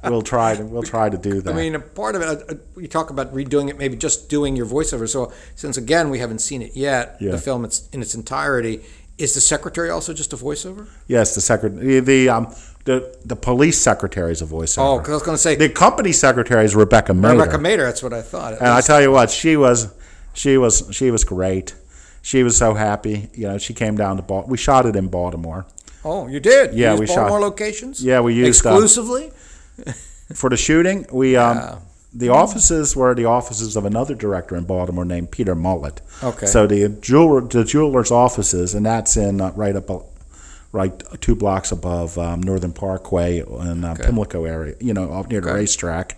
we'll try to do that. I mean, part of it, you talk about redoing it, maybe just doing your voiceover. So since again we haven't seen it yet, the film in its entirety. Is the secretary also just a voiceover? Yes, the secretary. The police secretary is a voiceover. Oh, because I was going to say the company secretary is Rebecca Mader. Rebecca Mader, that's what I thought. And I tell you what, she was great. She was so happy. She came down to Baltimore. We shot it in Baltimore. Oh, you did? Yeah, we shot Baltimore locations. Yeah, we used exclusively for the shooting. The offices were the offices of another director in Baltimore named Peter Mullet. Okay. So the jeweler's offices, and that's in right 2 blocks above Northern Parkway in Pimlico area, up near the racetrack.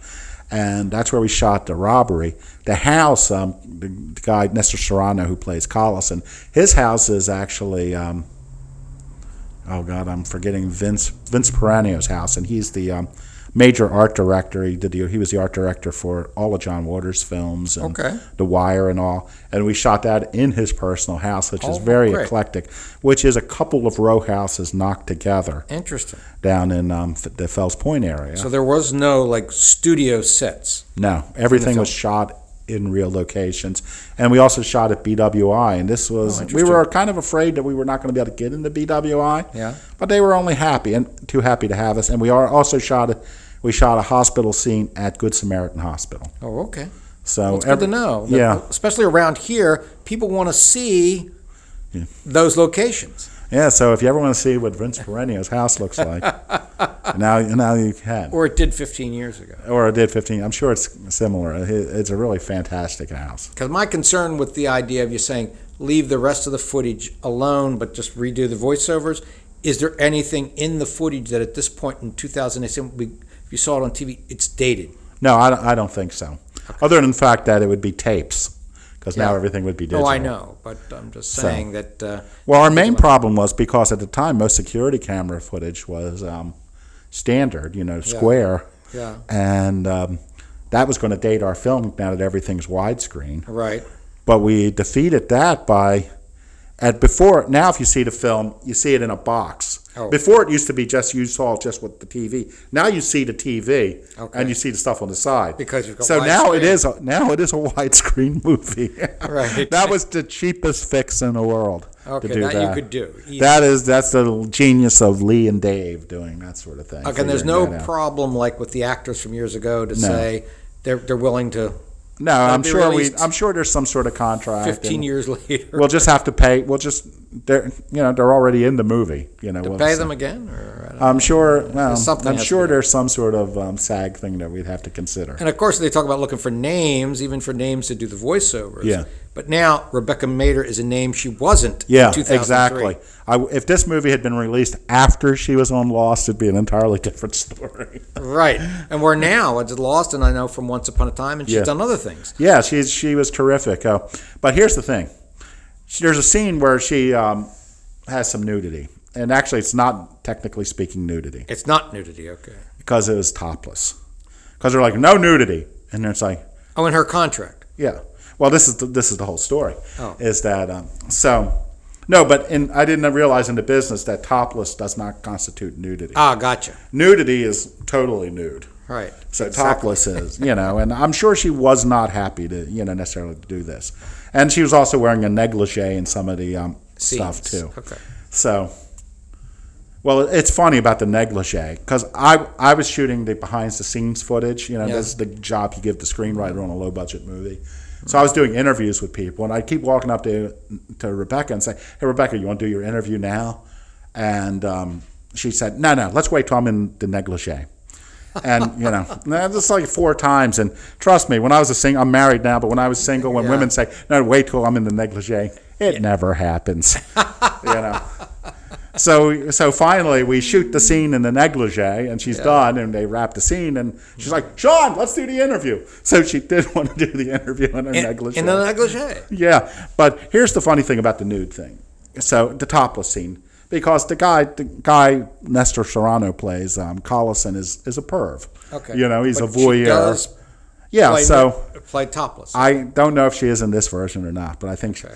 And that's where we shot the robbery. The house, the guy, Nestor Serrano, who plays Collison, his house is actually, oh God, I'm forgetting Vince Peranio's house, and he's the major art director. He was the art director for all of John Waters' films and The Wire and all. And we shot that in his personal house, which is very eclectic, which is a couple of row houses knocked together. Interesting. Down in the Fells Point area. So there was no studio sets. No, everything was shot in real locations, and we also shot at BWI. And this was we were kind of afraid that we were not going to be able to get into BWI. Yeah. But they were only too happy to have us. And we also shot a hospital scene at Good Samaritan Hospital. Oh, okay. So it's good to know. Yeah. Especially around here, people want to see those locations. Yeah, so if you ever want to see what Vince Peranio's house looks like, now you can. Or it did 15 years ago. Or it did 15. I'm sure it's similar. It's a really fantastic house. Because my concern with the idea of you saying leave the rest of the footage alone but just redo the voiceovers, is there anything in the footage that at this point in 2008, if you saw it on TV, it's dated? No, I don't think so. Okay. Other than the fact that it would be tapes. Because now everything would be digital. Oh, I know, but I'm just saying that... well, our main problem was because at the time most security camera footage was standard, square. Yeah. And that was going to date our film now that everything's widescreen. Right. But we defeated that by, now if you see the film, you see it in a box. Oh. Before it used to be you saw just with the TV. Now you see the TV Okay. and you see the stuff on the side. Because you've got so now it widescreen. is a widescreen movie. Right. That was the cheapest fix in the world. Okay, to do that that you could do. Easy. That's the genius of Lee and Dave doing that sort of thing. Okay, and there's no figuring that out. problem like with the actors from years ago to say they're willing to. No, I'm sure there's some sort of contract. 15 years later, we'll just have to pay. They're already in the movie. To pay them again, or I'm sure. Well, something I'm sure there's some sort of SAG thing that we'd have to consider. And of course, they talk about looking for names, even for names to do the voiceovers. Yeah. But now Rebecca Mader is a name she wasn't. Yeah, in 2003. exactly. If this movie had been released after she was on Lost, it'd be an entirely different story. Right, and we're now it's Lost, and I know from Once Upon a Time, and she's done other things. Yeah, she was terrific. But here's the thing: there's a scene where she has some nudity, and actually, it's not technically speaking nudity. It's not nudity, okay? Because it was topless. Because they're like, no nudity, and it's like, oh, in her contract. Yeah. Well, this is the whole story. Oh. Is that no? But I didn't realize in the business that topless does not constitute nudity. Ah, gotcha. Nudity is totally nude. Right. So topless is, and I'm sure she was not happy to, necessarily do this. And she was also wearing a negligee in some of the stuff too. Okay. So, well, it's funny about the negligee because I was shooting the behind the scenes footage. That's the job you give the screenwriter on a low budget movie. So I was doing interviews with people, and I'd keep walking up to Rebecca and say, "Hey, Rebecca, you want to do your interview now?" And she said, "No, let's wait till I'm in the negligee." And just like 4 times. And trust me, when I was I'm married now, but when I was single, when women say, "No, wait till I'm in the negligee," it never happens. So finally, we shoot the scene in the negligee, and she's done, and they wrap the scene, and she's like, "Sean, let's do the interview." So she did want to do the interview in her negligee. In the negligee? Yeah. But here's the funny thing about the nude thing. So the topless scene, because the guy Nestor Serrano plays, Collison, is a perv. Okay. He's But a voyeur. She does play topless. I don't know if she is in this version or not, but I think so.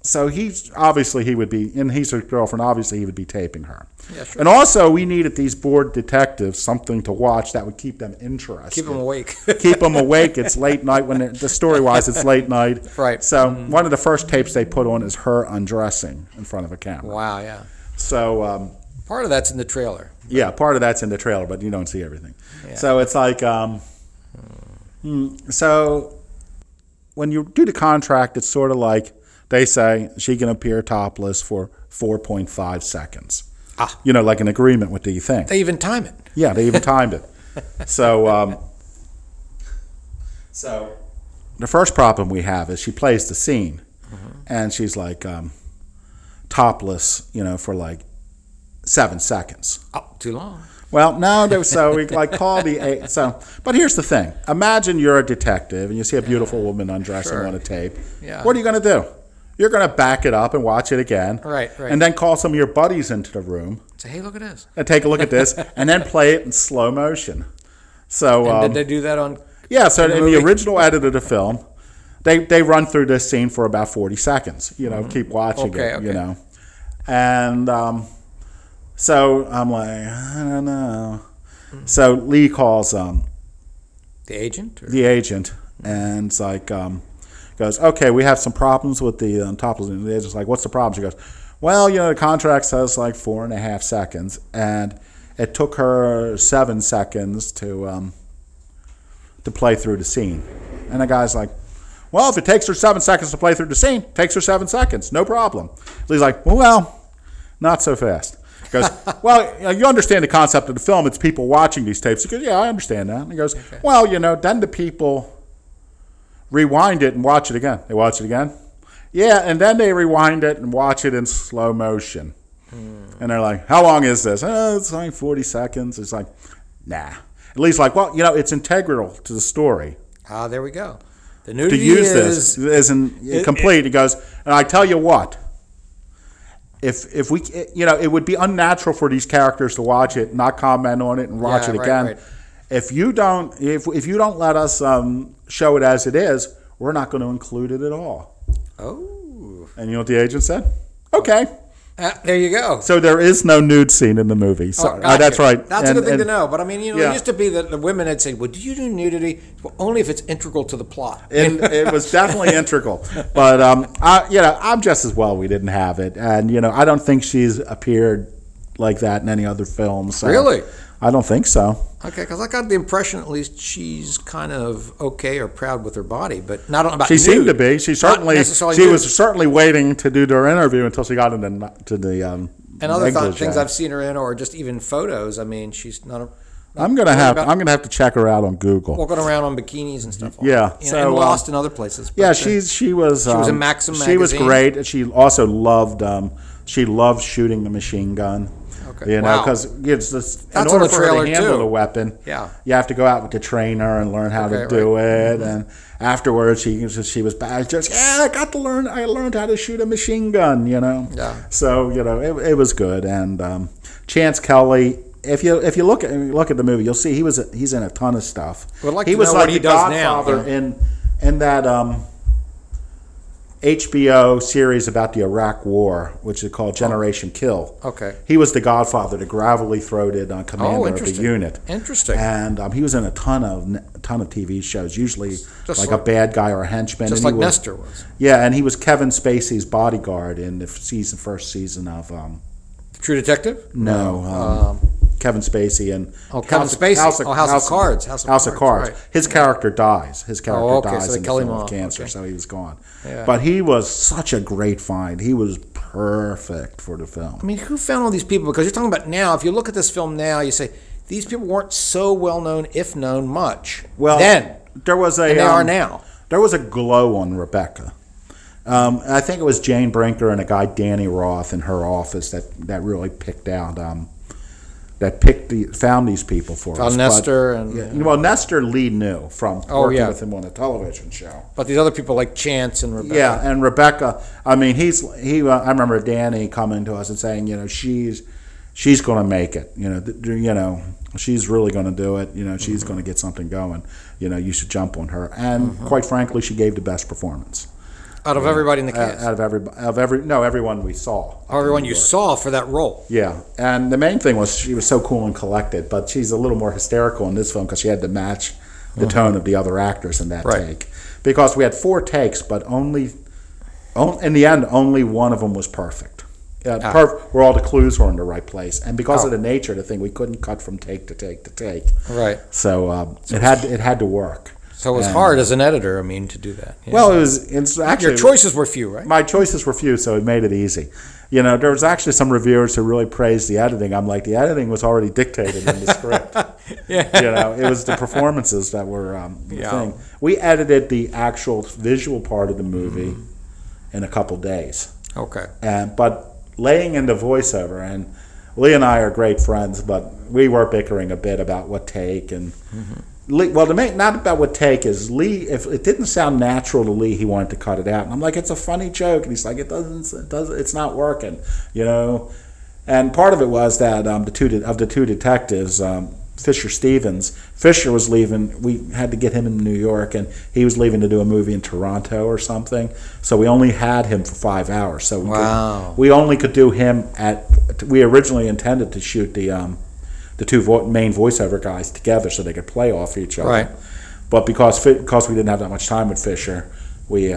So he's obviously he would be, and he's her girlfriend. Obviously, he would be taping her. Yeah, sure. And also, we needed these bored detectives something to watch that would keep them interested. Keep them awake. Keep them awake. It's late night when the story-wise, it's late night. Right. So one of the first tapes they put on is her undressing in front of a camera. Wow. Yeah. So part of that's in the trailer. Yeah, part of that's in the trailer, but you don't see everything. Yeah. So it's like, so when you do the contract, it's sort of like. They say she can appear topless for 4.5 seconds. Like an agreement with the thing. They even time it. Yeah, they even timed it. So the first problem we have is she plays the scene, and she's like topless, for like 7 seconds. Oh, too long. Well, no, so we call but here's the thing. Imagine you're a detective and you see a beautiful woman undressing on a tape. Yeah. What are you going to do? You're going to back it up and watch it again. Right. And then call some of your buddies into the room. Say, hey, look at this. And take a look at this, and then play it in slow motion. So, and did they do that on? Yeah, so in the original edit of the film, they run through this scene for about 40 seconds. Keep watching it, And so I'm like, I don't know. So Lee calls the agent? The agent, and it's like, goes, okay, we have some problems with the topless. And the agent's like, what's the problem? She goes, well, the contract says like 4.5 seconds, and it took her 7 seconds to play through the scene. And the guy's like, well, if it takes her 7 seconds to play through the scene, it takes her 7 seconds, no problem. Lee's like, well, not so fast. He goes, well, you understand the concept of the film. It's people watching these tapes. He goes, yeah, I understand that. And he goes, well, then the people rewind it and watch it again. They watch it again. Yeah, and then they rewind it and watch it in slow motion. And they're like, how long is this? It's like 40 seconds. It's like, nah. At least like, well, it's integral to the story. Ah, there we go. The nudity to use this isn't complete. He goes, and I tell you what, if we, it would be unnatural for these characters to watch it, not comment on it, and watch it again. Right. If you don't let us show it as it is, we're not going to include it at all. Oh. And you know what the agent said? Okay. There you go. So there is no nude scene in the movie. So, that's right. That's a good thing to know. But I mean, it used to be that the women had said, "Well, do you do nudity?" Well, only if it's integral to the plot. It was definitely integral. But I'm just as well we didn't have it, and I don't think she's appeared like that in any other film. So really? I don't think so. Okay, because I got the impression at least she's kind of okay or proud with her body, but not about. She nude. Seemed to be. She was certainly waiting to do their interview until she got into the. And other things I've seen her in, or just even photos. I mean, she's not a. I'm gonna have to check her out on Google. Walking around on bikinis and stuff. Yeah, and Lost in other places. Yeah, she was in Maxim magazine. She was great. She also loved. She loved shooting the machine gun. Okay. Because in order for her to handle the weapon, you have to go out with the trainer and learn how to do it. And afterwards, she was back. I learned how to shoot a machine gun. Yeah. So it was good. And Chance Kelly. If you look at the movie, you'll see he's in a ton of stuff. Well, I'd like he to was know like what he the does Godfather now. in that. HBO series about the Iraq War, which is called Generation Kill. Okay. He was the Godfather, the gravelly-throated commander of the unit. Interesting. And he was in a ton of TV shows, usually like a bad guy or a henchman. Just like Nestor was. Yeah, and he was Kevin Spacey's bodyguard in the first season of... True Detective? No. Kevin Spacey and Kevin Spacey. House of Cards. House of Cards. Right. His character dies. His character dies so in the film of cancer, so he was gone. Yeah. But he was such a great find. He was perfect for the film. I mean, who found all these people? Because you're talking about now. If you look at this film now, you say these people weren't so well known, if known much. Well, then there was and they are now. There was a glow on Rebecca. I think it was Jane Brinker and a guy Danny Roth in her office that really picked out found these people for us. Nestor Nestor Lee knew from working with him on a television show. But these other people like Chance and Rebecca. Yeah, and Rebecca. I mean, I remember Danny coming to us and saying, she's going to make it. She's really going to do it. She's going to get something going. You should jump on her. And quite frankly, she gave the best performance. Out of everybody in the cast? Everyone we saw. Everyone you saw for that role? Yeah, and the main thing was she was so cool and collected, but she's a little more hysterical in this film because she had to match the tone of the other actors in that take. Because we had 4 takes, but in the end, only one of them was perfect. Where all the clues were in the right place, and because of the nature of the thing, we couldn't cut from take to take to take. Right. So it had to work. So it was hard as an editor, to do that. Well, it's actually... Your choices were few, right? My choices were few, so it made it easy. There was actually some reviewers who really praised the editing. I'm like, the editing was already dictated in the script. It was the performances that were the thing. We edited the actual visual part of the movie in a couple days. Okay. But laying into voiceover, and Lee and I are great friends, but we were bickering a bit about what take and... Lee, not about what take is Lee. If it didn't sound natural to Lee, he wanted to cut it out. And I'm like, it's a funny joke, and he's like, it's not working, And part of it was that the two detectives, Fisher Stevens. Fisher was leaving. We had to get him in New York, and he was leaving to do a movie in Toronto or something. So we only had him for 5 hours. So we only could do him we originally intended to shoot the two main voiceover guys together so they could play off each other. Right. But because we didn't have that much time with Fisher, we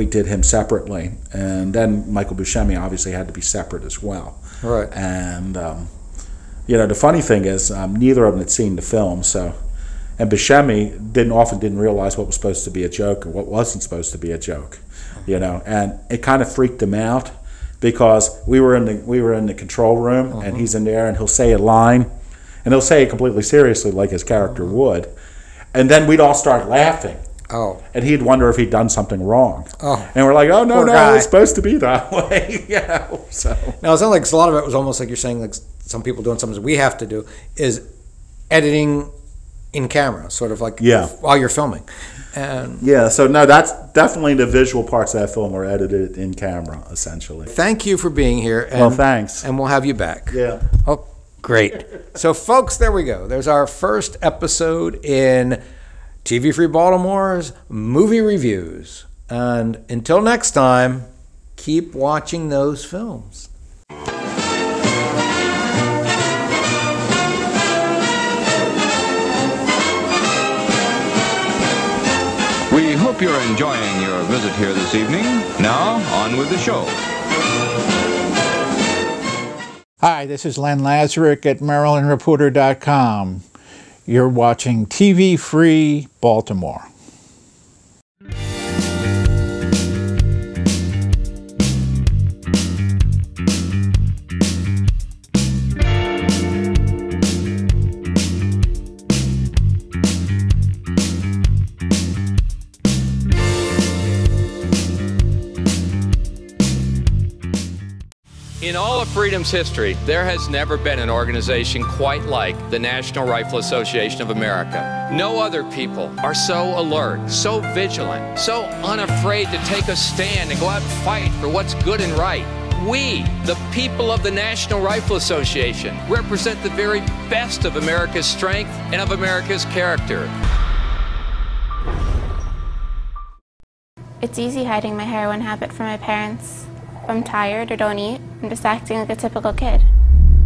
did him separately. And then Michael Buscemi obviously had to be separate as well. Right. And, the funny thing is neither of them had seen the film, and Buscemi didn't realize what was supposed to be a joke or what wasn't supposed to be a joke, and it kind of freaked him out. Because we were in the control room, and he's in there, and he'll say a line, and he'll say it completely seriously, like his character would, and then we'd all start laughing. Oh. And he'd wonder if he'd done something wrong. Oh. And we're like, oh no, it's supposed to be that way, So. Now it sounds like a lot of it was almost like you're saying, like some people doing something we have to do is editing in camera, sort of like while you're filming. And yeah, so no, that's definitely the visual parts of that film were edited in camera, essentially. Thank you for being here. And, well, thanks. And we'll have you back. Yeah. Oh, great. So, folks, there we go. There's our first episode in TV Free Baltimore's movie reviews. And until next time, keep watching those films. We hope you're enjoying your visit here this evening. Now, on with the show. Hi, this is Len Lazarick at MarylandReporter.com. You're watching TV Free Baltimore. In all of freedom's history, there has never been an organization quite like the National Rifle Association of America. No other people are so alert, so vigilant, so unafraid to take a stand and go out and fight for what's good and right. We, the people of the National Rifle Association, represent the very best of America's strength and of America's character. It's easy hiding my heroin habit from my parents. If I'm tired or don't eat, I'm just acting like a typical kid.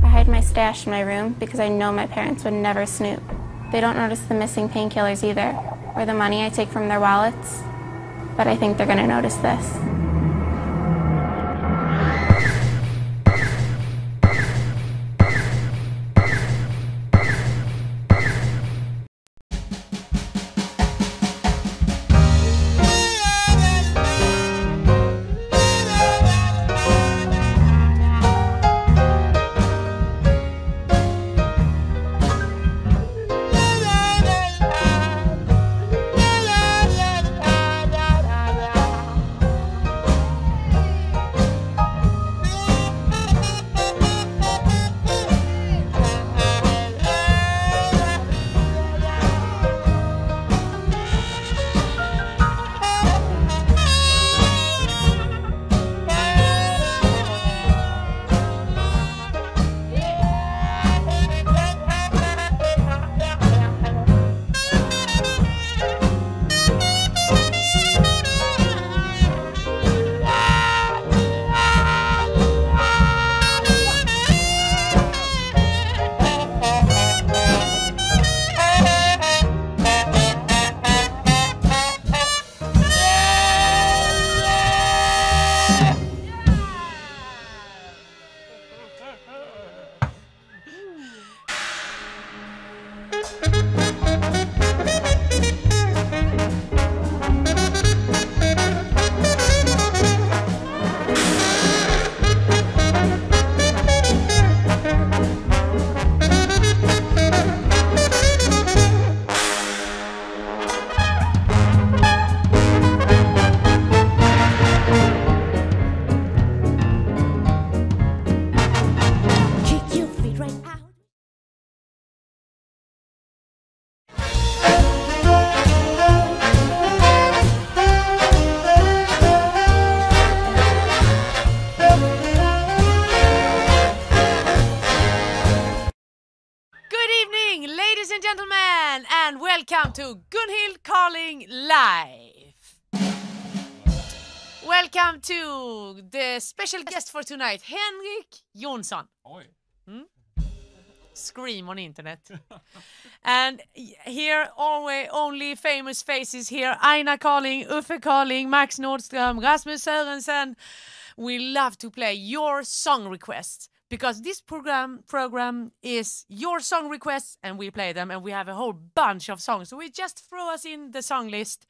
I hide my stash in my room because I know my parents would never snoop. They don't notice the missing painkillers either, or the money I take from their wallets. But I think they're gonna notice this. Welcome to Gunhild Calling Live. Welcome to the special guest for tonight, Henrik Jonsson. Oi. Scream on internet. And here only famous faces here. Aina Carling, Uffe Carling, Max Nordström, Rasmus Sörensen. We love to play your song requests. Because this program is your song requests and we play them and we have a whole bunch of songs. So we just throw us in the song list.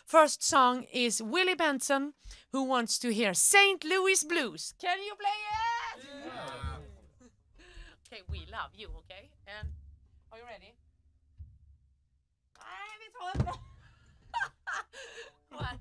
First song is Willie Benson, who wants to hear St. Louis Blues. Can you play it? Yeah. Okay, we love you, okay? And are you ready? One.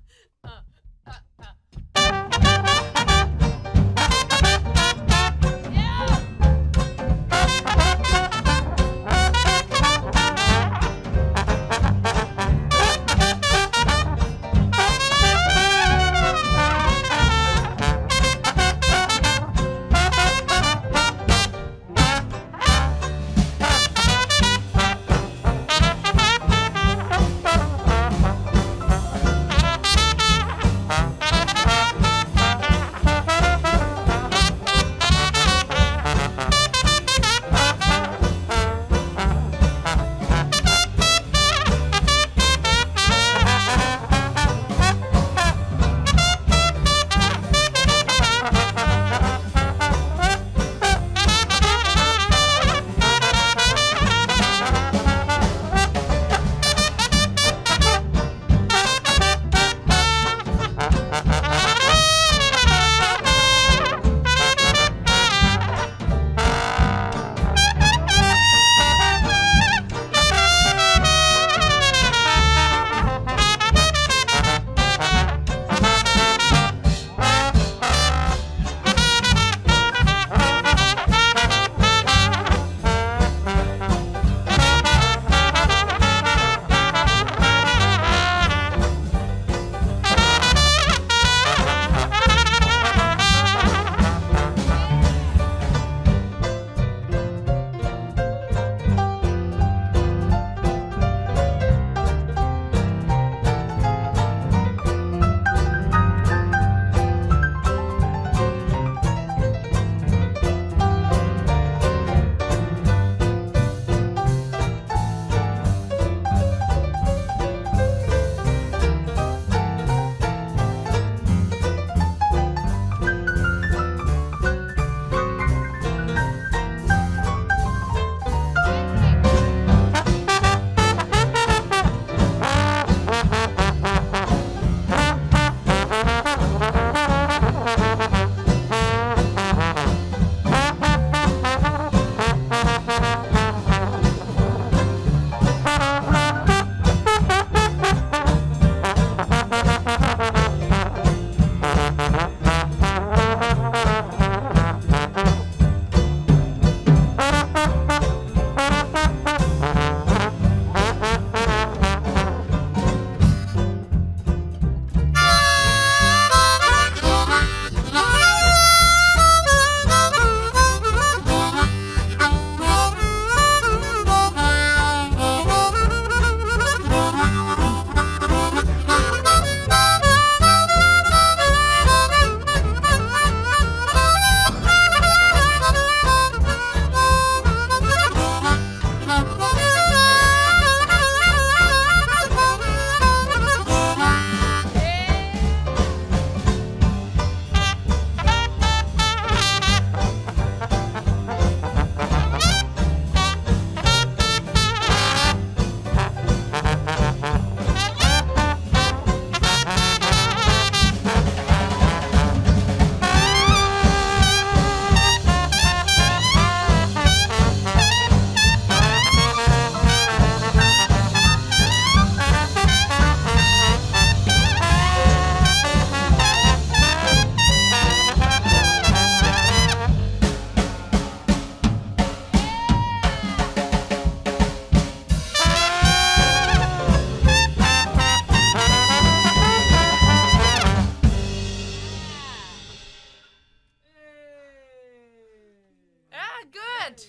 had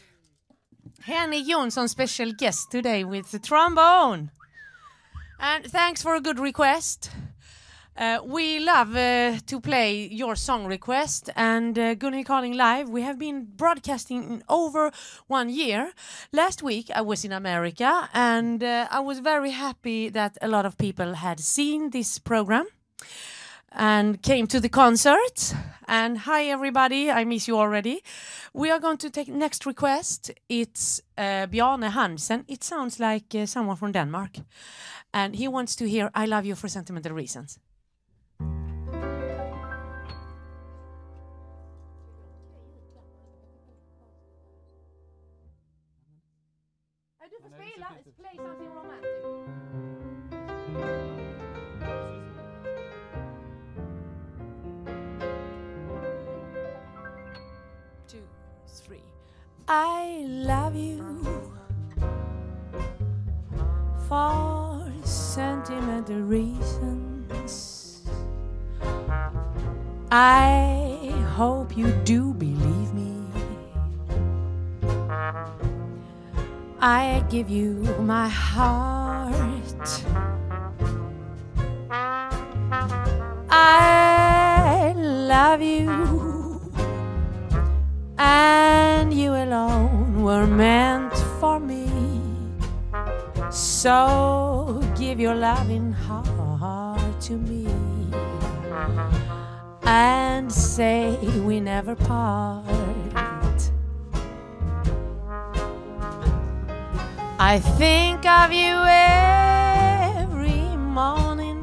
Henny Jonsson, special guest today with the trombone. And thanks for a good request. We love to play your song request, and Gunnar Calling Live, we have been broadcasting in over 1 year. Last week I was in America, and I was very happy that a lot of people had seen this program and came to the concert. And hi everybody, I miss you already. We are going to take next request. It's Bjarne Hansen. It sounds like someone from Denmark, and he wants to hear I Love You for Sentimental Reasons. Play something romantic. 2, 3. I love you for sentimental reasons. I hope you do believe me. I give you my heart. I love you, and you alone were meant for me. So give your loving heart to me and say we never part. I think of you every morning,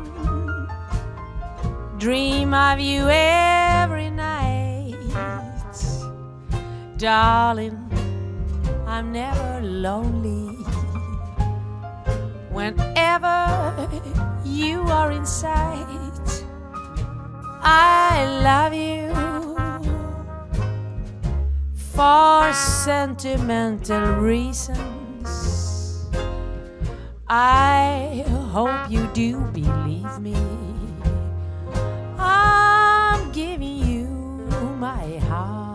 dream of you every night. Darling, I'm never lonely whenever you are in sight. I love you for sentimental reasons. I hope you do believe me. I'm giving you my heart.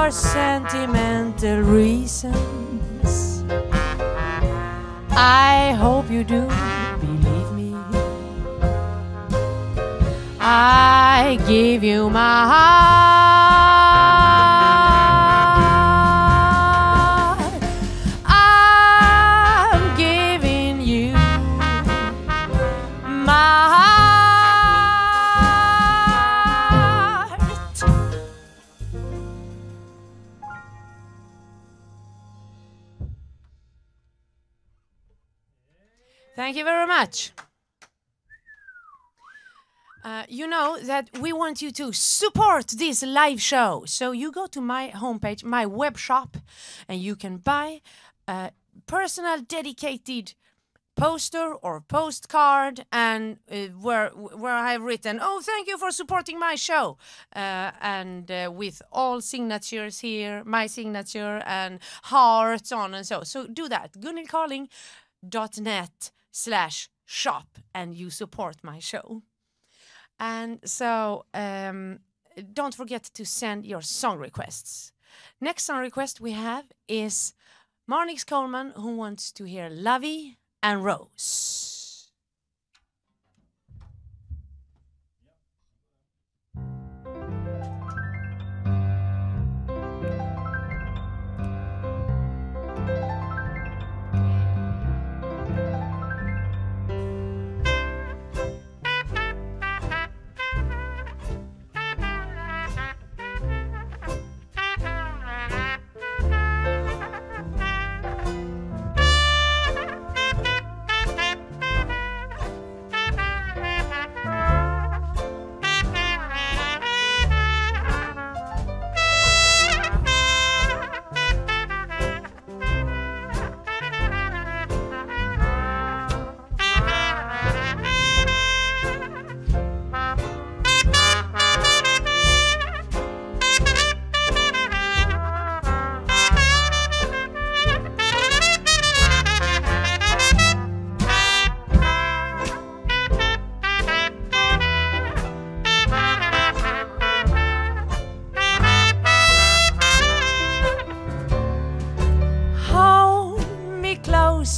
Sentimental reasons. I hope you do believe me. I give you my heart. I'm giving you my heart. Thank you very much. You know that we want you to support this live show. So you go to my homepage, my web shop, and you can buy a personal dedicated poster or postcard, and where I've written, "Oh, thank you for supporting my show," and with all signatures here, my signature and hearts on and so. So do that. gunnilcarling.net/shop, and you support my show. And so don't forget to send your song requests. Next song request we have is Marnix Coleman, who wants to hear Lovey and Rose.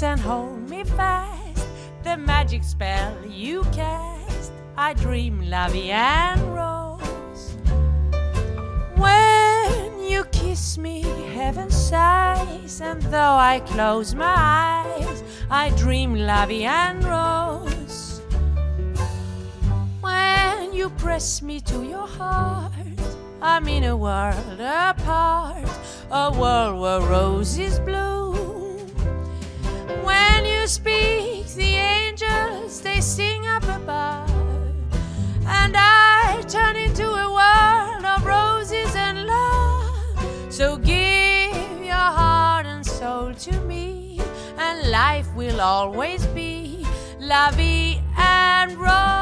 And hold me fast, the magic spell you cast. I dream Lovey and Rose. When you kiss me, heaven sighs, and though I close my eyes, I dream Lovey and Rose. When you press me to your heart, I'm in a world apart, a world where roses bloom. When you speak, the angels, they sing up above, and I turn into a world of roses and love. So give your heart and soul to me, and life will always be Lovey and Rose.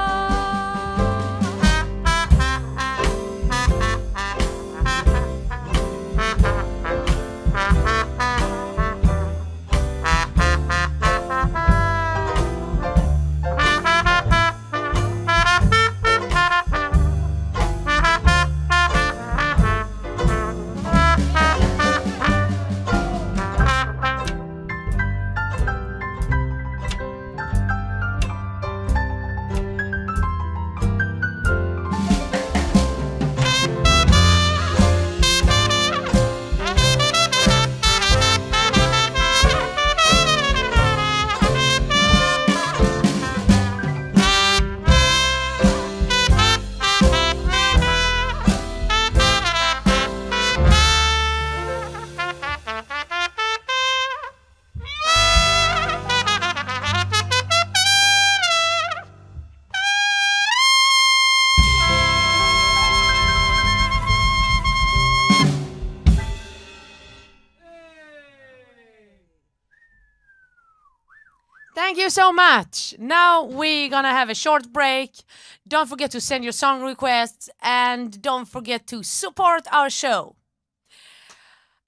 Thank you so much. Now we're gonna have a short break. Don't forget to send your song requests, and don't forget to support our show.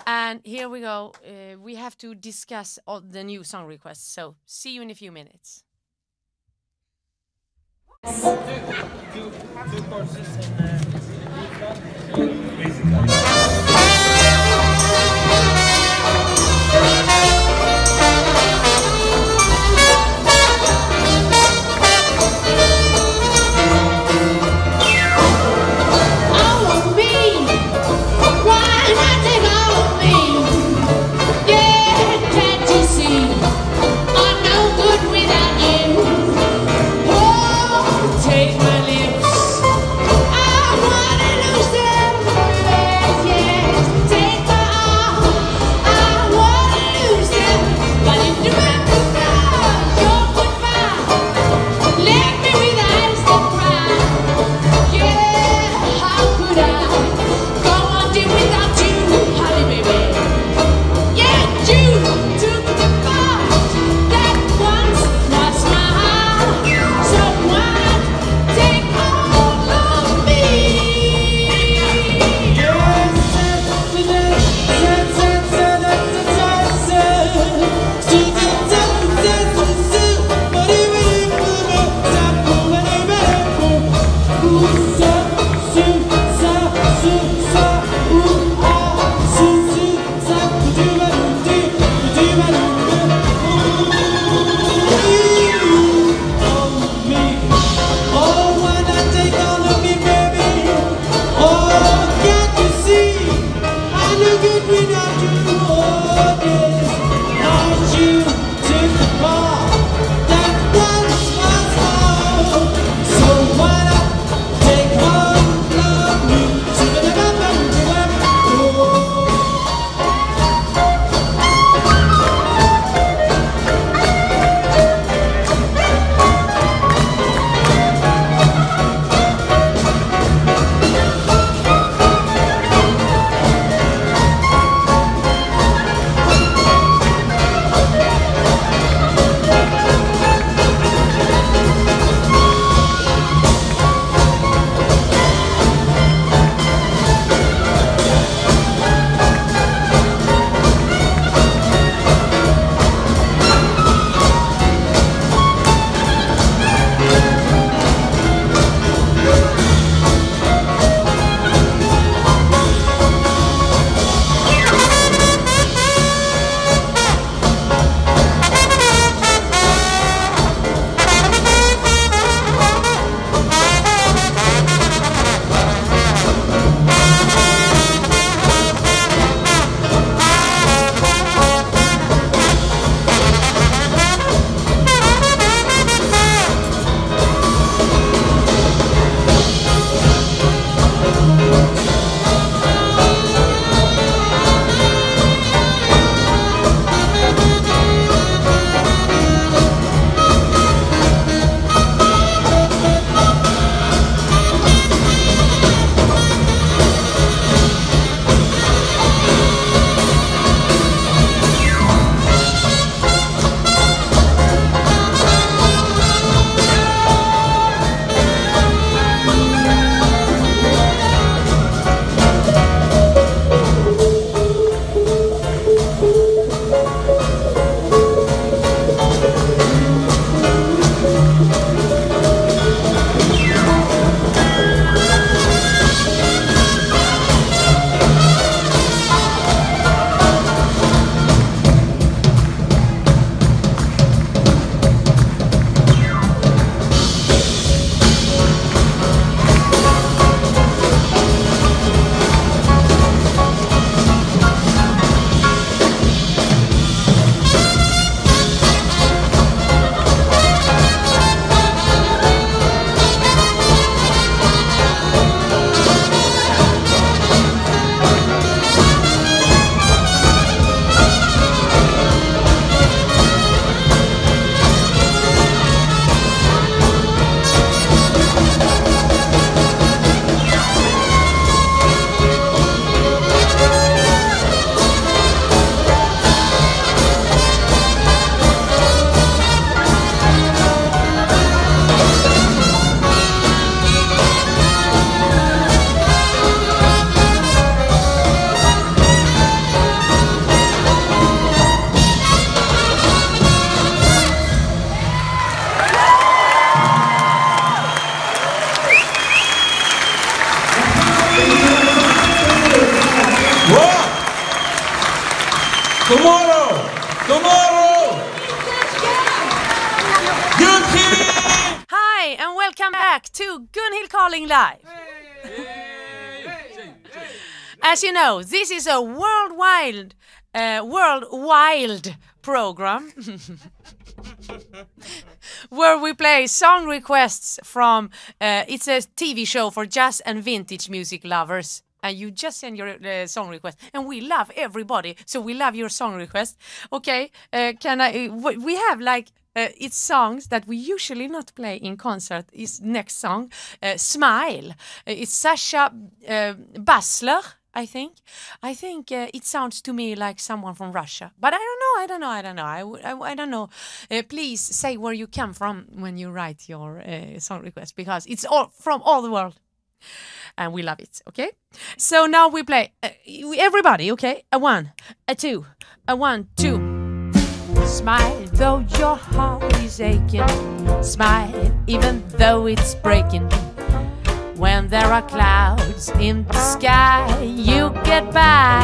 And here we go. We have to discuss all the new song requests. So see you in a few minutes. Two courses Take my lips, I wanna lose them, yeah. Hi, and welcome back to Gunhild Calling Live. As you know, this is a world wild program where we play song requests from, it's a TV show for jazz and vintage music lovers. And you just send your song request, and we love everybody, so we love your song request. Okay, we have like, it's songs that we usually not play in concert. Is next song, Smile. It's Sasha Basler, I think. It sounds to me like someone from Russia, but I don't know. Please say where you come from when you write your song request, because it's all from all the world. And we love it, okay? So now we play, everybody, okay? A 1, a 2, a 1, 2. Smile though your heart is aching. Smile even though it's breaking. When there are clouds in the sky, you get by.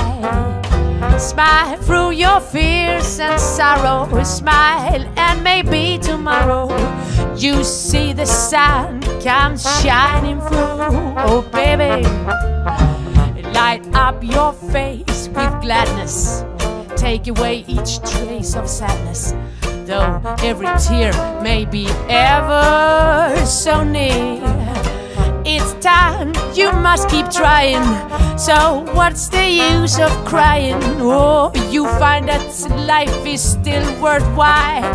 Smile through your fears and sorrow. Smile and maybe tomorrow you see the sun come shining through. Oh baby, light up your face with gladness. Take away each trace of sadness. Though every tear may be ever so near, it's time, you must keep trying. So what's the use of crying? Oh, you find that life is still worthwhile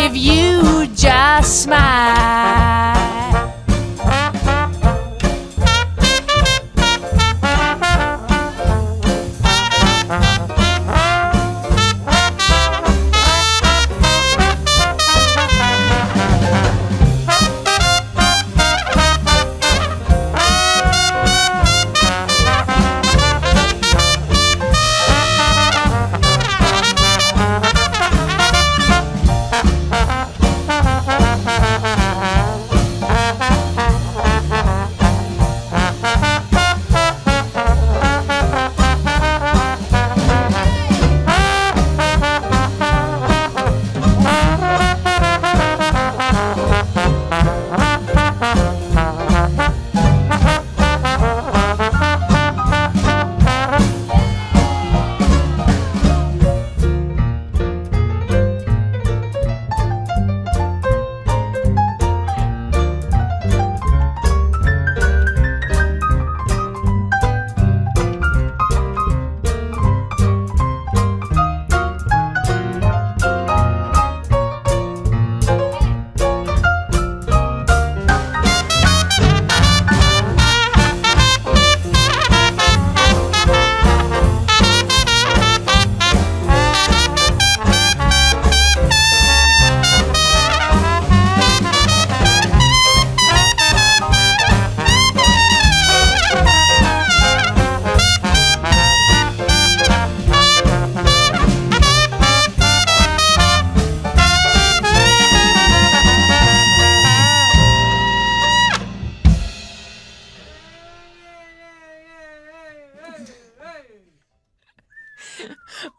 if you just smile.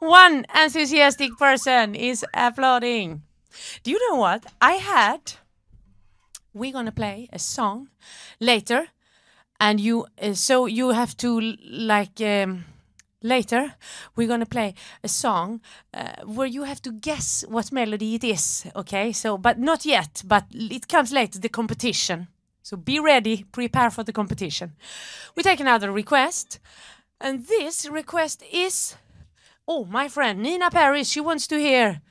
One enthusiastic person is applauding. Do you know what? We're gonna play a song later, and so you have to later we're gonna play a song where you have to guess what melody it is. Okay, so but not yet, but it comes later, the competition. So be ready, prepare for the competition. We take another request, and this request is, oh, my friend Nina Paris, she wants to hear,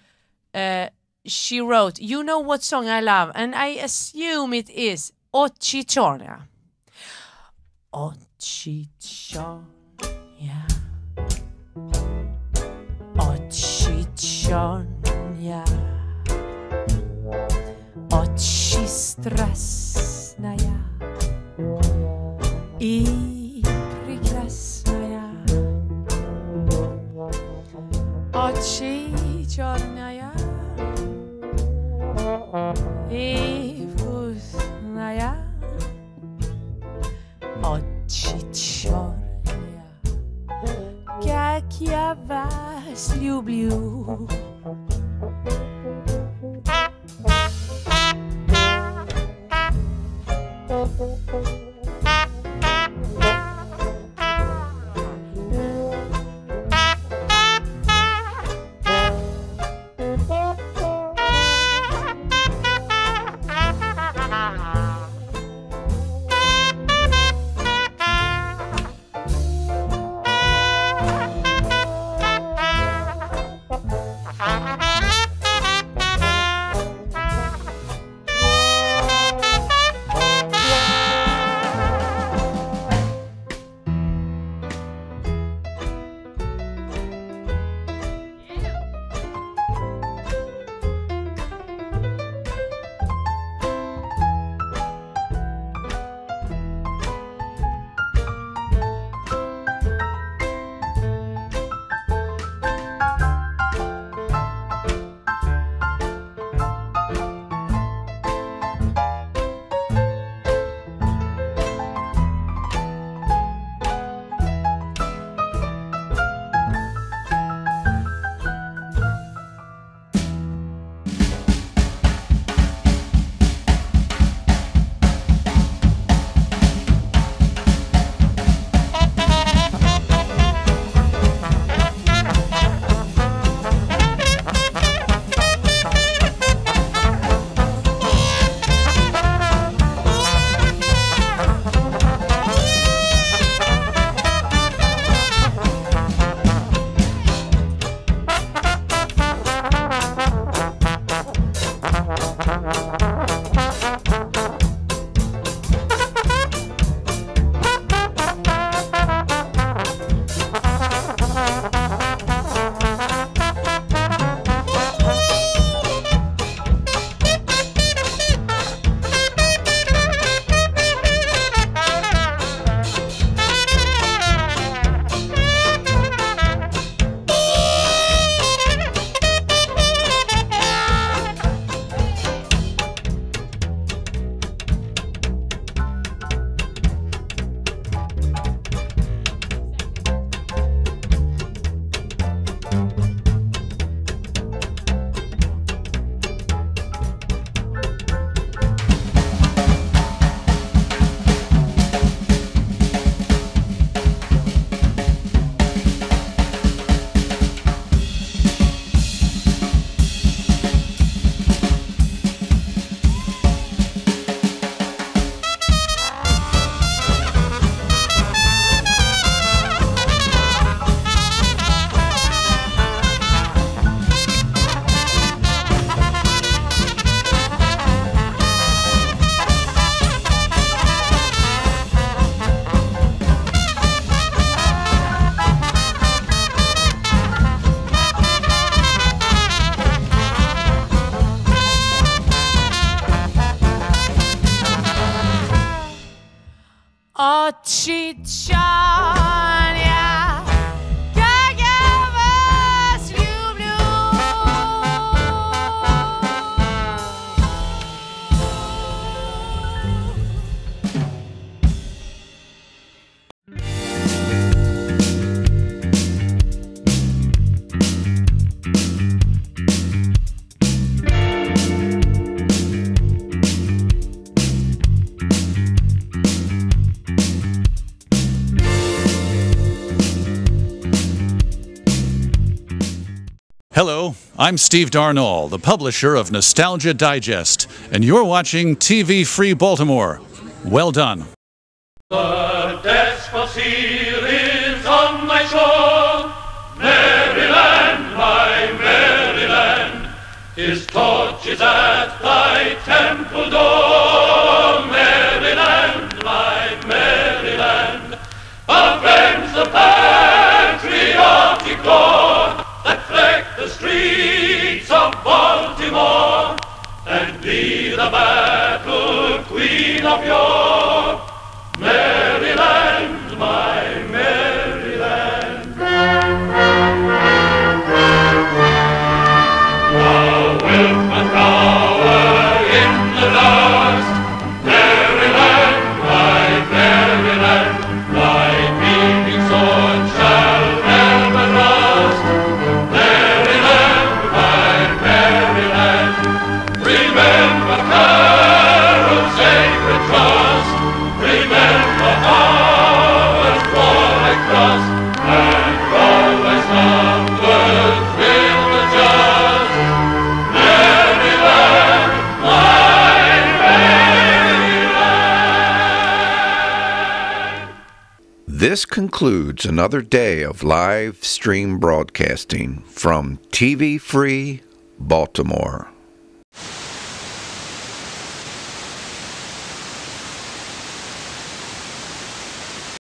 she wrote, you know what song I love, and I assume it is Ochi Chornia. Ochi Chornia, Ochi Chornia, Ochi Strasnaya, I Prekrasnaya, Ochi Chornia, I Vkusnaya, Ochi Chornia, как я was lublю. Oczyszczania, jak ja was lubię. Hello, I'm Steve Darnall, the publisher of Nostalgia Digest, and you're watching TV Free Baltimore. Well done. The Despothier is on my shore, Maryland, my Maryland. His torch is at thy temple door, Maryland, my Maryland. Avenge the patriotic roar that fleck the streets of Baltimore, and be the battle queen of yore, Maryland, my Maryland. Thou wilt but cower in the dust, Maryland, my Maryland. Thy beaming sword shall never rust, This concludes another day of live stream broadcasting from TV Free Baltimore.